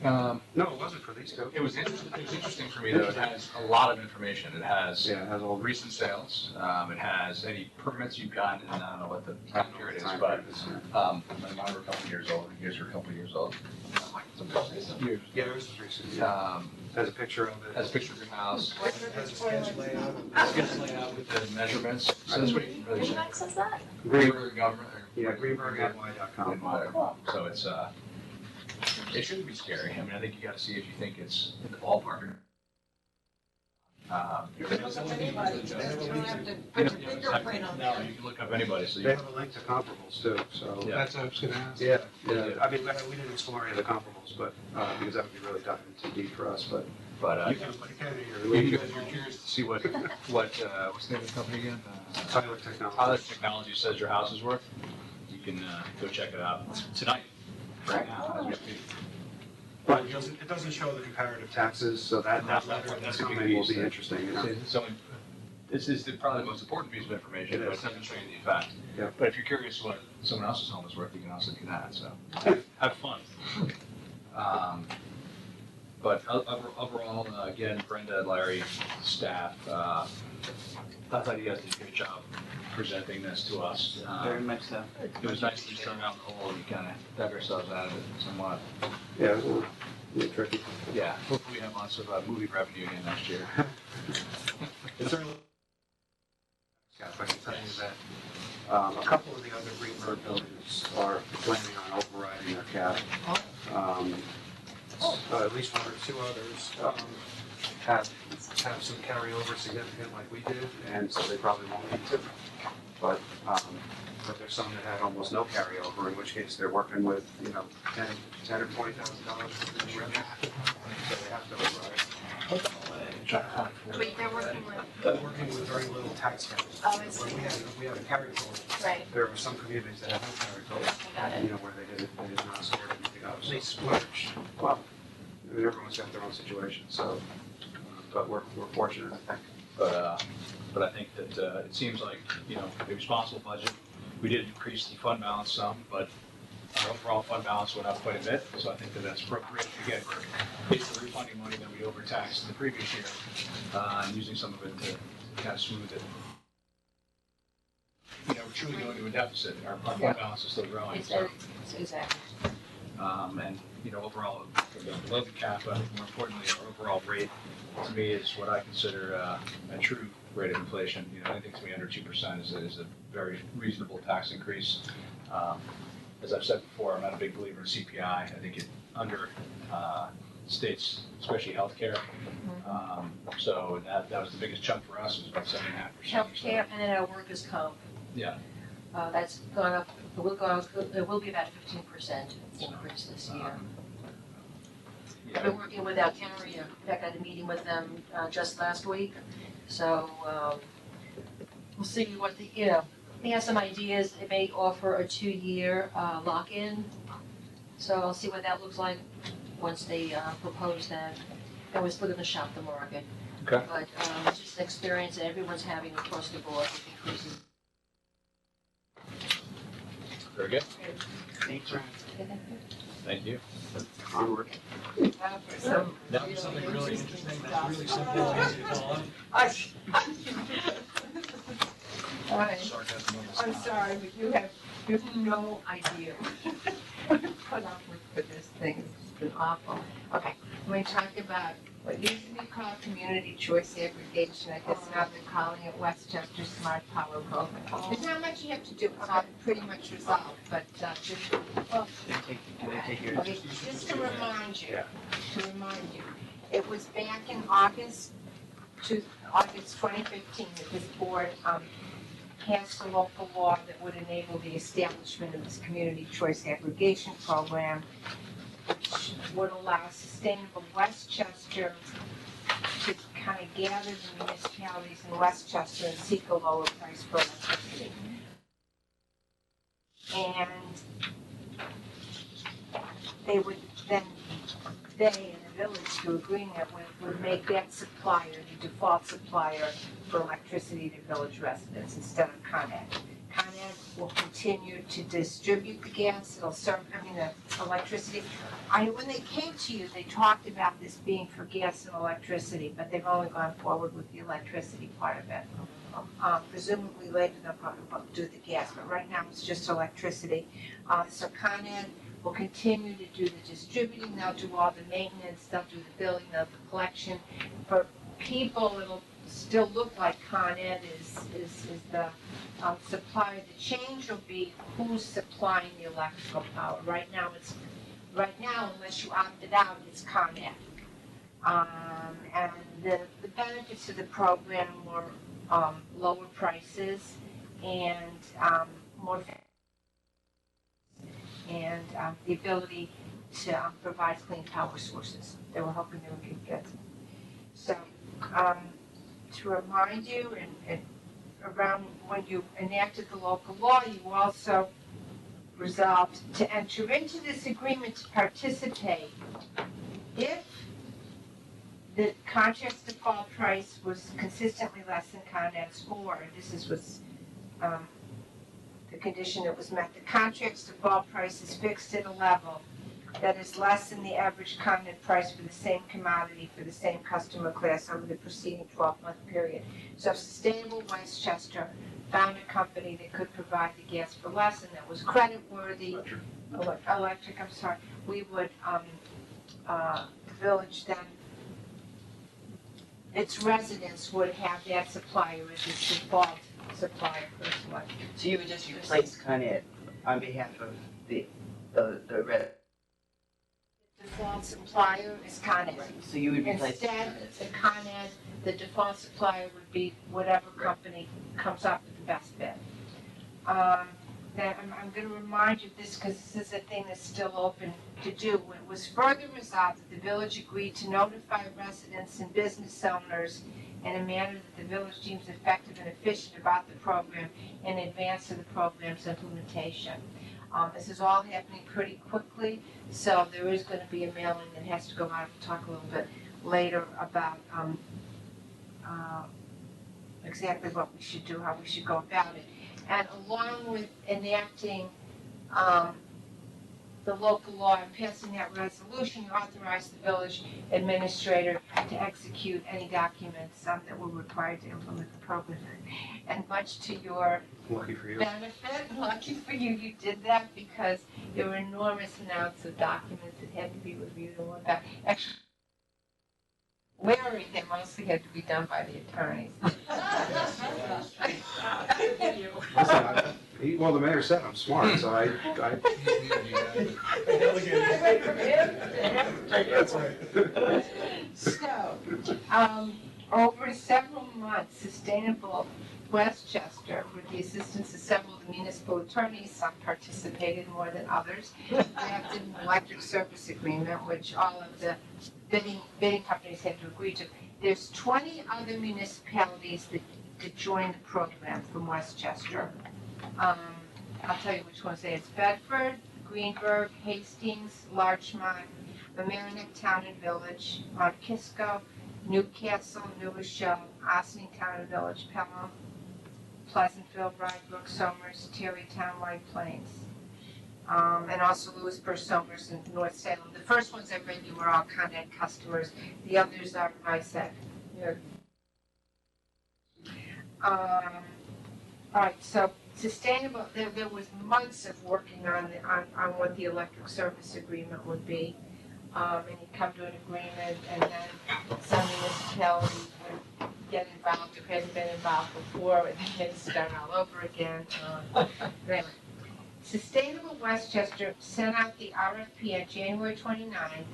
No, it wasn't for these two. It was interesting for me though, it has a lot of information. It has Yeah, it has all recent sales, it has any permits you've gotten, and I don't know what the time period is, Time but, period is, mine were a couple years old, yours were a couple years old. Years. Yeah, it was recent, yeah. Has a picture of it. Has a picture of your house, Has a sketch layout. sketch layout with the measurements, so that's what you can really Who check. access that? Greenberg government, or. Yeah, greenbergny.com. Cool. So it's, it shouldn't be scary. I mean, I think you gotta see if you think it's in the ballpark. You can look up anybody, you don't have to put your fingerprint on No, there. you can look up anybody, so They you. have a link to comparables too, so. Yeah. That's what I was gonna ask. Yeah, yeah, I mean, we didn't explore any of the comparables, but, because that would be really diving too deep for us, but. But, You can look at it, you can, if you're curious to see what, what's the name of the company again? Tyler Technologies. Tyler Technology says your house is worth, you can, go check it out tonight, right now, as we speak. But it doesn't show the comparative taxes, so that letter that's a big coming will piece. be interesting, you know? So, this is probably the most important piece of information, It but is. it doesn't show you the effect. Yeah. But if you're curious what someone else's home is worth, you can also do that, so have fun. But overall, again, Brenda, Larry, staff, I thought you guys did a great job presenting this to us. Very much so. It was nice to just turn out the whole and we kind of dug ourselves out of it somewhat. Yeah, it was a little tricky. Yeah, hopefully we have lots of movie revenue again next year. It's early. Scott, I can tell you that, a couple of the other Greenberg buildings are planning on overriding their cap. At least one or two others, have some carryover significant like we did, and so they probably won't need to. But there's some that had almost no carryover, in which case they're working with, $10,000 or $20,000 worth of revenue. So they have to override. Wait, they're working with, They're working with very little tax carry. oh, I see. We have a carry forward. Right, There are some communities that have no carry forward, I got it. where they did not store anything up. They splurged. Well, everyone's got their own situation, so, but we're fortunate, I think. But I think that it seems like, a responsible budget. We did increase the fund balance some, but our overall fund balance went up quite a bit, so I think that that's appropriate. Again, we're basically refunding money that we overtaxed the previous year, and using some of it to kind of smooth it. We're truly going to a deficit. Our fund balance is still growing, so. Exactly. And, overall, below the cap, I think more importantly, our overall rate, to me, is what I consider a true rate of inflation. Anything to me under 2% is a very reasonable tax increase. As I've said before, I'm not a big believer in CPI. I think it states, especially healthcare. So that was the biggest chunk for us, was about 7.5%. Healthcare and then our workers' comp. Yeah. That's gone up, it will be about a 15% increase this year. I've been working with our carrier, in fact, I had a meeting with them just last week, so we'll see what they have some ideas, they may offer a 2-year lock-in, so I'll see what that looks like once they propose that, and we're still gonna shop the market. Okay. But it's just an experience that everyone's having across the board with increases. Very good. Thanks, Ron. Thank you. Onward. So, Something really interesting, that's really simple and easy to follow. all right, Sarcasm on the I'm side. sorry, but you have no idea what you put up with for this thing. It's been awful. Okay, we talked about what used to be called community choice aggregation. I guess now they're calling it Westchester Smart Power Program. There's not much you have to do. It's all pretty much resolved, but just, well, Do they take your? okay, just to remind you, it was back in August 2015 that this board passed a local law that would enable the establishment of this community choice aggregation program, which would allow Sustainable Westchester to kind of gather the municipalities in Westchester and seek a lower price for electricity. And they would then, they and the village, through agreement, would make that supplier the default supplier for electricity to village residents instead of Con Ed. Con Ed will continue continue to distribute the gas, the electricity. When they came to you, they talked about this being for gas and electricity, but they've only gone forward with the electricity part of it. Presumably later they'll probably do the gas, but right now it's just electricity. So Con Ed will continue to do the distributing, they'll do all the maintenance, they'll do the billing, they'll do the collection. For people, it'll still look like Con Ed is the supplier. The change will be who's supplying the electrical power. Right now, unless you opted out, it's Con Ed. And the benefits of the program were lower prices and more and the ability to provide clean power sources. They were hoping they would get. So to remind you, and around when you enacted the local law, you also resolved to enter into this agreement to participate if the contract's default price was consistently less than Con Ed's, or was the condition that was met. The contract's default price is fixed at a level that is less than the average Con Ed price for the same commodity for the same customer class over the preceding 12-month period. So if Sustainable Westchester found a company that could provide the gas for less and that was creditworthy, electric, we would, the village then, its residents would have that supplier as its default supplier for electric. So you would just replace Con Ed on behalf of the red. Default supplier is Con Ed. So you would replace Con Instead, Ed. the Con Ed, the default supplier would be whatever company comes up with the best bid. That I'm going to remind you of this because this is a thing that's still open to do. It was further resolved that the village agreed to notify residents and business owners in a manner that the village deems effective and efficient about the program in advance of the program's implementation. This is all happening pretty quickly, so there is going to be a mailing that has to go out. We'll talk a little bit later about exactly what we should do, how we should go about it. And along with enacting the local law and passing that resolution, you authorize the village administrator to execute any documents that were required to implement the program. And much to your Lucky for you. benefit, lucky for you, you did that because there were enormous amounts of documents that had to be reviewed and looked at. Actually, Larry, they mostly had to be done by the attorneys. Listen, well, the mayor said I'm smart, so I That's right. So, over several months, Sustainable Westchester, with the assistance of several of the municipal attorneys, some participated more than others, drafted an electric service agreement, which all of the bidding companies had to agree to. There's 20 other municipalities that joined the program from Westchester. I'll tell you which ones they are. It's Bedford, Greenberg, Hastings, Larchmont, Mamaroneck Town and Village, Mount Kisco, Newcastle, New Rochelle, Ossining Town and Village, Pelham, Pleasantville, Rybrook, Somers, Terrytown, White Plains, and also Lewisburg, Somers, and North Salem. The first ones I read you were all Con Ed customers. The others are ISAC. All right, so Sustainable, there was months of working on what the electric service agreement would be. And you come to an agreement, and then some municipalities would get involved who hadn't been involved before, and then they'd start all over again. Anyway, Sustainable Westchester sent out the RFP on January 29.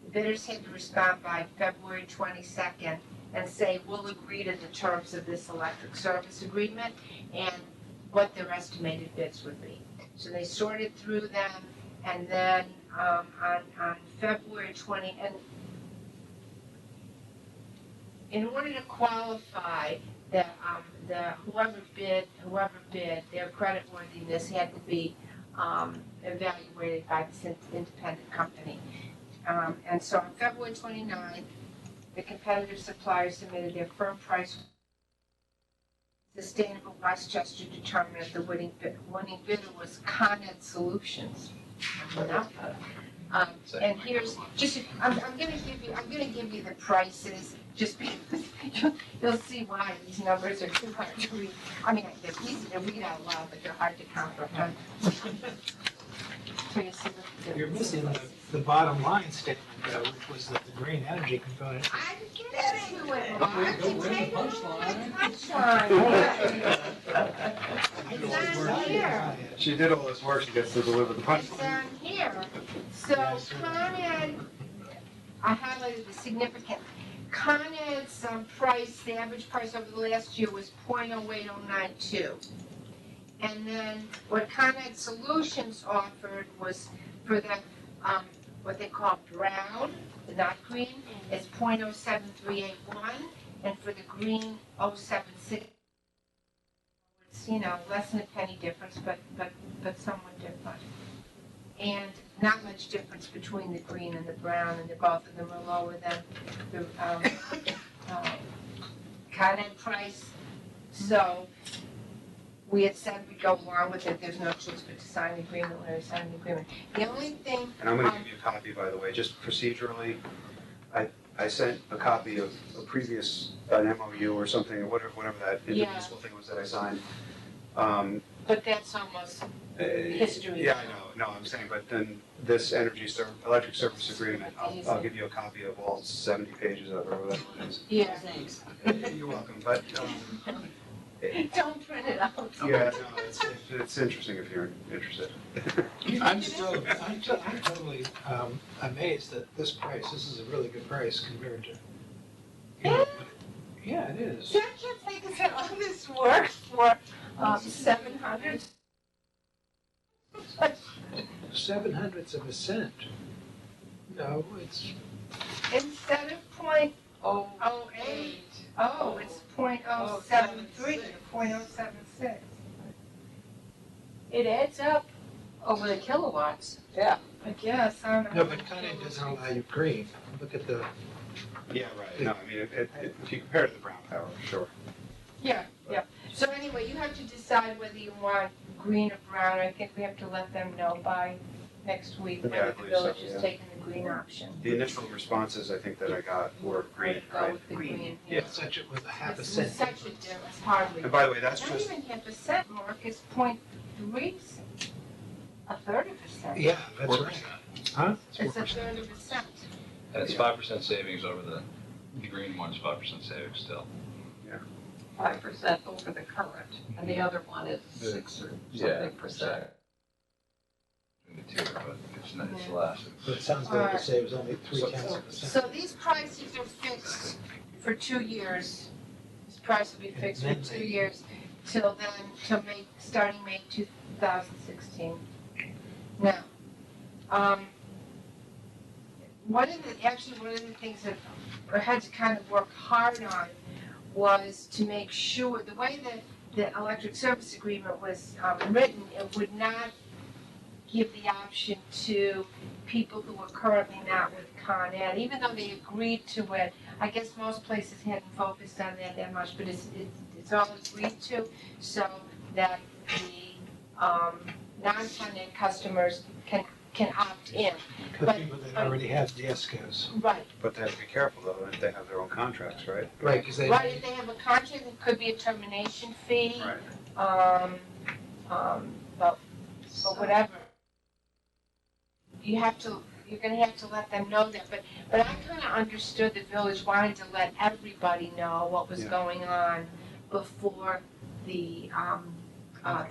The bidders had to respond by February 22nd and say, we'll agree to the terms of this electric service agreement and what their estimated bids would be. So they sorted through them, and then on February 20, and in order to qualify, whoever bid, their creditworthiness had to be evaluated by this independent company. And so on February 29th, the competitive suppliers submitted their firm price Sustainable Westchester determined that the winning bidder was Con Ed Solutions. And here's, just, I'm gonna give you the prices, just because you'll see why these numbers are too hard to read. I mean, they're easy to read out loud, but they're hard to comprehend. So you see the You're missing the bottom line statement, though, which was that the green energy component. I didn't get into it, Mark. Don't You bring the take all punchline. my punchline. It's on here. She did all this work, she gets to deliver the It's punchline. on here. So Con Ed, I highlighted the significant. Con Ed's price, the average price over the last year was .08092. And then what Con Ed Solutions offered was for the, what they call brown, not green, is .07381, and for the green, 076. It's, less than a penny difference, but somewhat different. And not much difference between the green and the brown, and both of them are lower than the Con Ed price. So we had said we'd go along with it. There's no choice but to sign the agreement. Larry signed the agreement. The only thing. And I'm gonna give you a copy, by the way, just procedurally. I sent a copy of a previous, an MOU or something, or whatever that Yeah. indivisible thing was that I signed. But that's almost history. Yeah, I know, no, I'm saying, but then this electric service agreement, I'll give you a copy of all 70 pages of it, or whatever it is. Yeah. Thanks. You're welcome, but, Don't print it out. yeah, no, it's interesting if you're interested. I'm totally amazed that this price, this is a really good price compared to. Yeah, it is. So I can't think of all this work for 700. 0.07 of a cent. No, it's. Instead of .008, it's .073 or .076. It adds up over the kilowatts. Yeah. I guess, I don't No, know. but Con Ed doesn't allow you green. Look at the. Yeah, right, no, I mean, if you compare it to the brown power, sure. Yeah. So anyway, you have to decide whether you want green or brown. I think we have to let them know by next week Yeah, I whether the believe so, village is yeah. taking the green option. The initial responses, I think, that I got were green, Go right? with the green. Yeah. Such it with a half a It's cent. such a difference, hardly. And by the way, that's Not just, even half a cent, Mark, it's .3, a third of a cent. Yeah, that's 4%. right. Huh? It's a third of a cent. And it's 5% savings over the green one's 5% savings still. 5% over the current, and the other one is 6 or something percent. The two, but it's less. But it sounds like they say it was only 0.3 of a So cent. these prices are fixed for 2 years. This price will be fixed for 2 years till then, starting May 2016. Now, one of the things that I had to kind of work hard on was to make sure, the way that the electric service agreement was written, it would not give the option to people who are currently not with Con Ed, even though they agreed to it. I guess most places hadn't focused on that much, but it's all agreed to, so that the non-Con Ed customers can opt in. The but- people that already have the ESCOs. Right, but they have to be careful though, if they have their own contracts, right? Right, because they. right, if they have a contract, it could be a termination fee, Right. but whatever. You're gonna have to let them know that, but I kinda understood the village wanted to let everybody know what was Yeah. going on before they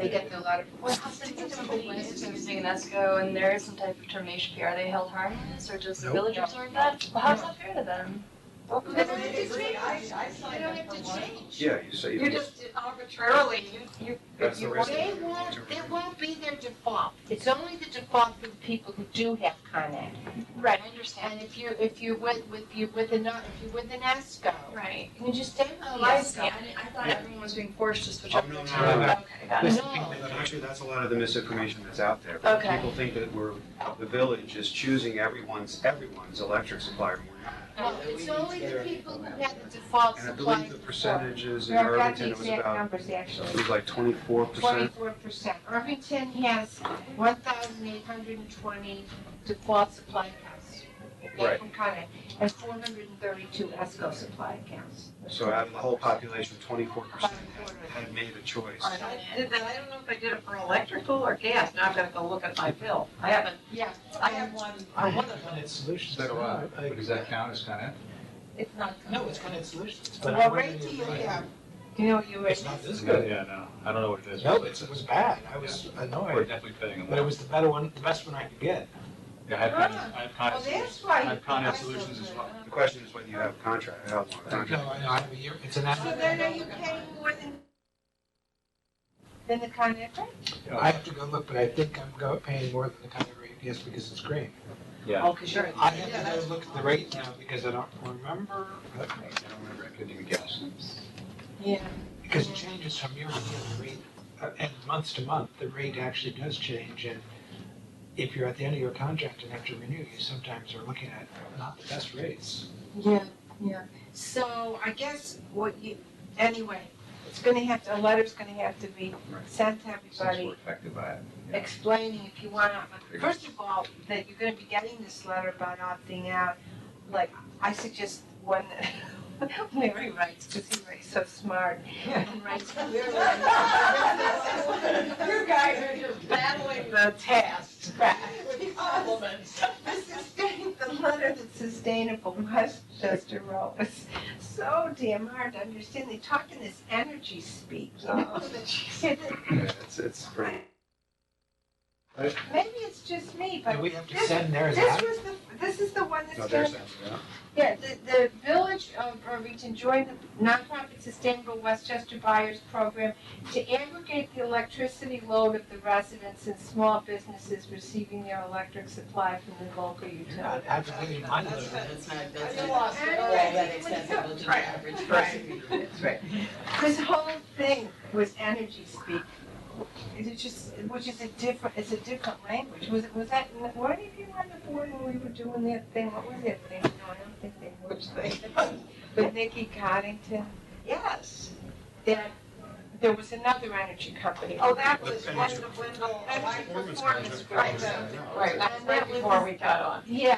get the letter. What happens if somebody is using an ESCO and there is some type of termination fee? Are they held harmless, or does the Nope. village absorb that? Well, how's that fair to them? They don't have to change. I They signed don't up have for to one. change. Yeah, you say. You just arbitrarily, That's if the you risk. want. It won't be their default. It's only the default for the people who do have Con Ed. Right, I understand. And if you're with an ESCO, Right. you can just stay with the Oh, I see. ESCO. I thought everyone was being forced to switch Oh, up. no, to- no, no. Okay, got it. No. Actually, that's a lot of the misinformation that's out there. Okay. People think that the village is choosing everyone's electric supplier, and we're Well, it's only the people who had the default And I supply. believe the percentages in I've got the Irvington, it was exact about, numbers actually. it was like 24%. 24%. Irvington has 1,820 default supply accounts. Right. From Connex, and 432 ESCO supply accounts. So out of the whole population, 24% had made a choice. I did that, I don't know if I did it for electrical or gas, now I've gotta go look at my bill. I have one, I want to Con Ed Solutions. So do I. But does that count as kind of? It's not. No, it's Con Ed Solutions. But What I'm rate wondering do you if you're right. have? Do you know what you were? It's not this good. Yeah, no, I don't know what it is. No, it was bad. I was We're annoyed. definitely paying them. But it was the better one, the best one I could get. Yeah, I have Con Well, Ed that's why. I have Con Ed Solutions as well. The question is whether you have a contract, how long a No, contract. I know, I have a year, it's an So annual. then are you paying more than the Con Ed rate? I have to go look, but I think I'm paying more than the Con Ed rate, yes, because it's green. Yeah. oh, cause you're. I have to go look at the rate now because I don't remember. I don't remember, I couldn't even guess. Yeah. Because it changes from year to year, the rate, and month to month, the rate actually does change, and if you're at the end of your contract and have to renew, you sometimes are looking at not the best rates. Yeah, yeah. So I guess anyway, it's gonna have to, a letter's gonna have to be sent to Since everybody we're affected by it. explaining if you wanna, first of all, that you're gonna be getting this letter about opting out. Like, I suggest when Larry writes, because he's so smart, and writes clearly. You guys are just battling the tasks with compliments. The letter that Sustainable Westchester wrote was so damn hard to understand. They talk in this energy speak, you know? Yeah, it's pretty. Maybe it's just me, but Do we have to this- send theirs this out? this is the one No, that's there's gonna, that, yeah, the Village of Irvington joined the nonprofit Sustainable Westchester Buyers Program to aggregate the electricity load of the residents and small businesses receiving their electric supply from the local utility. I have to give you mine. You lost it. That's right. This whole thing was energy speak. It's just, which is it's a different language. Was that, were any of you on the board when we were doing that thing? What was that thing? No, I don't think they were. Which thing? With Nikki Coddington, Yes. that there was another energy company. Oh, that was Wendell. Energy Performance Group. Right, right, that's right before we got on. Yeah.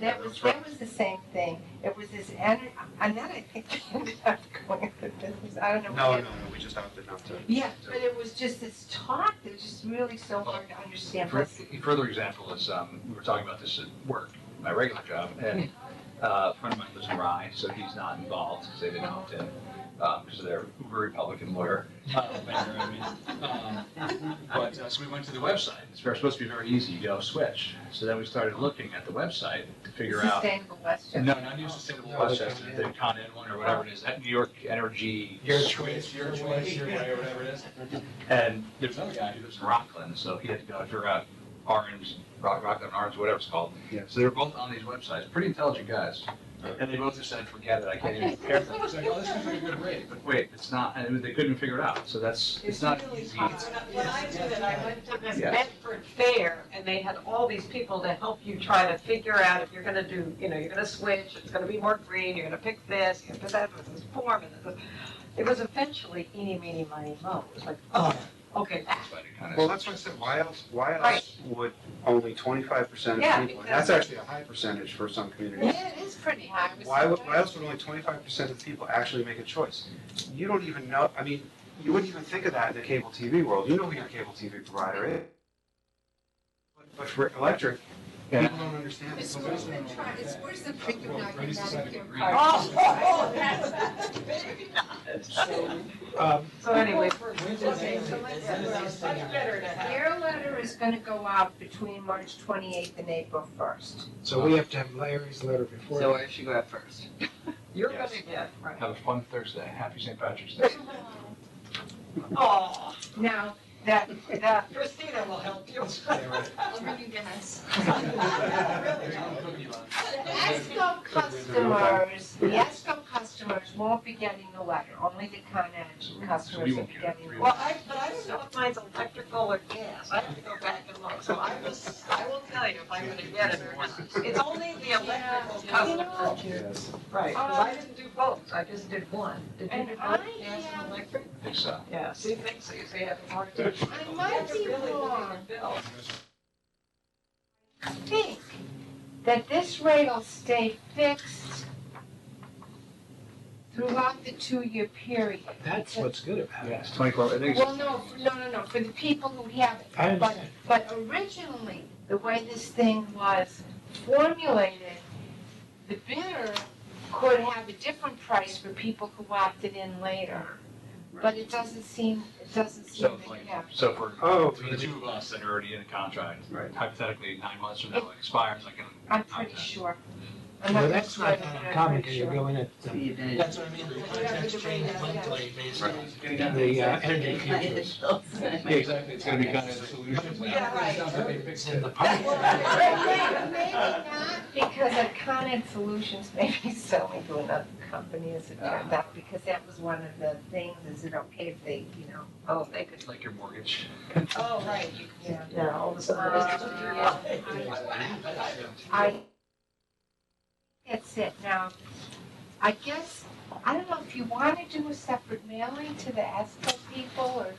That was the same thing. It was this energy, and then I think they ended up going into business. I don't know. No, we just opted not to. Yeah, but it was just this talk that was just really so hard to understand. A further example is, we were talking about this at work, my regular job, and a friend of mine lives in Rye, so he's not involved, because they didn't opt in, because of their uber Republican lawyer. So we went to the website. It's supposed to be very easy, switch. So then we started looking at the website to figure out. Sustainable Westchester. No, not New Sustainable Westchester, the Con Ed one or whatever it is, that New York Energy. Your choice. Your way, or whatever it is. And there's another guy who lives in Rockland, so he had to go figure out Rockland Orange, whatever it's called. Yeah. So they were both on these websites, pretty intelligent guys. And they both just said, forget it, I can't even compare them. It's like, oh, this seems like a good rate, but wait, it's not, and they couldn't figure it out, so it's not easy. When I did it, I went to this Yeah. Medford Fair, and they had all these people to help you try to figure out if you're gonna do, you're gonna switch, it's gonna be more green, you're gonna pick this, you're gonna put that with this form, and this. It was eventually eeny, meeny, miny, mo. It was like, oh, okay, That's why they kind of- Well, that's what I said, why else Right. would only 25% Yeah, of people, and because- that's actually a high percentage for some communities. Yeah, it is pretty high. Why else would only 25% of the people actually make a choice? You don't even know, I mean, you wouldn't even think of that in the cable TV world. You know who your cable TV provider is. But for electric, people don't understand. It's worse than it's worse than figuring out your Medicare oh, that's maybe not. So anyway. Okay, so let's, much better to have. Their letter is gonna go out between March 28th and April 1st. So we have to have Larry's letter before. So I should go out first. You're Yes. gonna get, right. Have a fun Thursday, happy St. Patrick's Day. Oh, Now, Christina will help you. I'll bring you guys. the ESCO customers won't be getting the letter, only the Con Ed customers will be getting the get letter. Well, but I don't know if mine's electric electrical or gas? I have to go back and look, so I will tell you if I'm gonna get it or not. It's only the electrical customer. Yes. Right, because I didn't do both, I just did one. Did you And do both, I gas have- and electric? I think so. Yeah, see, thanks, so you say you have a hard time. I might be wrong. I think that this rate will stay fixed throughout the 2-year period. That's what's good about it. Yes, 24, I think Well, no, for the people who have it. I But, understand. but originally, the way this thing was formulated, the bidder could have a different price for people who opted in later. But it doesn't seem so, that like, you have. so for, Oh, for the two of us that are already in a contract, Right. hypothetically, 9 months from now it expires, I can. I'm pretty sure. I'm Well, not that's gonna not swear, that but I'm uncommon, pretty because you sure. go in at, That's what I mean, the contracts change monthly based on. the energy futures. Yeah, exactly, it's gonna be kind of the solution. Yeah, right. In the pipe. Maybe not, because at Con Ed Solutions, maybe selling to another company as it turned out, because that was one of the things, is it okay if they, Oh, they could, Like your mortgage. oh, right, yeah. yeah, all of a sudden. I, that's it. Now, I guess, I don't know if you want to do a separate mailing to the ESCO people, or,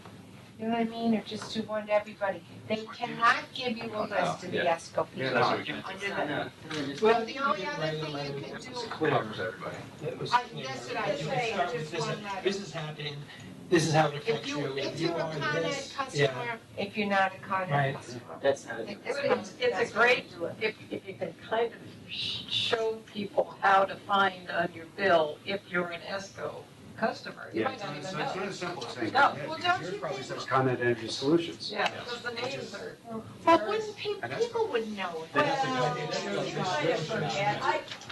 you know what I mean, or just do one to everybody. They cannot give you a list to the Yeah. ESCO Yeah, people. that's what we can. Under the, Well, the only other thing you could do, Covers everybody. It was I, clear. that's what I You say, can start with just this, one letter. this is happening, this is how it If affects you, you. if you're a are Con Ed this- customer, if you're not a Con Ed Right. customer. That's not I a think difference. It's a great, if you can kind of show people how to find on your bill if you're an ESCO customer. You Yeah, might not it's even not know. as simple as saying, No, yeah, well, because don't yours you probably think- says Con Ed Energy Solutions. Yeah, because the names are. But wouldn't And that's people would know it. They have to Well, go- they have to go you through might have filters. forget.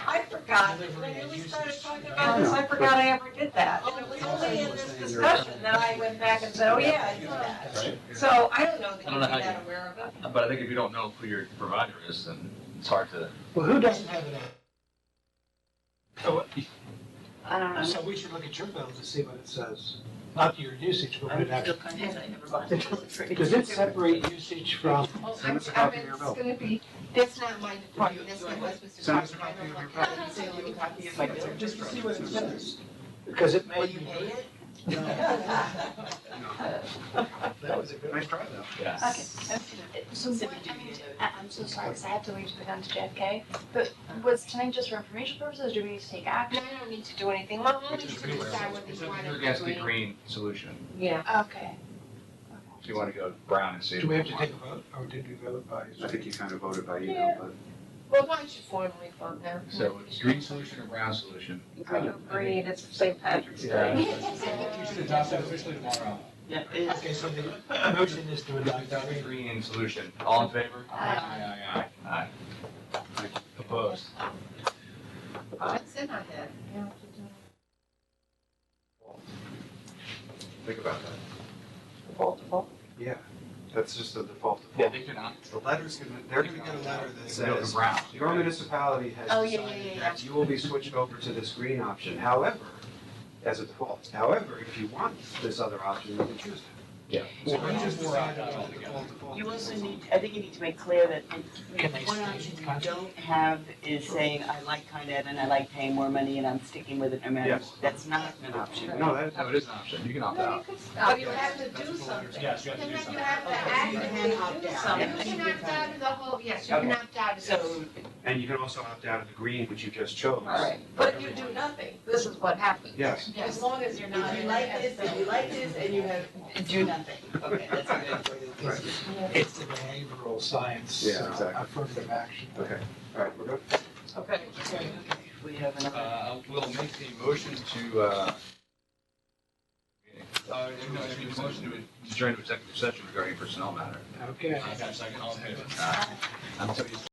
I forgot, when we started talking about this, I forgot I ever did that. And it was only in this discussion that I went back and said, oh yeah, I did that. Right. So I don't know that I you'd don't be know how that aware of it. But I think if you don't know who your provider is, then it's hard to. Well, who doesn't have it? I don't know. So we should look at your bill to see what it says. Not your usage, but what it actually. Does it separate usage from? Well, Send us a I copy mean, of your it's bill. gonna be, that's not my department, that's not Westminster Send us a department. copy of your bill. Just to see what it says. Because it may be. That was a good. Nice try, though. Yeah. Okay. So what, I mean, I'm so sorry, because I have to leave to go down to JFK, but was tonight just for information purposes, or do we need to take No, action? I don't need to do anything, well, we'll need to decide whether It's you want you're to against the agree. green solution, Yeah. Okay. so you want to go brown and see. Do we have to take a vote, or did we vote by? I think you kind of voted by email, Yeah. but Well, why don't you formally vote now? So it's green solution or brown solution? Agreed, it's St. Patrick's Yeah. Day. You should adopt that officially tomorrow. Yeah, it is. Okay, so the motion is to adopt Adopt the the green solution. All in favor? Aye. Aye. Opposed? That's it on that. Yeah. Think about that. Multiple. yeah, that's just the default. Yeah, they can opt. The letter's gonna, they're gonna get a letter that They go to says, brown. your municipality has Oh, yeah, decided yeah, yeah, that you will be switched over to this green option. However, as a default, however, if you want this other option, you can choose it. Yeah. So we just decided on the default. You also need, I think you need to make clear that Can they one stay option in you contract? don't have is saying, I like Con Ed and I like paying more money and I'm sticking with it no matter. Yes. That's not an option. No, that, No, it is an option. You can opt No, you out. could stop. But you have to do something. Yes, you have to do You something. have to You actively can opt do out. something. Yeah. You can opt out of the whole, yes, you can opt out of it. So, and you can also opt out of the green, which you just chose. All right, but you do nothing, this is what happens. Yes. As long as you're not. if you like this, and you like this, and you have, do nothing. Okay, that's good. Right. It's the behavioral science. Yeah, exactly. Affirmative action. Okay, all right, we're good? Okay. We have another. We'll make the motion to, no, I mean, the motion to adjourn to executive session regarding personnel matter. Okay. I got a second, all in favor? Aye. I'm so used to